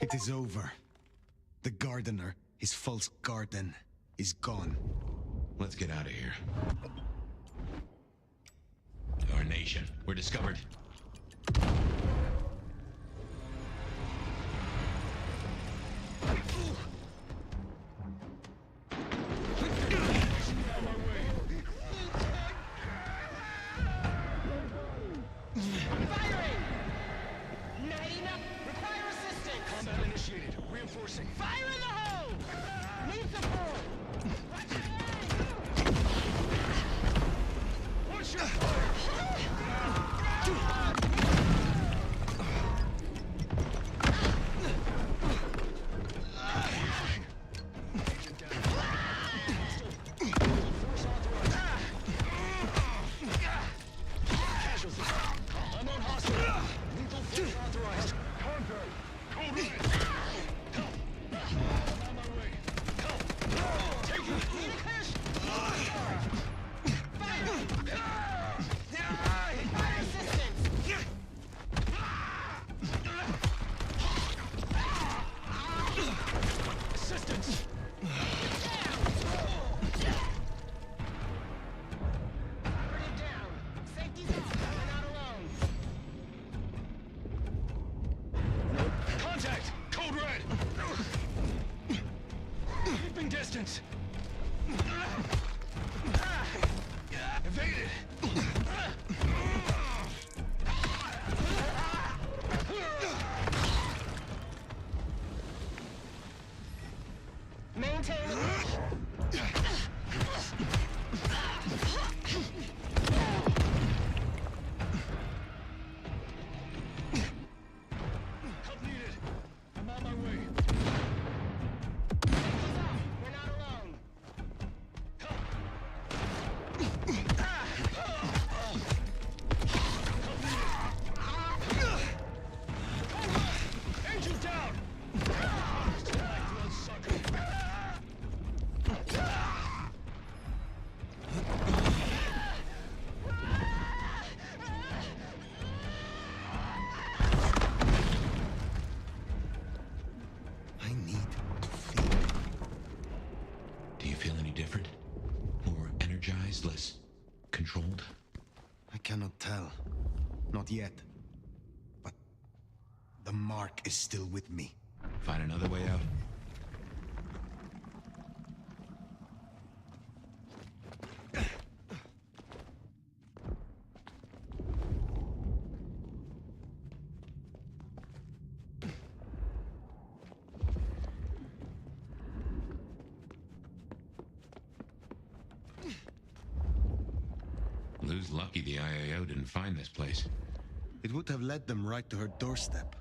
It is over. The gardener, his false garden, is gone. Let's get out of here. Our nation, we're discovered. Fire in the hole! Need support! Watch your head! Watch your Casualty. Unknown hostile. Lethal force authorized. Contact. Code red. Assistance! Contact! Code red! Keeping distance! Evaded! Maintain help needed. I'm on my way. We're not alone. Angel down! I need to feel. Do you feel any different? More energized, less controlled? I cannot tell. Not yet. But the mark is still with me. Find another way out? Lou's lucky the IAO didn't find this place. It would have led them right to her doorstep.